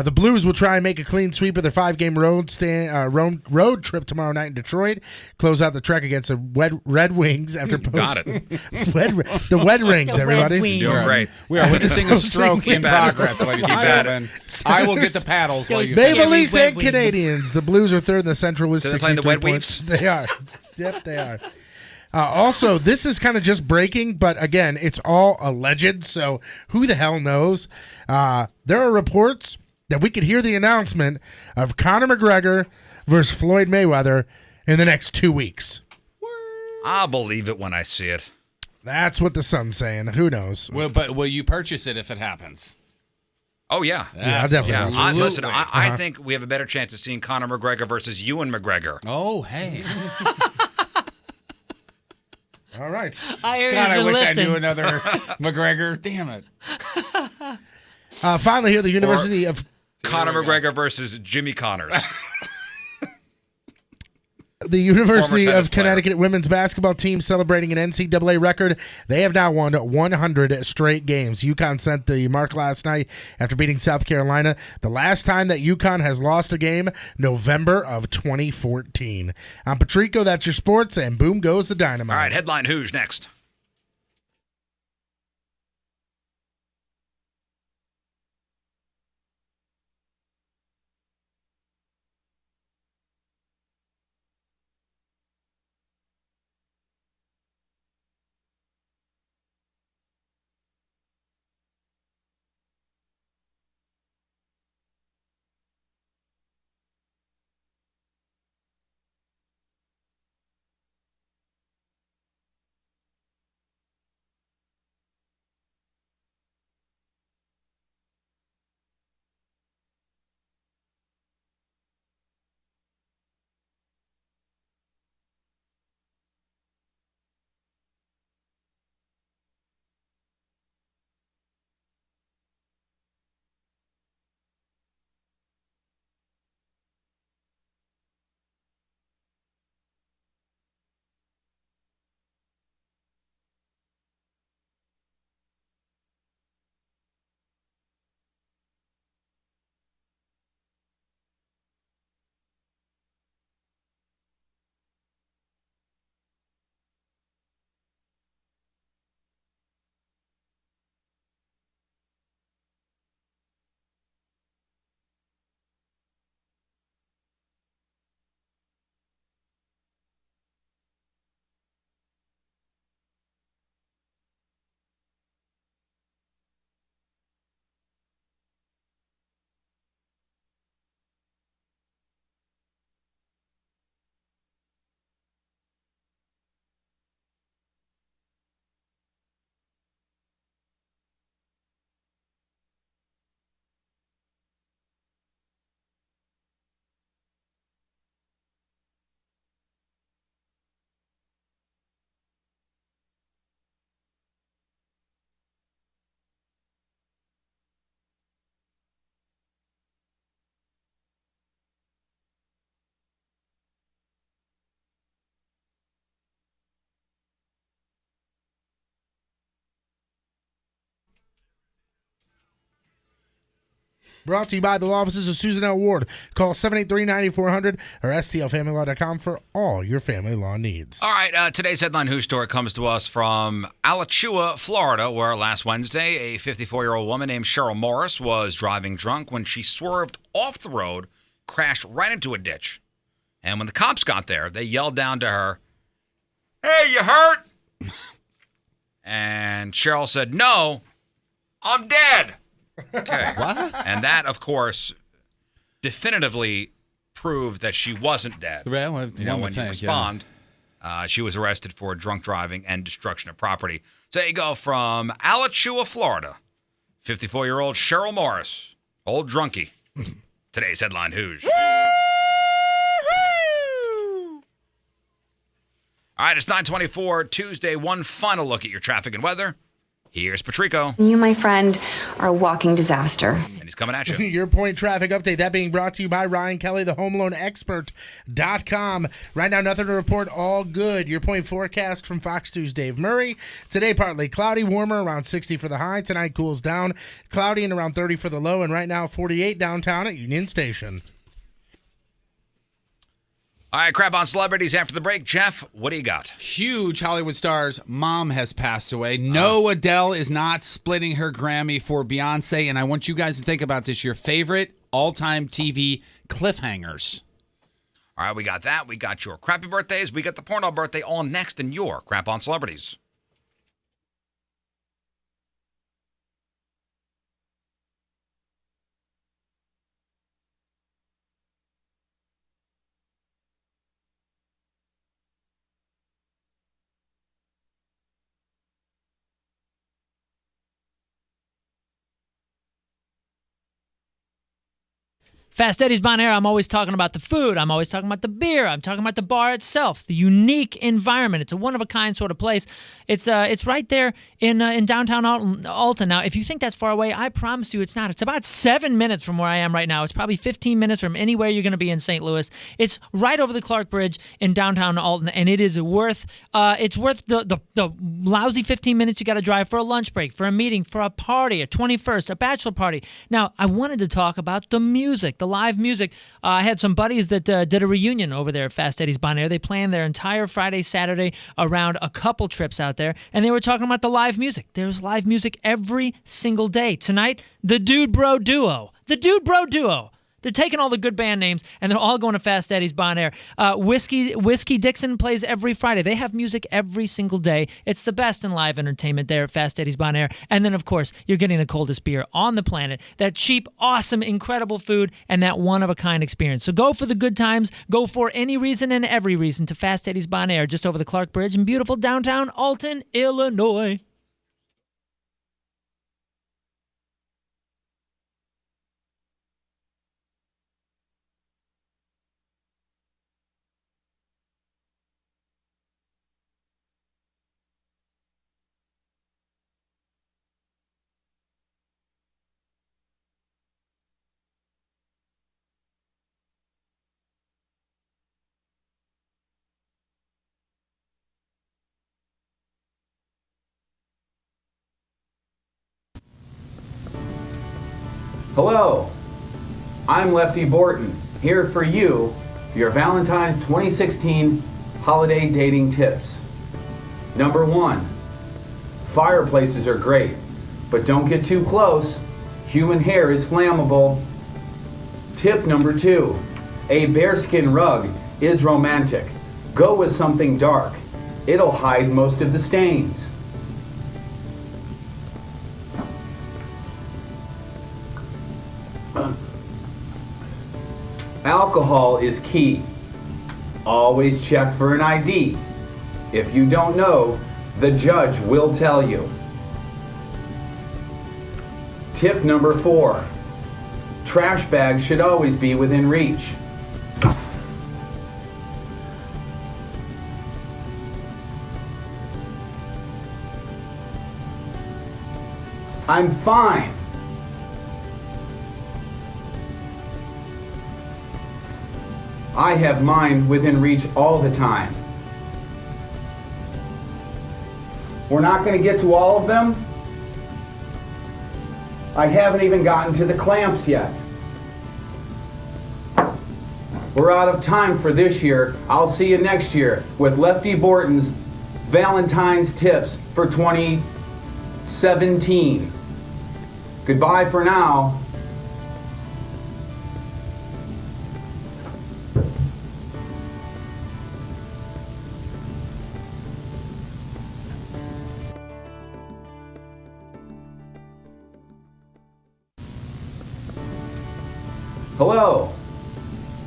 The Blues will try and make a clean sweep of their 5-game road trip tomorrow night in Detroit. Close out the trek against the Red Wings after Got it. the Red Rings, everybody. You're doing great. We are witnessing a stroke in progress, ladies and Bad. gentlemen. I will get the paddles while you Maple finish. Leafs and Wings. Canadians. The Blues are third in the Central with So they're playing the 63 Wed points. Weaves? They are. Yep, they are. Also, this is kind of just breaking, but again, it's all alleged, so who the hell knows? There are reports that we could hear the announcement of Conor McGregor versus Floyd Mayweather in the next 2 weeks. I'll believe it when I see it. That's what the Sun's saying. Who knows? Well, but will you purchase it if it happens? Oh, yeah. Yeah, I'll definitely Yeah, watch it. listen, I think we have a better chance of seeing Conor McGregor versus Ewan McGregor. Oh, hey. All right. I hear God, I you've been wish lifting. I knew another McGregor. Damn it. Finally, here, the University of Conor McGregor versus Jimmy Connors. The University tennis of Connecticut women's basketball team celebrating an NCAA record. They have now won 100 straight games. UConn sent the mark last night after beating South Carolina. The last time that UConn has lost a game, November of 2014. I'm Patrico, that's your sports, and boom goes the dynamite. All right, headline Who's next? Brought to you by the law offices of Susan L. Ward. Call 783-9400 or stlfamilylaw.com for all your family law needs. All right, today's headline Who story comes to us from Alachua, Florida, where last Wednesday a 54-year-old woman named Cheryl Morris was driving drunk when she swerved off the road, crashed right into a ditch. And when the cops got there, they yelled down to her, "Hey, you hurt?" And Cheryl said, "No, I'm dead." Okay. What? And that, of course, definitively proved that she wasn't dead. Well, when you respond, she was arrested for drunk driving and destruction of property. So there you go, from Alachua, Florida, 54-year-old Cheryl Morris, old drunkie. Today's headline Who's. All right, it's 9:24, Tuesday. One final look at your traffic and weather. Here's Patrico. You, my friend, are a walking disaster. And he's coming at you. Your point traffic update, that being brought to you by Ryan Kelly, the homeloanexpert.com. Right now, nothing to report, all good. Your point forecast from Fox 2's Dave Murray. Today, partly cloudy, warmer, around 60 for the high. Tonight, cools down, cloudy and around 30 for the low. And right now, 48 downtown at Union Station. All right, crap on celebrities after the break. Jeff, what do you got? Huge Hollywood star's mom has passed away. No, Adele is not splitting her Grammy for Beyonce, and I want you guys to think about this, your favorite all-time TV cliffhangers. All right, we got that. We got your crappy birthdays. We got the porno birthday all next in your crap on celebrities. Fast Eddie's Bon Air, I'm always talking about the food. I'm always talking about the beer. I'm talking about the bar itself, the unique environment. It's a one-of-a-kind sort of place. It's right there in downtown Alton. Now, if you think that's far away, I promise you it's not. It's about 7 minutes from where I am right now. It's probably 15 minutes from anywhere you're going to be in St. Louis. It's right over the Clark Bridge in downtown Alton, and it is worth the lousy 15 minutes you got to drive for a lunch break, for a meeting, for a party, a 21st, a bachelor party. Now, I wanted to talk about the music, the live music. I had some buddies that did a reunion over there at Fast Eddie's Bon Air. They planned their entire Friday, Saturday around a couple trips out there, and they were talking about the live music. There's live music every single day. Tonight, the Dude Bro Duo. The Dude Bro Duo. They're taking all the good band names, and they're all going to Fast Eddie's Bon Air. Whiskey Dixon plays every Friday. They have music every single day. It's the best in live entertainment there at Fast Eddie's Bon Air. And then, of course, you're getting the coldest beer on the planet, that cheap, awesome, incredible food, and that one-of-a-kind experience. So go for the good times. Go for any reason and every reason to Fast Eddie's Bon Air, just over the Clark Bridge in beautiful downtown Alton, Illinois. Hello, I'm Lefty Borton, here for you, your Valentine's 2016 holiday dating tips. Number 1, fireplaces are great, but don't get too close. Human hair is flammable. Tip number 2, a bearskin rug is romantic. Go with something dark. It'll hide most of the stains. Alcohol is key. Always check for an ID. If you don't know, the judge will tell you. Tip number 4, trash bags should always be within reach. I'm fine. I have mine within reach all the time. We're not going to get to all of them, I haven't even gotten to the clamps yet. We're out of time for this year. I'll see you next year with Lefty Borton's Valentine's Tips for 2017. Goodbye for now. Hello,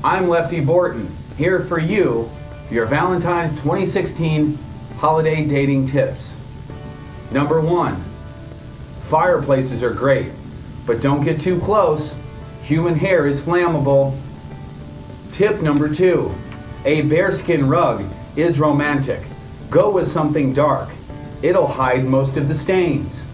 I'm Lefty Borton, here for you, your Valentine's 2016 holiday dating tips. Number 1, fireplaces are great, but don't get too close. Human hair is flammable. Tip number 2, a bearskin rug is romantic. Go with something dark. It'll hide most of the stains.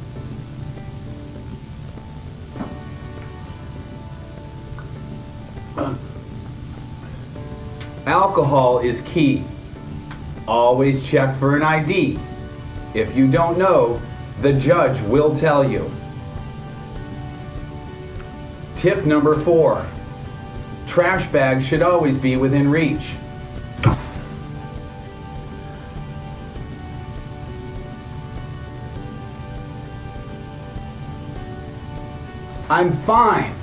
Alcohol is key. Always check for an ID. If you don't know, the judge will tell you. Tip number 4. Trash bags should always be within reach. I'm fine.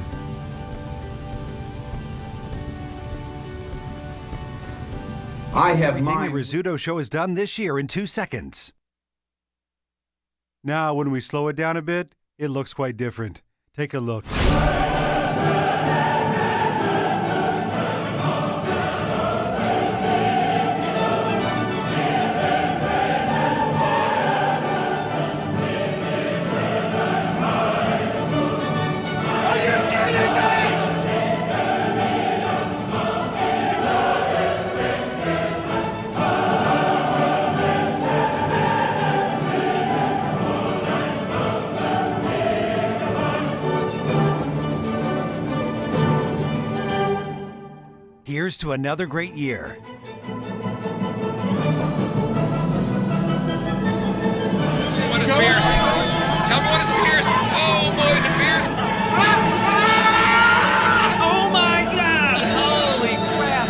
I have everything mine. the Rizzuto Show has done this year in 2 seconds. Now, when we slow it down a bit, it looks quite different. Take a look. Here's to another great year. What is beers? Tell me what is beers? Oh, boys and beers. Oh my God! Holy crap!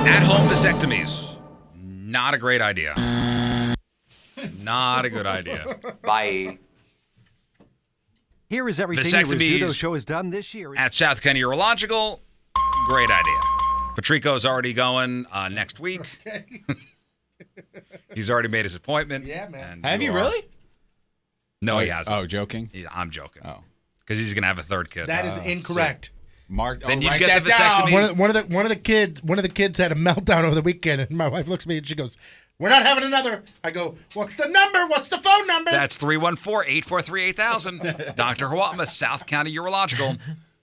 At-home vasectomies. Not a great idea. Not a good idea. Bye. Here is everything the Rizzuto Show has done this year. At South County Urological, great idea. Patrico's already going next week. Okay. He's already made his appointment. Yeah, man. and Have you are- really? No, he hasn't. Oh, joking? I'm joking. Oh. Because he's going to have a third kid. That is incorrect. Mark, Then you write get that the down. vasectomy. One of the kids had a meltdown over the weekend, and my wife looks at me and she goes, "We're not having another." I go, "What's the number? What's the phone number?" That's 314-843-8000. Dr. Hawatma, South County Urological.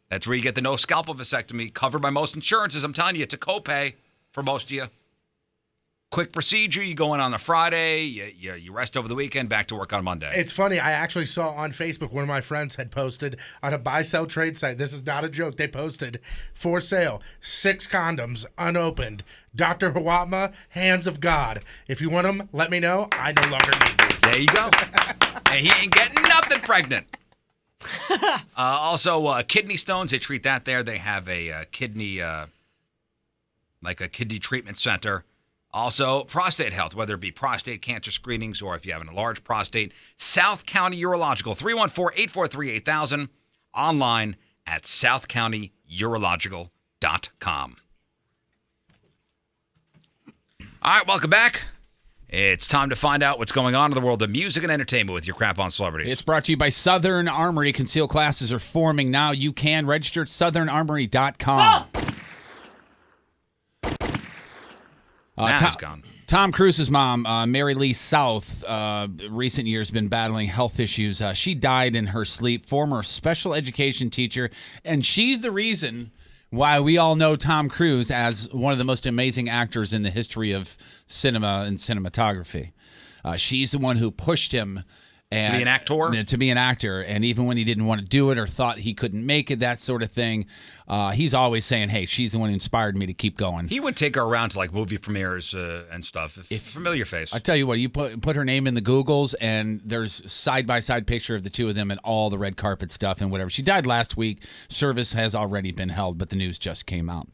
That's where you get the no scalpel vasectomy, covered by most insurances. I'm telling you, it's a copay for most of you. Quick procedure. You go in on a Friday. You rest over the weekend. Back to work on Monday. It's funny. I actually saw on Facebook one of my friends had posted on a buy-sell trade site. This is not a joke. They posted for sale 6 condoms unopened. Dr. Hawatma, hands of God. If you want them, let me know. I no longer need these. There you go. And he ain't getting nothing pregnant. Also, kidney stones. They treat that there. They have a kidney, like a kidney treatment center Also, prostate health, whether it be prostate cancer screenings or if you have an enlarged prostate. South County Urological, 314-843-8000, online at southcountyurological.com. All right, welcome back. It's time to find out what's going on in the world of music and entertainment with your Crap on Celebrities. It's brought to you by Southern Armory. Concealed classes are forming now. You can register at southernarmory.com. Tom Cruise's mom, Mary Lee South, recent years been battling health issues. She died in her sleep, former special education teacher, and she's the reason why we all know Tom Cruise as one of the most amazing actors in the history of cinema and cinematography. She's the one who pushed him to be an actor? To be an actor. And even when he didn't want to do it or thought he couldn't make it, that sort of thing, he's always saying, hey, she's the one who inspired me to keep going. He would take her around to like movie premieres and stuff. Familiar face. I tell you what, you put her name in the Googles, and there's side-by-side picture of the two of them and all the red carpet stuff and whatever. She died last week. Service has already been held, but the news just came out.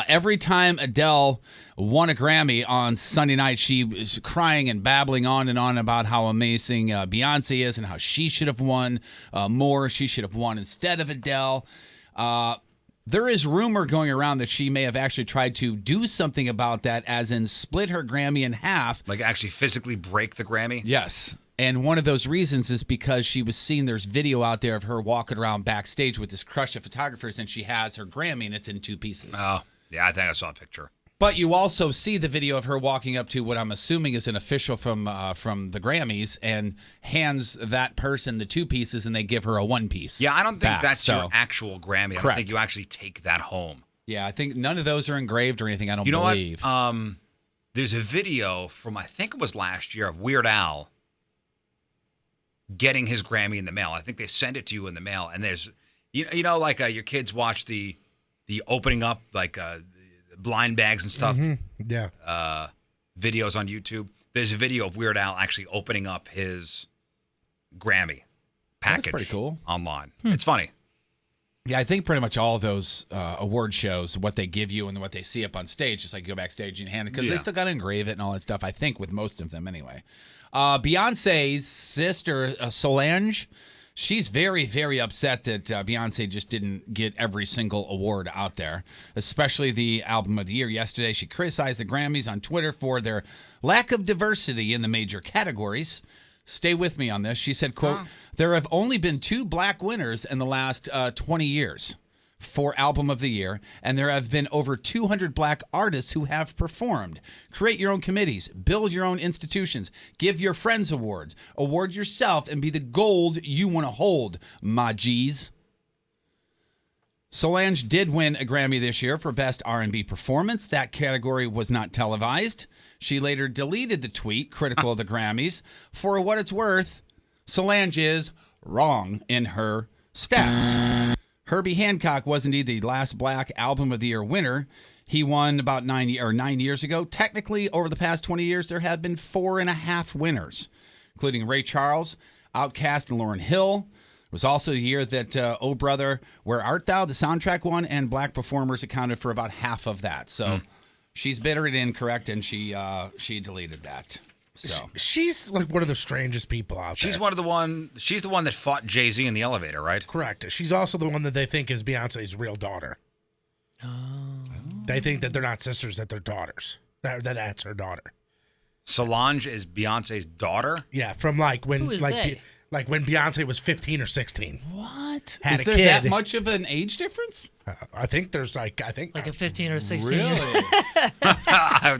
Every time Adele won a Grammy on Sunday night, she was crying and babbling on and on about how amazing Beyonce is and how she should have won more. She should have won instead of Adele. There is rumor going around that she may have actually tried to do something about that, as in split her Grammy in half. Like actually physically break the Grammy? Yes. And one of those reasons is because she was seen, there's video out there of her walking around backstage with this crush of photographers, and she has her Grammy, and it's in two pieces. Oh, yeah, I think I saw a picture. But you also see the video of her walking up to what I'm assuming is an official from the Grammys and hands that person the two pieces, and they give her a one piece. Yeah, I don't think that's your actual Grammy. I don't think you actually take that home. Yeah, I think none of those are engraved or anything, I don't believe. You know what? There's a video from, I think it was last year, of Weird Al getting his Grammy in the mail. I think they send it to you in the mail, and there's, you know, like your kids watch the opening up, like blind bags and stuff. Mm-hmm. Yeah. Videos on YouTube. There's a video of Weird Al actually opening up his Grammy package. That's pretty cool. Online. It's funny. Yeah, I think pretty much all of those award shows, what they give you and what they see up on stage, just like you go backstage and hand it, because they still got to engrave it and all that stuff, I think, with most of them anyway. Beyonce's sister, Solange, she's very, very upset that Beyonce just didn't get every single award out there, especially the Album of the Year. Yesterday, she criticized the Grammys on Twitter for their lack of diversity in the major categories. Stay with me on this. She said, quote, there have only been 2 black winners in the last 20 years for Album of the Year, and there have been over 200 black artists who have performed. Create your own committees, build your own institutions, give your friends awards, award yourself, and be the gold you want to hold, my G's. Solange did win a Grammy this year for Best R&B Performance. That category was not televised. She later deleted the tweet critical of the Grammys. For what it's worth, Solange is wrong in her stats. Herbie Hancock was indeed the last black Album of the Year winner. He won about 9 years ago. Technically, over the past 20 years, there have been 4.5 winners, including Ray Charles, Outkast, and Lauryn Hill. It was also the year that Oh Brother, Where Art Thou, the soundtrack won, and black performers accounted for about half of that. So she's bitter and incorrect, and she deleted that. So she's like one of the strangest people out there. She's the one that fought Jay-Z in the elevator, right? Correct. She's also the one that they think is Beyonce's real daughter. Oh. They think that they're not sisters, that they're daughters. That's her daughter. Solange is Beyonce's daughter? Yeah, from like when Who is they? Like when Beyonce was 15 or 16. What? Had Is a there kid. that much of an age difference? I think there's like a 15 or 16. Really?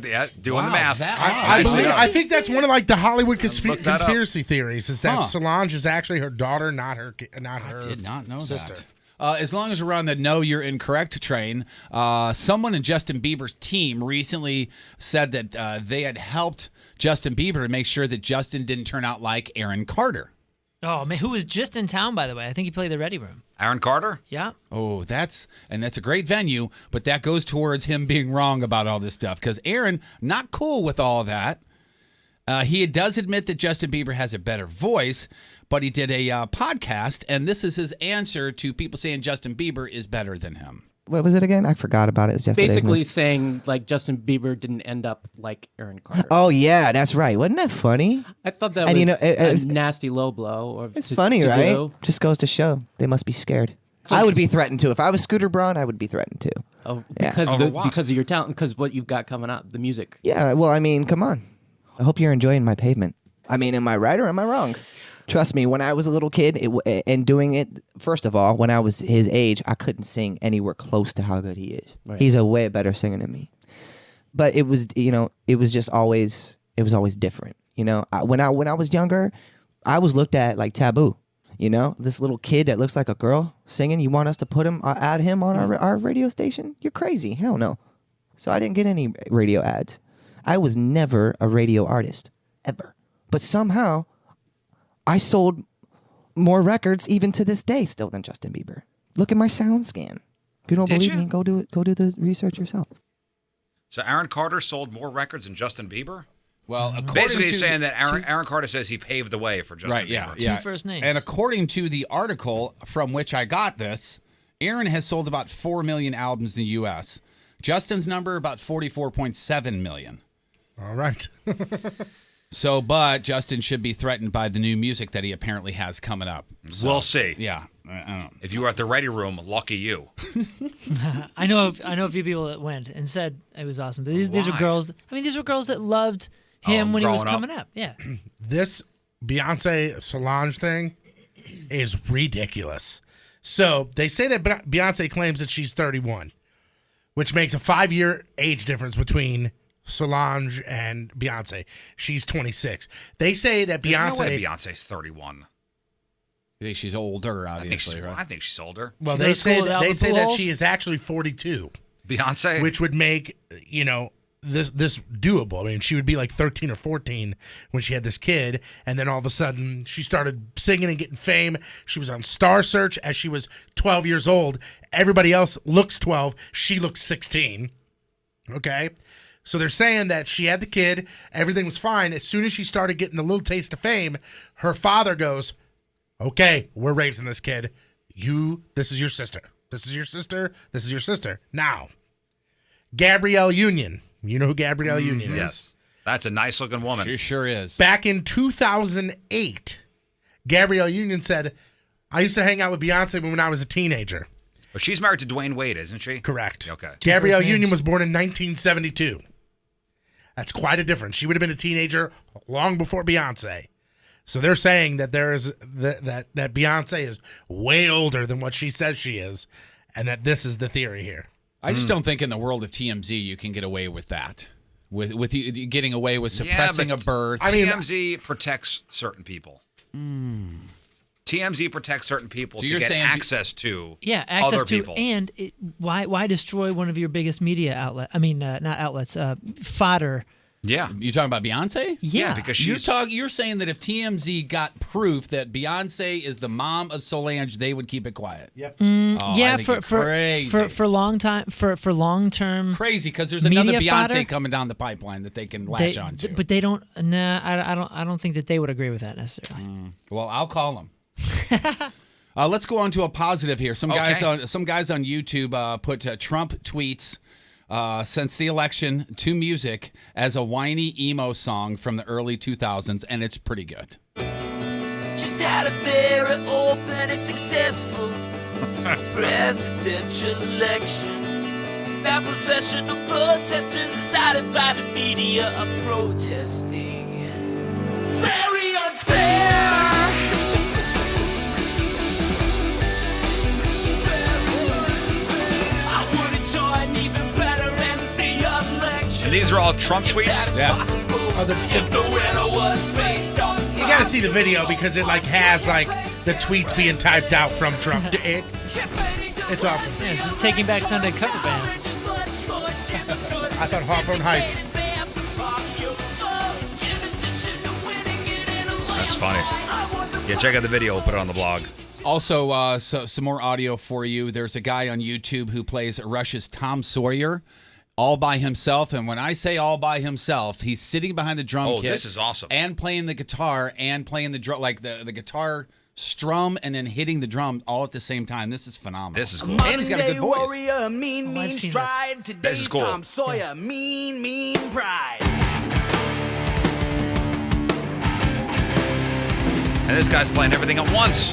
Yeah, doing the math. I think that's one of like the Hollywood conspiracy theories is that Solange is actually her daughter, not her. I did not know sister. that. As long as we're on the "No, You're Incorrect" train, someone in Justin Bieber's team recently said that they had helped Justin Bieber to make sure that Justin didn't turn out like Aaron Carter. Oh, man, who was just in town, by the way. I think he played the Ready Room. Aaron Carter? Yeah. Oh, that's a great venue, but that goes towards him being wrong about all this stuff because Aaron, not cool with all of that. He does admit that Justin Bieber has a better voice, but he did a podcast, and this is his answer to people saying Justin Bieber is better than him. What was it again? I forgot about it. It was yesterday's Basically news. saying like Justin Bieber didn't end up like Aaron Carter. Oh yeah, that's right. Wasn't that funny? I thought that And was you know, it a was- nasty low blow. Or It's to, funny, to right? do. Just goes to show they must be scared. So- I would be threatened too. If I was Scooter Braun, I would be threatened too. Oh, Yeah. because Over what? because of your talent, because what you've got coming up, the music. Yeah, well, I mean, come on. I hope you're enjoying my pavement. I mean, am I right or am I wrong? Trust me, when I was a little kid and doing it, first of all, when I was his age, I couldn't sing anywhere close to how good he is. Right. He's a way better singer than me. But it was, it was just always, different. When I was younger, I was looked at like taboo. This little kid that looks like a girl singing, you want us to put him, add him on our radio station? You're crazy. Hell no. So I didn't get any radio ads. I was never a radio artist, ever. But somehow, I sold more records even to this day still than Justin Bieber. Look at my sound scan. If you don't Did believe you? me, go do it. Go do the research yourself. So Aaron Carter sold more records than Justin Bieber? Well, according Basically, to he's saying that the- Aaron Carter says he paved the way for Justin Right, Bieber. yeah. Two first names. And according to the article from which I got this, Aaron has sold about 4 million albums in the U.S. Justin's number, about 44.7 million. All right. So, but Justin should be threatened by the new music that he apparently has coming up. So, We'll see. Yeah. I don't know. If you were at the ready room, lucky you. I know a few people that went and said it was awesome. But these are Why? girls. I mean, these were girls that loved him when he was growing up. coming up. Yeah. This Beyonce Solange thing is ridiculous. So they say that Beyonce claims that she's 31, which makes a 5-year age difference between Solange and Beyonce. She's 26. They say that There's no way Beyonce. Beyonce's 31. I think she's older, I think obviously, she's, right? I think she's older. Well, She they goes to say school with that, they Albert say that Pujols? she is actually 42, Beyonce? which would make this doable. I mean, she would be like 13 or 14 when she had this kid, and then all of a sudden she started singing and getting fame. She was on Star Search as she was 12 years old. Everybody else looks 12. She looks 16. Okay? So they're saying that she had the kid, everything was fine. As soon as she started getting a little taste of fame, her father goes, "Okay, we're raising this kid. This is your sister. This is your sister. This is your sister." Now, Gabrielle Union. You know who Gabrielle Union is? Yes. That's a nice looking woman. She sure is. Back in 2008, Gabrielle Union said, "I used to hang out with Beyonce when I was a teenager." But she's married to Dwayne Wade, isn't she? Correct. Okay. Gabrielle first names. Union was born in 1972. That's quite a difference. She would have been a teenager long before Beyonce. So they're saying that there is that Beyonce is way older than what she says she is, and that this is the theory here. I just don't think in the world of TMZ you can get away with that. With you getting away with suppressing a birth. I mean, TMZ protects certain people. TMZ protects certain people So to you're get saying access to Access other to, people. and why destroy one of your biggest media outlet? I mean, not outlets, fodder. Yeah. You talking about Beyonce? Yeah. because You're she's you're saying that if TMZ got proof that Beyonce is the mom of Solange, they would keep it quiet. Yep. Oh, I Yeah, think for you're crazy. for long time for long term. Crazy because there's another media Beyonce fodder? coming down the pipeline that they can latch on to. But they don't. Nah, I don't think that they would agree with that necessarily. Well, I'll call them. Let's go on to a positive here. Some guys on YouTube put Trump tweets since the election to music as a whiny emo song from the early 2000s, and it's pretty good. Just had a very open and successful presidential election. Now professional protesters decided by the media are protesting. Very unfair. I would enjoy an even better end to the election. And these are all Trump tweets? Yeah. If the winner was based on You got to see the video because it has the tweets being typed out from Trump. It's awesome. Yeah, this is Taking Back Sunday cover band. I thought Hawthorne Heights. That's funny. Yeah, check out the video. We'll put it on the blog. Also, some more audio for you. There's a guy on YouTube who plays Rush's Tom Sawyer all by himself. And when I say all by himself, he's sitting behind the drum kit. This is awesome. And playing the guitar and playing the drum, like the guitar strum, and then hitting the drum all at the same time. This is phenomenal. This is cool. And he's got a good voice. Warrior, mean stride. This is cool. Tom Sawyer, mean pride. And this guy's playing everything at once.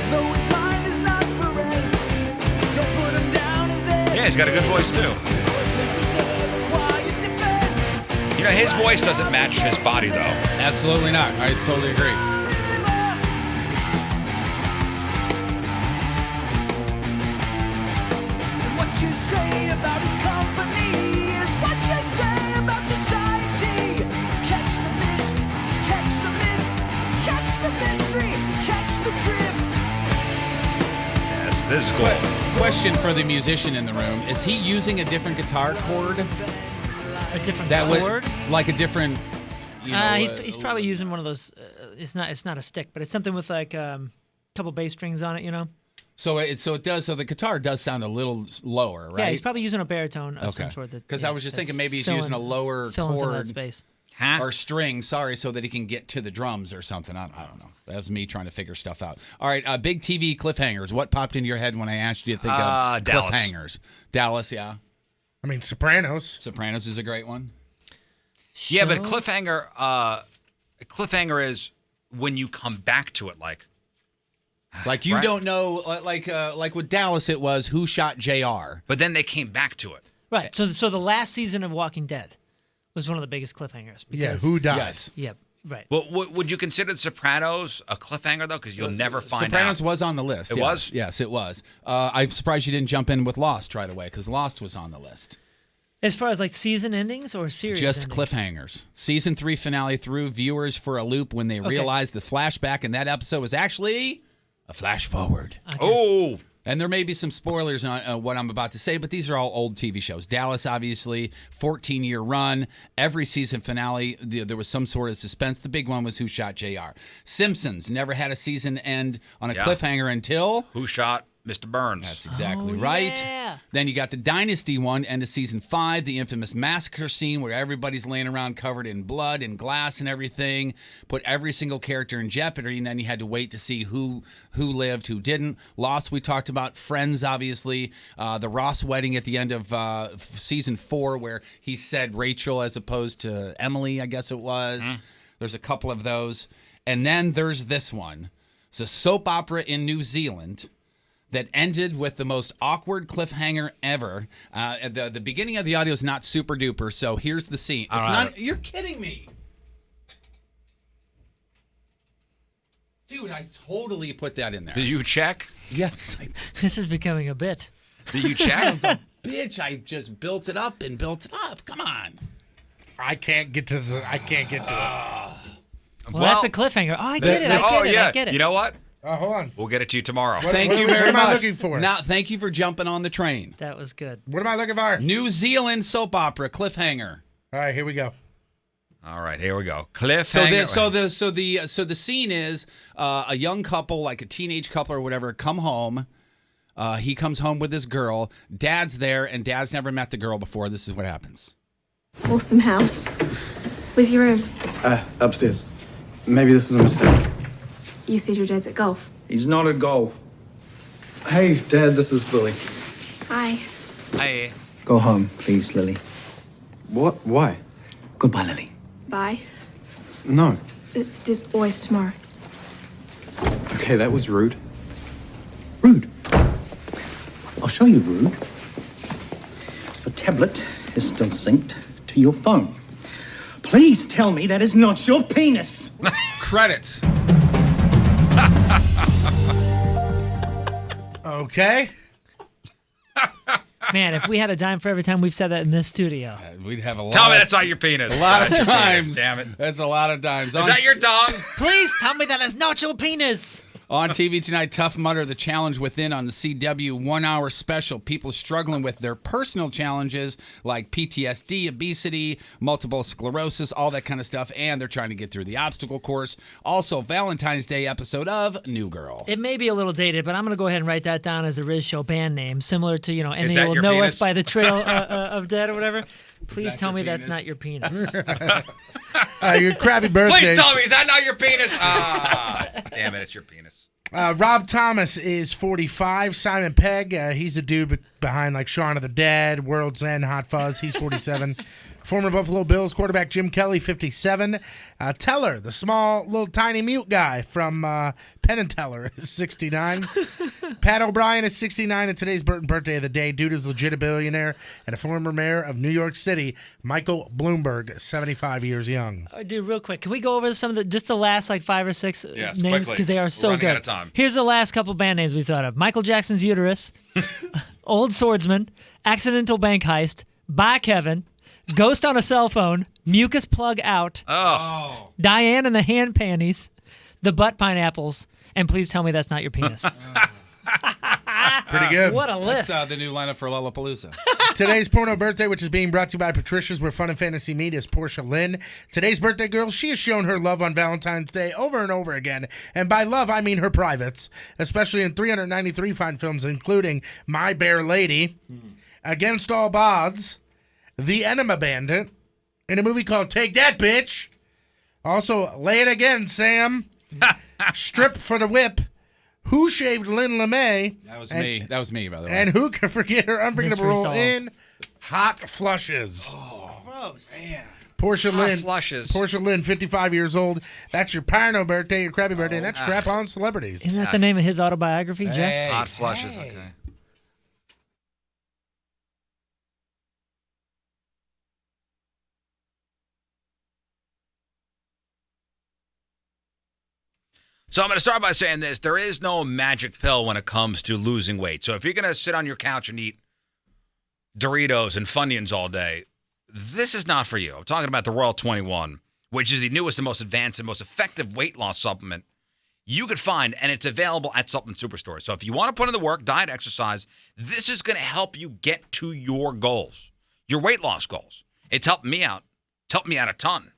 Though his mind is not for rent, don't put him down as a Yeah, he's got a good voice too. You know, his voice doesn't match his body though. Absolutely not. I totally agree. And what you say about his company is what you say about society. Catch the mist, catch the myth, catch the mystery, catch the drift. Yes, this is cool. Question for the musician in the room: is he using a different guitar chord? A different That chord? would like a different. You know, he's probably using one of those. It's not a stick, but it's something with like a couple bass strings on it. You know. So the guitar does sound a little lower, right? Yeah, he's probably using a baritone of some sort. Because I was just thinking maybe he's using a lower chord space. or string, so that he can get to the drums or something. I don't know. That was me trying to figure stuff out. All right, big TV cliffhangers. What popped into your head when I asked you to think of Dallas. cliffhangers? Dallas, yeah. I mean, Sopranos. Sopranos is a great one. Yeah, but cliffhanger is when you come back to it, like you right? don't know, like with Dallas, it was who shot JR. But then they came back to it. Right. So the last season of Walking Dead was one of the biggest cliffhangers. Because, who dies? Yes. Yeah. Right. Well, would you consider The Sopranos a cliffhanger though? Because you'll never find Sopranos out. was on the list. It yes. was? Yes, it was. I'm surprised you didn't jump in with Lost right away because Lost was on the list. As far as like season endings or series Just endings? cliffhangers. Season 3 finale threw viewers for a loop when they realized the flashback in that episode was actually a flash forward. Okay. Oh. And there may be some spoilers on what I'm about to say, but these are all old TV shows. Dallas, obviously, 14-year run. Every season finale, there was some sort of suspense. The big one was Who Shot JR. Simpsons never had a season end on a cliffhanger until... Who Shot Mr. Burns? That's exactly right. Yeah. Then you got the Dynasty one, end of season 5, the infamous massacre scene where everybody's laying around covered in blood and glass and everything, put every single character in jeopardy, and then you had to wait to see who lived, who didn't. Lost, we talked about. Friends, obviously. The Ross wedding at the end of season 4 where he said Rachel as opposed to Emily, I guess it was. There's a couple of those. And then there's this one. It's a soap opera in New Zealand that ended with the most awkward cliffhanger ever. The beginning of the audio is not super duper, so here's the scene. It's not. You're kidding me. Dude, I totally put that in there. Did you check? Yes. This is becoming a bit. Did you check? Bitch, I just built it up and built it up. Come on. I can't get to it. Well, that's a cliffhanger. Oh, I get it. I get it. You know what? Hold on. We'll get it to you tomorrow. Thank you very much. What am I looking for? Now, thank you for jumping on the train. That was good. What am I looking for? New Zealand soap opera cliffhanger. All right, here we go. All right, here we go. Cliffhanger. So the scene is a young couple, like a teenage couple or whatever, come home. He comes home with his girl. Dad's there, and Dad's never met the girl before. This is what happens. Awesome house. Where's your room? Upstairs. Maybe this is a mistake. You said your dad's at golf. He's not at golf. Hey, Dad, this is Lily. Hi. Hey. Go home, please, Lily. What? Why? Goodbye, Lily. Bye. No. There's always tomorrow. Okay, that was rude. Rude? I'll show you rude. Your tablet is still synced to your phone. Please tell me that is not your penis. Credits. Okay. Man, if we had a dime for every time we've said that in this studio. We'd have a lot. Tell me that's not your penis. A lot of times. Damn it. That's a lot of times. Is that your dong? Please tell me that is not your penis. On TV tonight, Tough Mudder, The Challenge Within on the CW 1-hour special. People struggling with their personal challenges like PTSD, obesity, multiple sclerosis, all that kind of stuff, and they're trying to get through the obstacle course. Also, Valentine's Day episode of New Girl. It may be a little dated, but I'm going to go ahead and write that down as a Riz Show band name, similar to, and Is they that will your know penis? us by the trail of dead or whatever. Please that tell your me that's penis? not your penis. Your crappy birthday. Please tell me, is that not your penis? Ah, damn it, it's your penis. Rob Thomas is 45. Simon Pegg, he's the dude behind like Shaun of the Dead, World's End, Hot Fuzz. He's 47. Former Buffalo Bills quarterback Jim Kelly, 57. Teller, the small, little, tiny mute guy from Penn and Teller, is 69. Pat O'Brien is 69, and today's birthday of the day. Dude is legit a billionaire and a former mayor of New York City, Michael Bloomberg, 75 years young. Dude, real quick, can we go over some of just the last like 5 or 6 Yes, names quickly. because they are so We're running good. out of time. Here's the last couple band names we thought of: Michael Jackson's Uterus, Old Swordsman, Accidental Bank Heist, Bye Kevin, Ghost on a Cell Phone, Mucus Plug Out, Diane and the Hand Panties, The Butt Pineapples, and Please Tell Me That's Not Your Penis. Pretty good. What a list. That's the new lineup for Lollapalooza. Today's porno birthday, which is being brought to you by Patricia's, where fun and fantasy meet, is Portia Lynn. Today's birthday girl, she has shown her love on Valentine's Day over and over again. And by love, I mean her privates, especially in 393 fine films, including My Bare Lady, Against All Odds, The Enema Bandit, in a movie called Take That, Bitch. Also, Lay It Again, Sam, Strip for the Whip, Who Shaved Lynn LeMay. That was me. That was me, by the way. And who can forget her unforgettable Mystery role solved. in Hot Flushes? Gross. Portia Hot Lynn. Flushes. Portia Lynn, 55 years old. That's your Parno birthday, your crappy birthday, and that's Crap on Celebrities. Isn't that the name of his autobiography, Jeff? Hot flushes, okay. So I'm going to start by saying this. There is no magic pill when it comes to losing weight. So if you're going to sit on your couch and eat Doritos and Funyuns all day, this is not for you. I'm talking about the Royal 21, which is the newest and most advanced and most effective weight loss supplement you could find, and it's available at Supplement Superstore. So if you want to put in the work, diet, exercise, this is going to help you get to your goals, your weight loss goals. It's helped me out. It's helped me out a ton.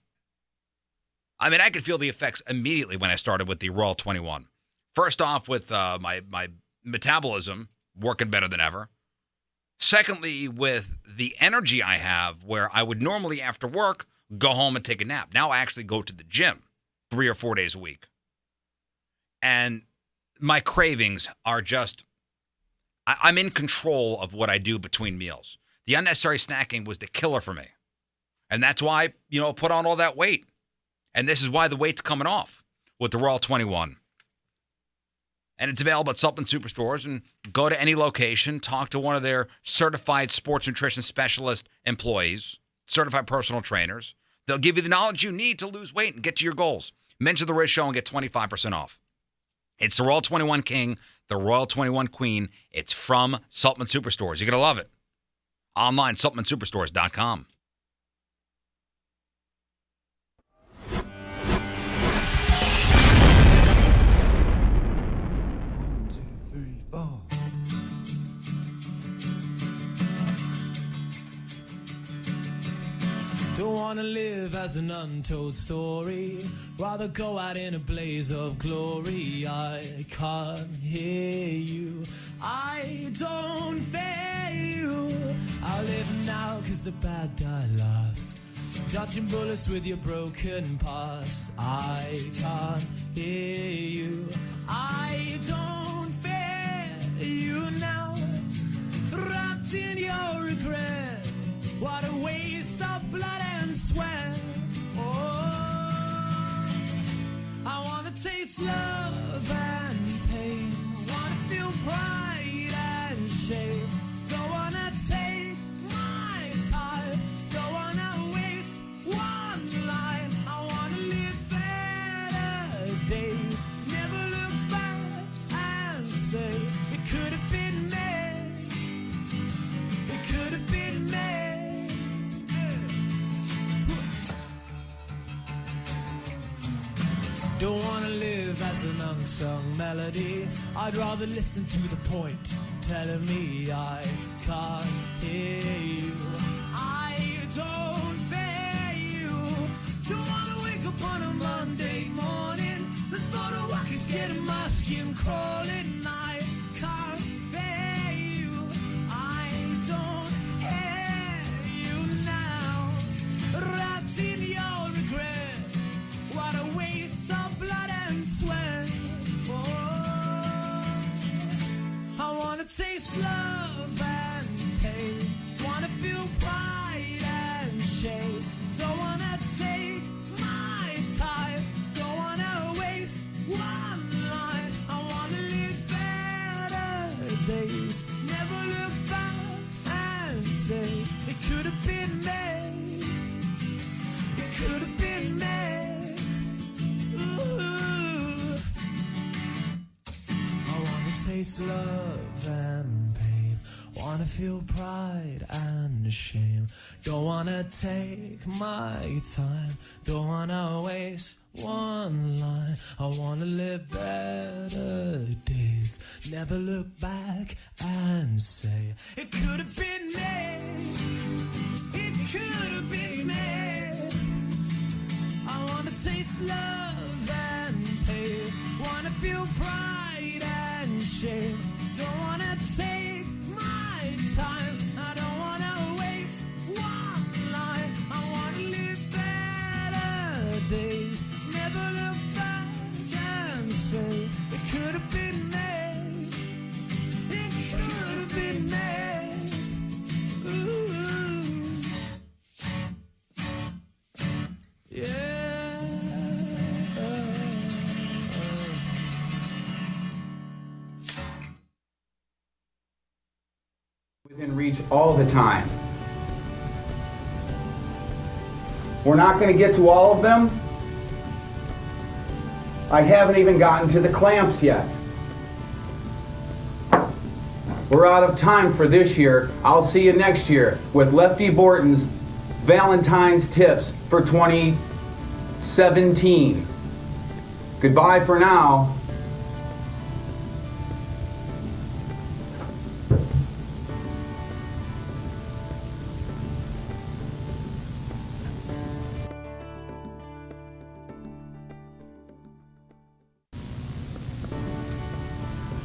I mean, I could feel the effects immediately when I started with the Royal 21. First off, with my metabolism working better than ever. Secondly, with the energy I have, where I would normally after work go home and take a nap. Now I actually go to the gym 3 or 4 days a week. And my cravings are just, I'm in control of what I do between meals. The unnecessary snacking was the killer for me. And that's why, I put on all that weight. And this is why the weight's coming off with the Royal 21. And it's available at Supplement Superstores. And go to any location, talk to one of their certified sports nutrition specialist employees, certified personal trainers. They'll give you the knowledge you need to lose weight and get to your goals. Mention the Riz Show and get 25% off. It's the Royal 21 King, the Royal 21 Queen. It's from Supplement Superstores. You're going to love it. Online, supplementsuperstores.com. Don't wanna live as an untold story. Rather go out in a blaze of glory. I can't hear you. I don't fear you. I'll live now 'cause the bad die last. Dodging bullets with your broken past. I can't hear you. I don't fear you now. Wrapped in your regret. What a waste of blood and sweat. Oh, I wanna taste love and pain. Wanna feel pride and shame. Don't wanna take my time. Don't wanna waste one life. I wanna live better days. Never look back and say it could have been me. It could have been me. Don't wanna wanna live as an unsung melody. I'd rather listen to the point telling me I can't hear you. I don't fear you. Don't wanna wake up on a Monday morning. The thought of work is getting my skin crawling. I can't fear you. I don't hear you now. Wrapped in your regret. What a waste of blood and sweat. Oh, I wanna taste love and pain. Wanna feel pride and shame. Don't wanna take my time. Don't wanna waste one life. I wanna live better days. Never look back and say it could have been me. It could have been me. Ooh. I wanna taste love and pain. Wanna feel pride and shame. Don't wanna take my time. Don't wanna waste one line. I wanna live better days. Never look back and say it could have been me. It could have been me. I wanna taste love and pain. Wanna feel pride and shame. Don't wanna take my time. I don't wanna waste one life. I wanna live better days. Never look back and say it could have been me. It could have been me. Ooh. Yeah. Within reach all the time. We're not going to get to all of them. I haven't even gotten to the clamps yet. We're out of time for this year. I'll see you next year with Lefty Borton's Valentine's Tips for 2017. Goodbye for now.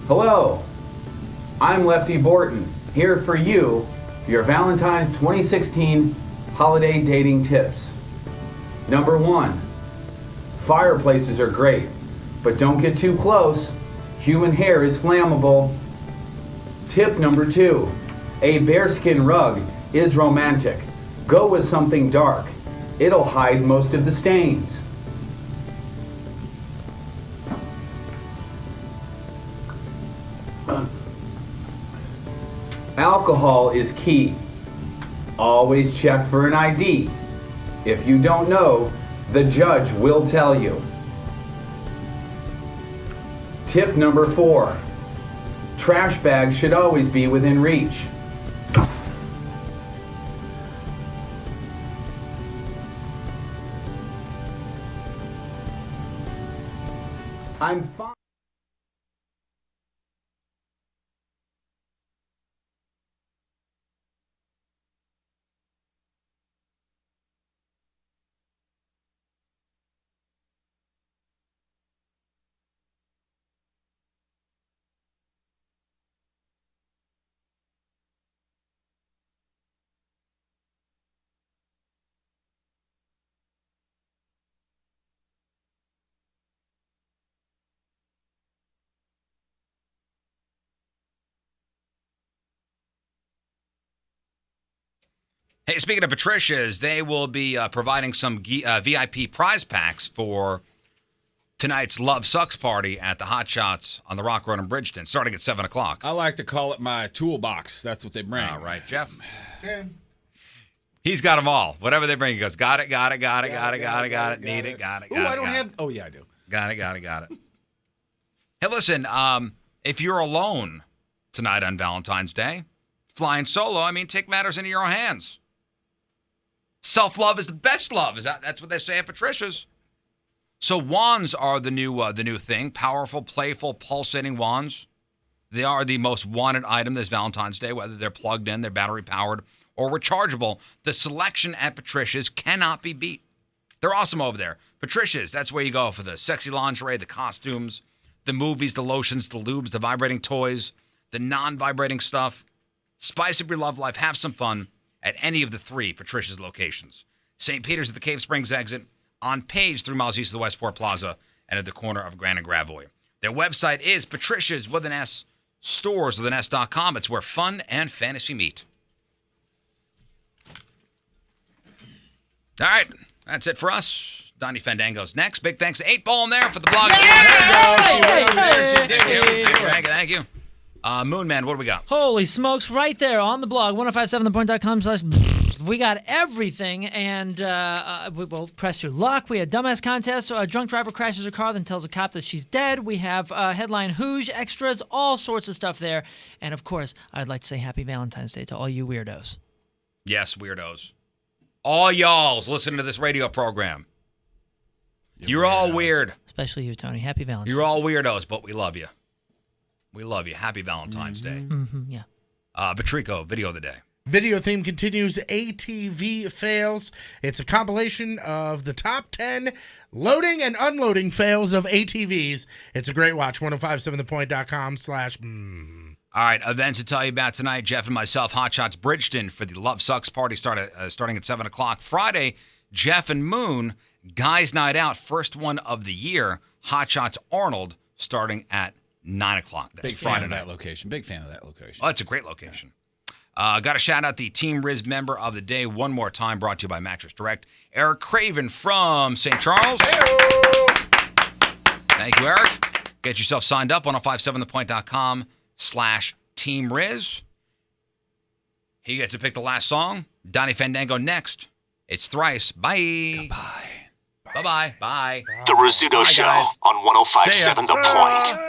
Hello, I'm Lefty Borton, here for you, your Valentine's 2016 holiday dating tips. Number 1, fireplaces are great, but don't get too close. Human hair is flammable. Tip number 2, a bearskin rug is romantic. Go with something dark. It'll hide most of the stains. Alcohol is key. Always check for an ID. If you don't know, the judge will tell you. Tip number 4, trash bags should always be within reach. I'm fine. Hey, speaking of Patricia's, they will be providing some VIP prize packs for tonight's Love Sucks party at the Hot Shots on the Rock Road in Bridgeton, starting at 7 o'clock. I like to call it my toolbox. That's what they bring. All right, Jeff. He's got them all. Whatever they bring, he goes, got it, need it, got it, got it. Ooh, I don't have. Oh, yeah, I do. Got it. Hey, listen, if you're alone tonight on Valentine's Day, flying solo, take matters into your own hands. Self-love is the best love. That's what they say at Patricia's. So wands are the new thing. Powerful, playful, pulsating wands. They are the most wanted item this Valentine's Day, whether they're plugged in, they're battery powered, or rechargeable. The selection at Patricia's cannot be beat. They're awesome over there. Patricia's, that's where you go for the sexy lingerie, the costumes, the movies, the lotions, the lubes, the vibrating toys, the non-vibrating stuff. Spice up your love life. Have some fun at any of the 3 Patricia's locations. St. Peter's at the Cave Springs exit, on Page 3 miles east of the Westport Plaza, and at the corner of Grand and Gravois. Their website is Patricia's with an S, stores with an S.com. It's where fun and fantasy meet. All right, that's it for us. Donnie Fandango's next. Big thanks to 8 Ball in there for the blog. Thank you. Moon Man, what do we got? Holy smokes, right there on the blog, 1057thepoint.com/. We got everything, and we will press your luck. We had dumbass contest. A drunk driver crashes her car, then tells a cop that she's dead. We have headline Hooge extras, all sorts of stuff there. And, of course, I'd like to say Happy Valentine's Day to all you weirdos. Yes, weirdos. All y'alls listening to this radio program. You're all weird. Especially you, Tony. Happy Valentine's You're all weirdos, but we love you. We love you. Happy Valentine's Day. Mm-hmm, yeah. Patrico, video of the day. Video theme continues. ATV fails. It's a compilation of the top 10 loading and unloading fails of ATVs. It's a great watch. 1057thepoint.com/. All right, events to tell you about tonight. Jeff and myself, Hot Shots Bridgeton for the Love Sucks party starting at 7 o'clock. Friday, Jeff and Moon, Guys Night Out, first one of the year. Hot Shots Arnold starting at 9 o'clock. That's Big Friday fan of night. that location. Big fan of that location. Oh, it's a great location. Got to shout out the Team Riz member of the day one more time, brought to you by Mattress Direct, Eric Craven from St. Charles. Thank you, Eric. Get yourself signed up, 1057thepoint.com/Team Riz. He gets to pick the last song. Donnie Fandango next. It's Thrice. Bye. Goodbye. Bye-bye. Bye. The Rizzuto Show guys. on 1057 The Point.